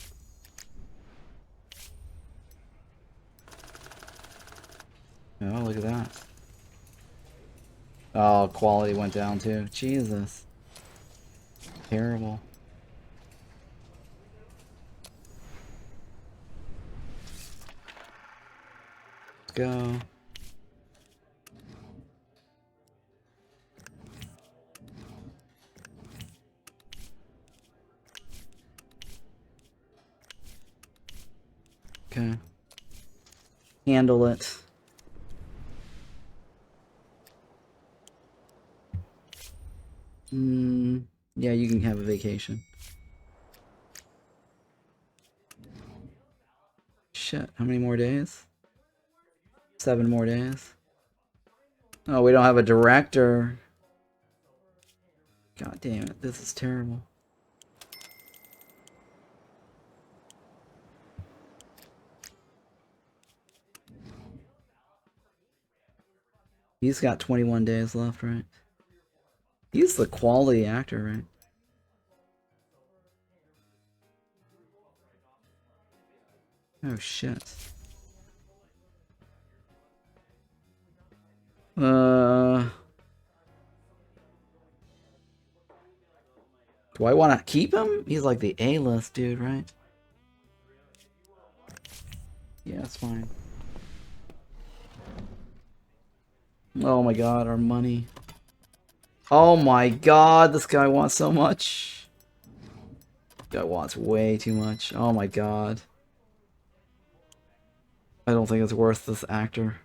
Oh, look at that. Oh, quality went down too. Jesus. Terrible. Let's go. Okay. Handle it. Yeah, you can have a vacation. Shit, how many more days? 7 more days. Oh, we don't have a director. God damn it, this is terrible. He's got 21 days left, right? He's the quality actor, right? Oh shit. Do I want to keep him? He's like the A-list dude, right? Yeah, that's fine. Oh my god, our money. Oh my god, this guy wants so much. This guy wants way too much. Oh my god. I don't think it's worth this actor.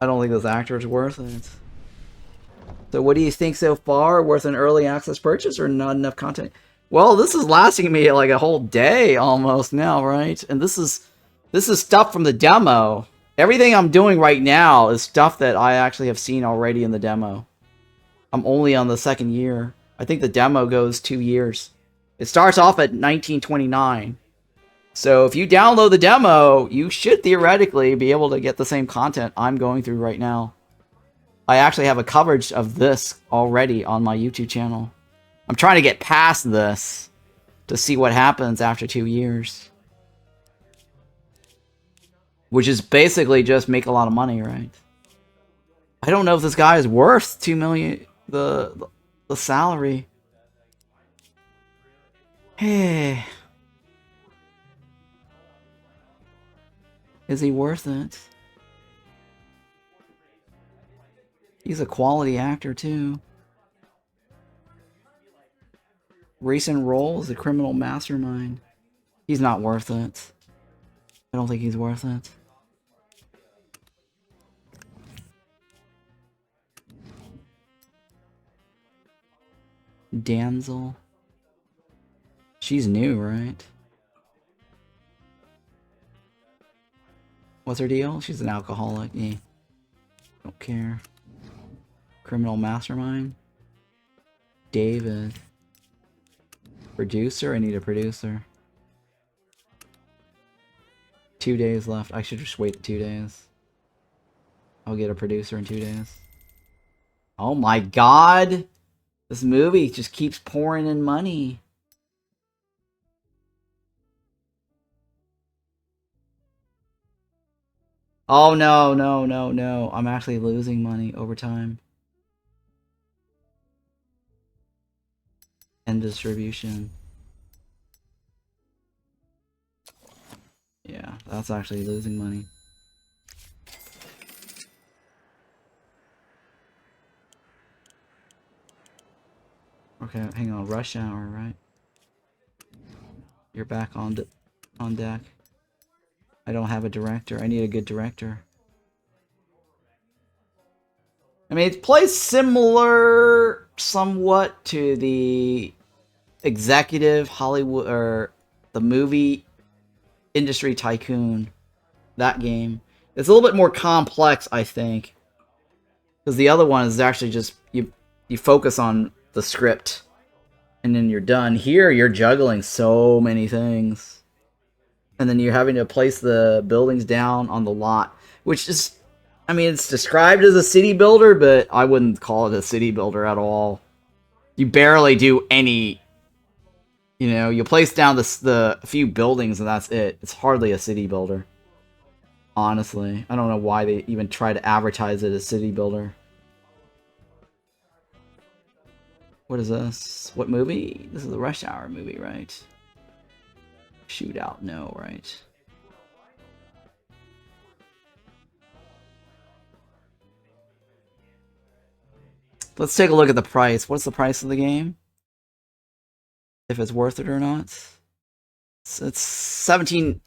I don't think this actor is worth it. So what do you think so far? Worth an early access purchase or not enough content? Well, this is lasting me like a whole day almost now, right? And this is stuff from the demo. Everything I'm doing right now is stuff that I actually have seen already in the demo. I'm only on the second year. I think the demo goes 2 years. It starts off at 1929. So if you download the demo, you should theoretically be able to get the same content I'm going through right now. I actually have a coverage of this already on my YouTube channel. I'm trying to get past this to see what happens after 2 years. Which is basically just make a lot of money, right? I don't know if this guy is worth 2 million, the salary. Hey. Is he worth it? He's a quality actor, too. Recent role as a criminal mastermind. He's not worth it. I don't think he's worth it. Damsel. She's new, right? What's her deal? She's an alcoholic. Yeah. Don't care. Criminal mastermind. David. Producer? I need a producer. 2 days left. I should just wait 2 days. I'll get a producer in 2 days. Oh my god! This movie just keeps pouring in money. Oh no, no, no, no. I'm actually losing money over time. And distribution. Yeah, that's actually losing money. Okay, hang on. Rush hour, right? You're back on deck. I don't have a director. I need a good director. I mean, it plays similar somewhat to the executive Hollywood or the Movie Industry Tycoon. That game. It's a little bit more complex, I think. Because the other one is actually just you focus on the script and then you're done. Here you're juggling so many things. And then you're having to place the buildings down on the lot, which is, I mean, it's described as a city builder, but I wouldn't call it a city builder at all. You barely do any, you know, you place down the few buildings and that's it. It's hardly a city builder. Honestly, I don't know why they even try to advertise it as city builder. What is this? What movie? This is the Rush Hour movie, right? Shootout, no, right? Let's take a look at the price. What's the price of the game? If it's worth it or not. It's $17.99.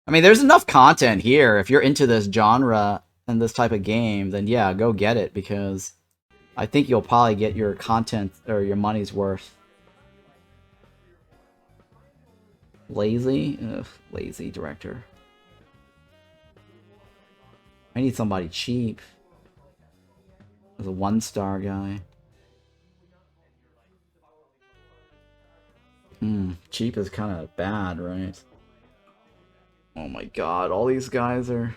I mean, there's enough content here. If you're into this genre and this type of game, then yeah, go get it because I think you'll probably get your content or your money's worth. Lazy? Ugh, lazy director. I need somebody cheap. There's a 1-star guy. Cheap is kind of bad, right? Oh my god, all these guys are...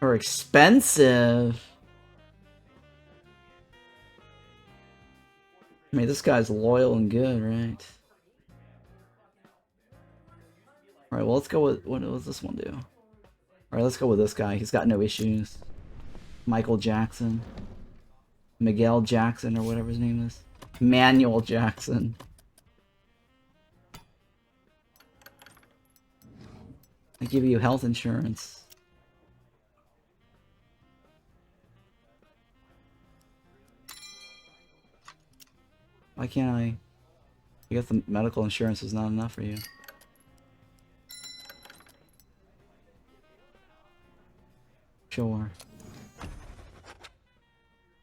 Or expensive. I mean, this guy's loyal and good, right? Alright, well, let's go with... What does this one do? Alright, let's go with this guy. He's got no issues. Michael Jackson. Miguel Jackson, or whatever his name is. Manuel Jackson. I give you health insurance. Why can't I? I guess the medical insurance is not enough for you. Sure.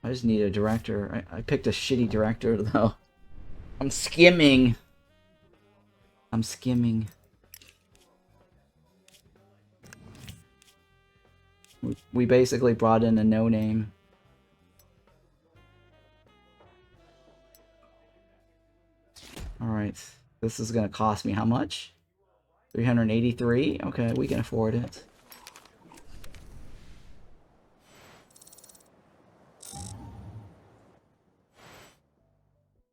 I just need a director. I picked a shitty director, though. I'm skimming. I'm skimming. We basically brought in a no-name. Alright. This is gonna cost me how much? 383? Okay, we can afford it.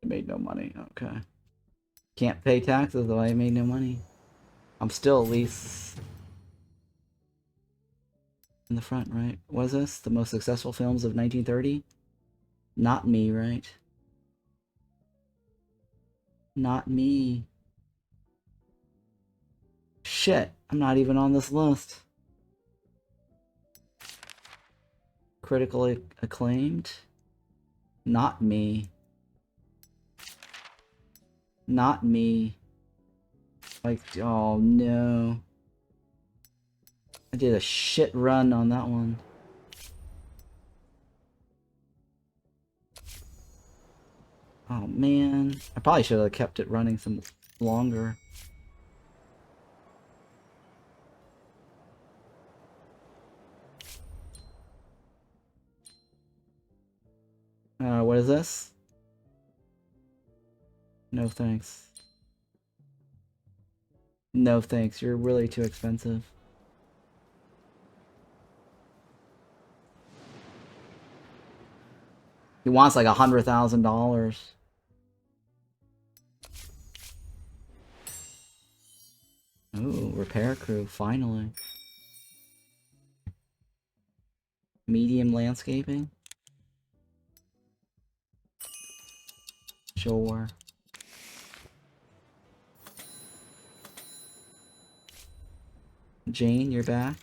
I made no money. Okay. Can't pay taxes though I made no money. I'm still at least in the front, right? Was this the most successful films of 1930? Not me, right? Not me. Shit, I'm not even on this list. Critically acclaimed? Not me. Not me. Like, oh no. I did a shit run on that one. Oh man. I probably should have kept it running some longer. What is this? No thanks. No thanks, you're really too expensive. He wants like $100,000. Ooh, repair crew, finally. Medium landscaping? Sure. Jane, you're back.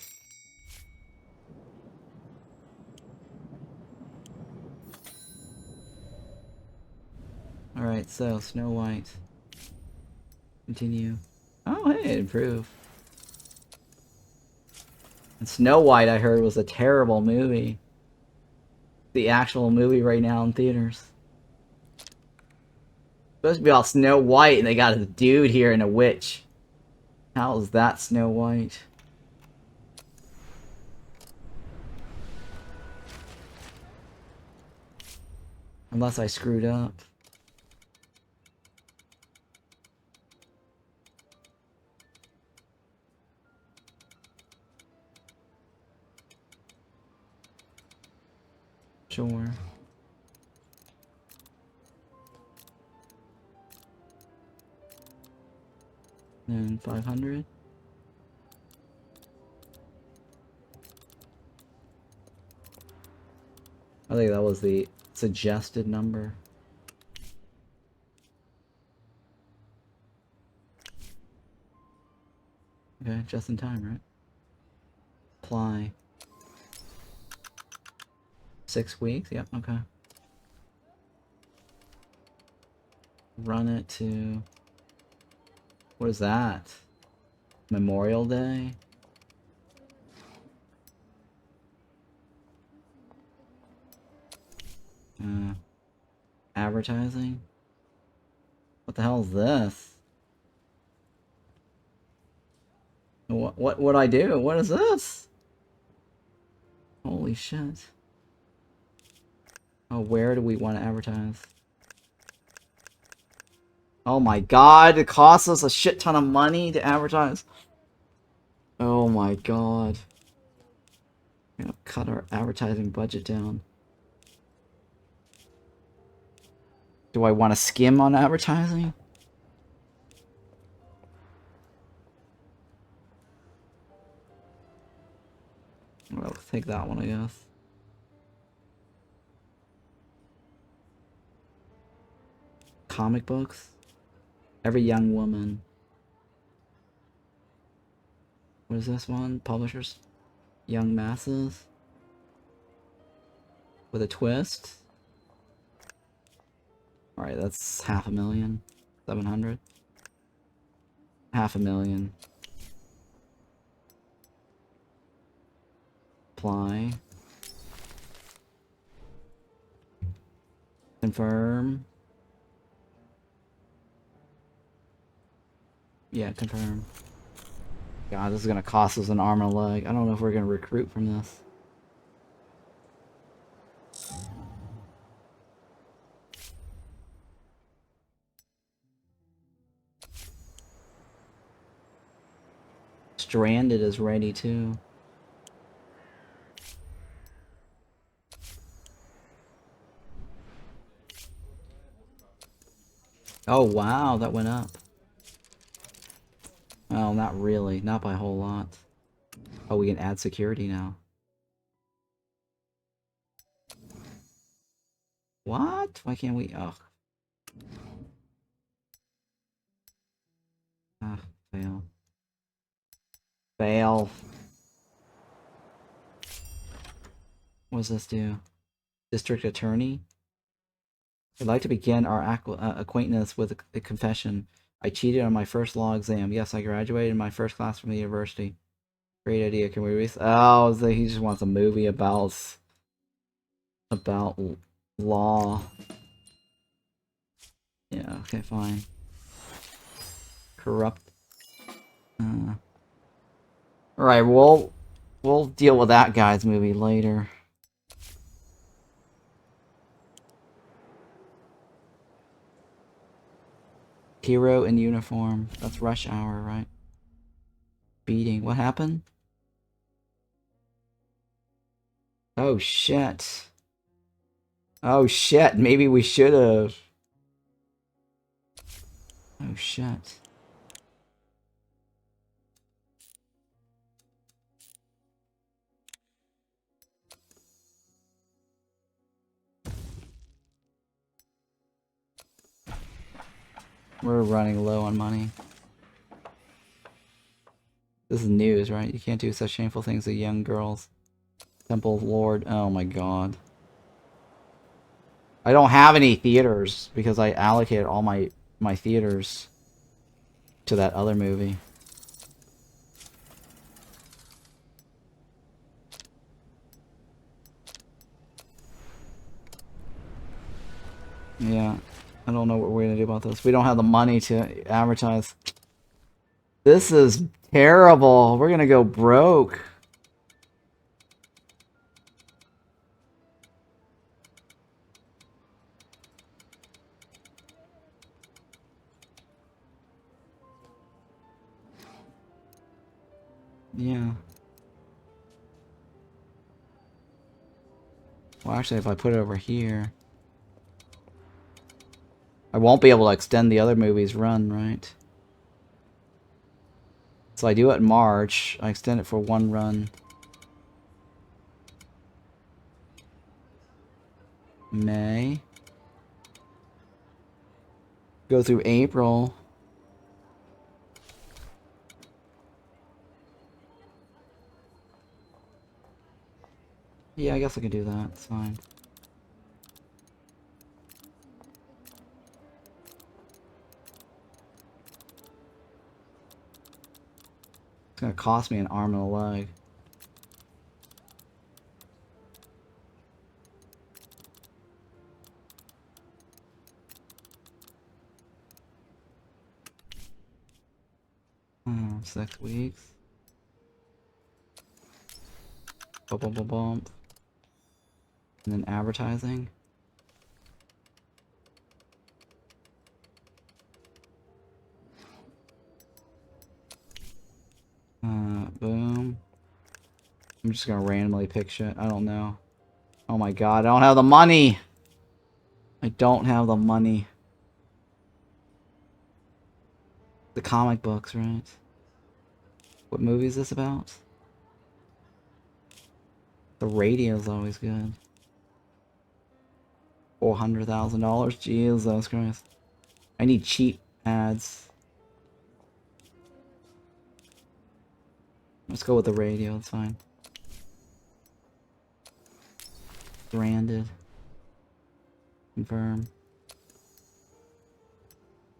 Alright, so Snow White. Continue. Oh, hey, improve. And Snow White, I heard, was a terrible movie. The actual movie right now in theaters. Supposed to be all Snow White, and they got a dude here and a witch. How is that Snow White? Unless I screwed up. Sure. And 500. I think that was the suggested number. Okay, just in time, right? Apply. 6 weeks? Yep, okay. Run it to... What is that? Memorial Day? Advertising? What the hell is this? What would I do? What is this? Holy shit. Oh, where do we want to advertise? Oh my god, it costs us a shit ton of money to advertise. Oh my god. You know, cut our advertising budget down. Do I want to skim on advertising? Well, take that one, I guess. Comic books? Every young woman. What is this one? Publishers? Young masses? With a twist? Alright, that's 500,000. 700? 500,000. Apply. Confirm. Yeah, confirm. God, this is gonna cost us an arm and a leg. I don't know if we're gonna recruit from this. Stranded is ready too. Oh wow, that went up. Oh, not really. Not by a whole lot. Oh, we can add security now. What? Why can't we? Oh. Ah, fail. Fail. What does this do? District Attorney? I'd like to begin our acquaintance with a confession. I cheated on my first law exam. Yes, I graduated in my first class from the university. Great idea. Can we release? Oh, so he just wants a movie about law. Yeah. Okay. Fine. Corrupt. All right. We'll deal with that guy's movie later. Hero in uniform. That's Rush Hour, right? Beating. What happened? Oh shit. Oh shit. Maybe we should have. Oh shit. We're running low on money. This is news, right? You can't do such shameful things to young girls. Temple Lord. Oh my god. I don't have any theaters because I allocated all my theaters to that other movie. Yeah. I don't know what we're gonna do about this. We don't have the money to advertise. This is terrible. We're gonna go broke. Yeah. Well, actually, if I put it over here, I won't be able to extend the other movie's run, right? So I do it in March. I extend it for one run. May. Go through April. Yeah, I guess I can do that. It's fine. It's gonna cost me an arm and a leg. Oh, 6 weeks. Bump, bump, bump, bump. And then advertising. Boom. I'm just gonna randomly pick shit. I don't know. Oh my god, I don't have the money! I don't have the money. The comic books, right? What movie is this about? The radio's always good. $400,000? Jesus Christ. I need cheap ads. Let's go with the radio, it's fine. Branded. Confirm.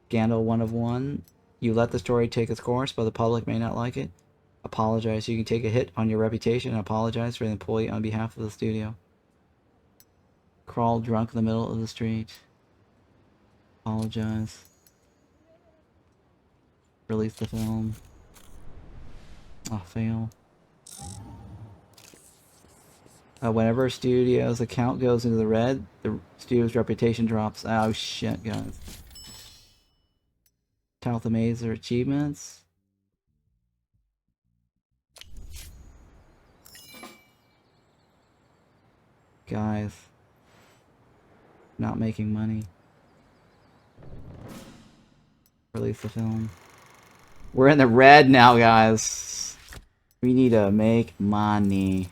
Scandal 1 of 1. You let the story take its course, but the public may not like it. Apologize. You can take a hit on your reputation and apologize for the employee on behalf of the studio. Crawl drunk in the middle of the street. Apologize. Release the film. Oh, fail. Whenever a studio's account goes into the red, the studio's reputation drops. Oh shit, guys. Tout the maze or achievements. Guys. Not making money. Release the film. We're in the red now, guys. We need to make money.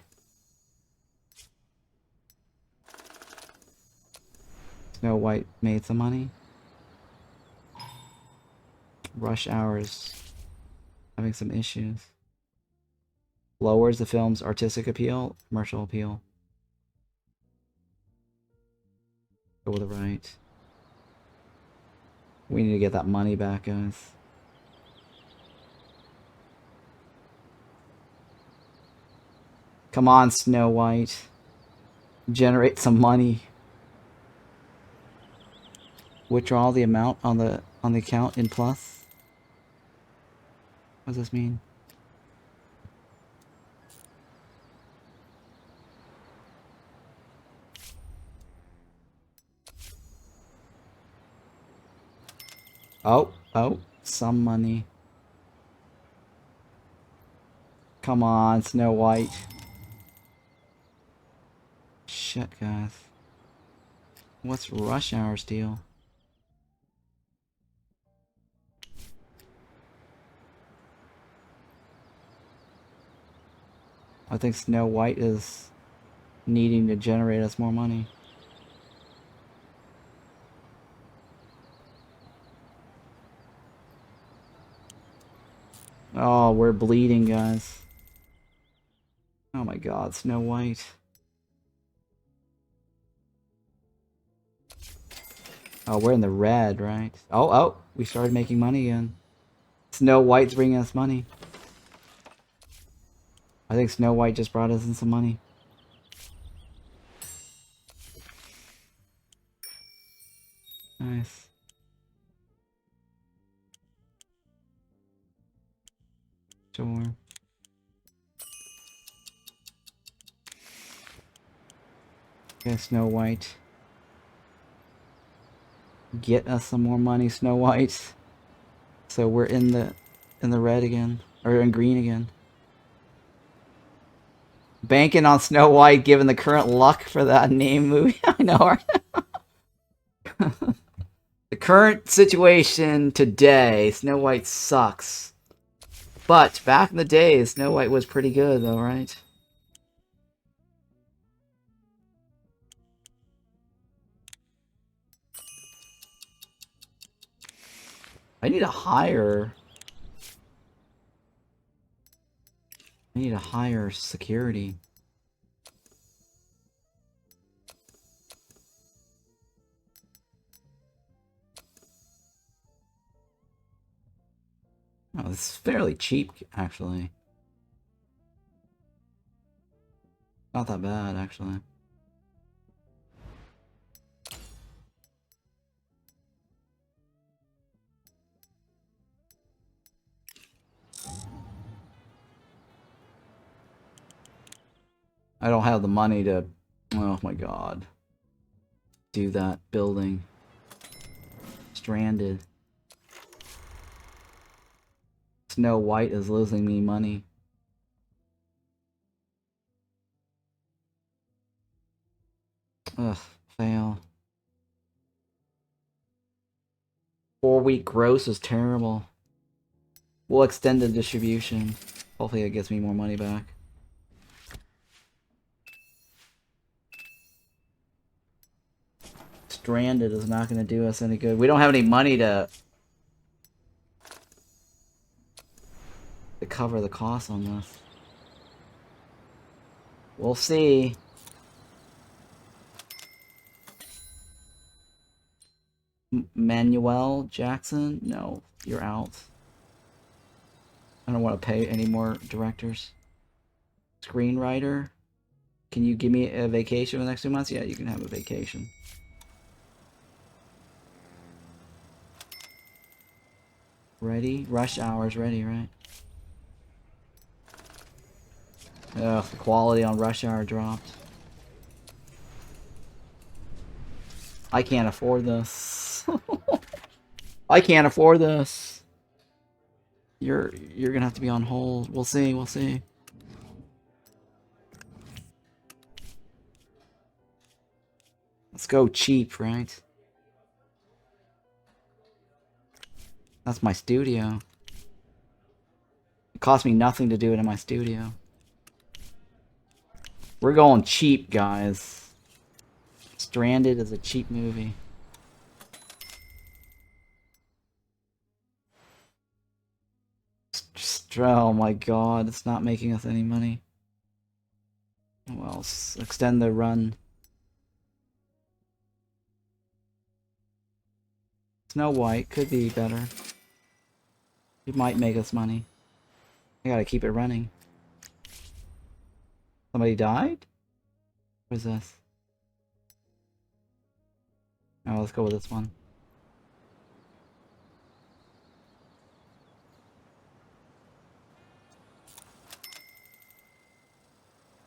Snow White made some money. Rush Hours having some issues. Lowers the film's artistic appeal, commercial appeal. Go with the right. We need to get that money back, guys. Come on, Snow White. Generate some money. Withdraw the amount on the account in plus. What does this mean? Oh, some money. Come on, Snow White. Shit, guys. What's Rush Hour's deal? I think Snow White is needing to generate us more money. Oh, we're bleeding, guys. Oh my god, Snow White. Oh, we're in the red, right? Oh, we started making money again. Snow White's bringing us money. I think Snow White just brought us in some money. Nice. Sure. Okay, Snow White. Get us some more money, Snow White. So we're in the red again. Or in green again. Banking on Snow White given the current luck for that name movie. I know, right? The current situation today, Snow White sucks. But back in the day, Snow White was pretty good though, right? I need a higher security. Oh, this is fairly cheap, actually. Not that bad, actually. I don't have the money to... Oh my god. Do that building. Stranded. Snow White is losing me money. Ugh, fail. 4-week gross is terrible. We'll extend the distribution. Hopefully it gets me more money back. Stranded is not going to do us any good. We don't have any money to cover the cost on this. We'll see. Manuel Jackson? No, you're out. I don't want to pay any more directors. Screenwriter? Can you give me a vacation for the next 2 months? Yeah, you can have a vacation. Ready? Rush Hour's ready, right? Ugh, the quality on Rush Hour dropped. I can't afford this. I can't afford this. You're gonna have to be on hold. We'll see, we'll see. Let's go cheap, right? That's my studio. It cost me nothing to do it in my studio. We're going cheap, guys. Stranded is a cheap movie. Oh my god, it's not making us any money. Well, extend the run. Snow White could be better. It might make us money. I gotta keep it running. Somebody died? What is this? Oh, let's go with this one.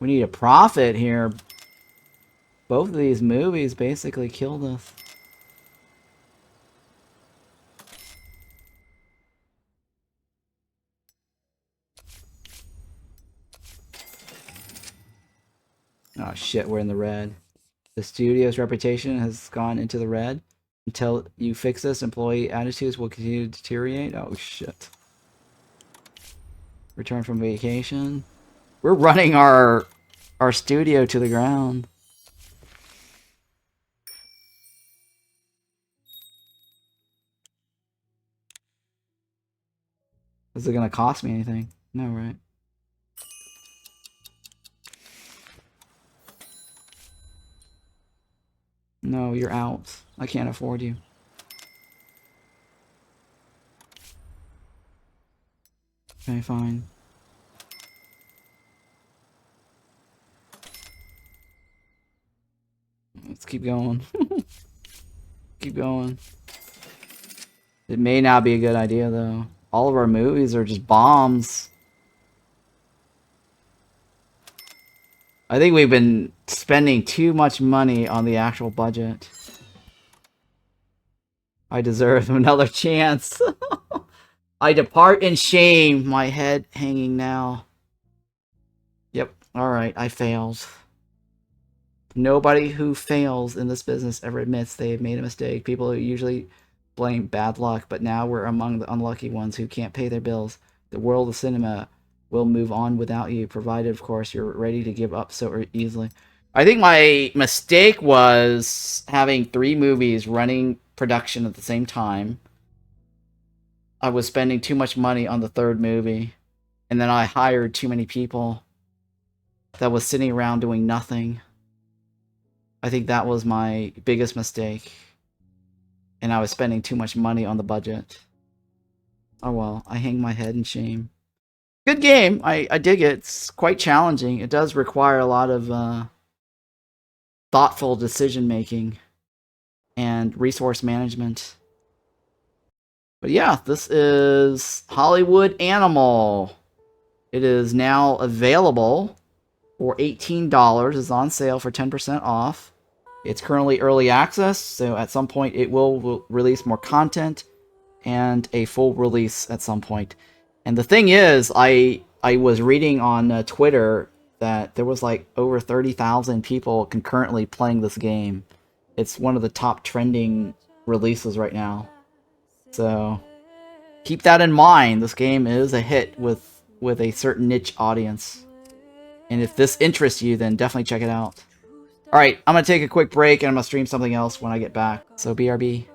We need a profit here. Both of these movies basically killed us. Oh shit, we're in the red. The studio's reputation has gone into the red. Until you fix this, employee attitudes will continue to deteriorate. Oh shit. Return from vacation. We're running our studio to the ground. Is it gonna cost me anything? No, right? No, you're out. I can't afford you. Okay, fine. Let's keep going. Keep going. It may not be a good idea, though. All of our movies are just bombs. I think we've been spending too much money on the actual budget. I deserve another chance. I depart in shame, my head hanging now. Yep, alright, I failed. Nobody who fails in this business ever admits they've made a mistake. People usually blame bad luck, but now we're among the unlucky ones who can't pay their bills. The world of cinema will move on without you, provided, of course, you're ready to give up so easily. I think my mistake was having 3 movies running production at the same time. I was spending too much money on the 3rd movie, and then I hired too many people that was sitting around doing nothing. I think that was my biggest mistake. And I was spending too much money on the budget. Oh well, I hang my head in shame. Good game. I dig it. It's quite challenging. It does require a lot of thoughtful decision making and resource management. But yeah, this is Hollywood Animal. It is now available for $18. It's on sale for 10% off. It's currently early access, so at some point it will release more content and a full release at some point. And the thing is, I was reading on Twitter that there was like over 30,000 people concurrently playing this game. It's one of the top trending releases right now. So keep that in mind. This game is a hit with a certain niche audience. And if this interests you, then definitely check it out. Alright, I'm going to take a quick break and I'm going to stream something else when I get back. So BRB.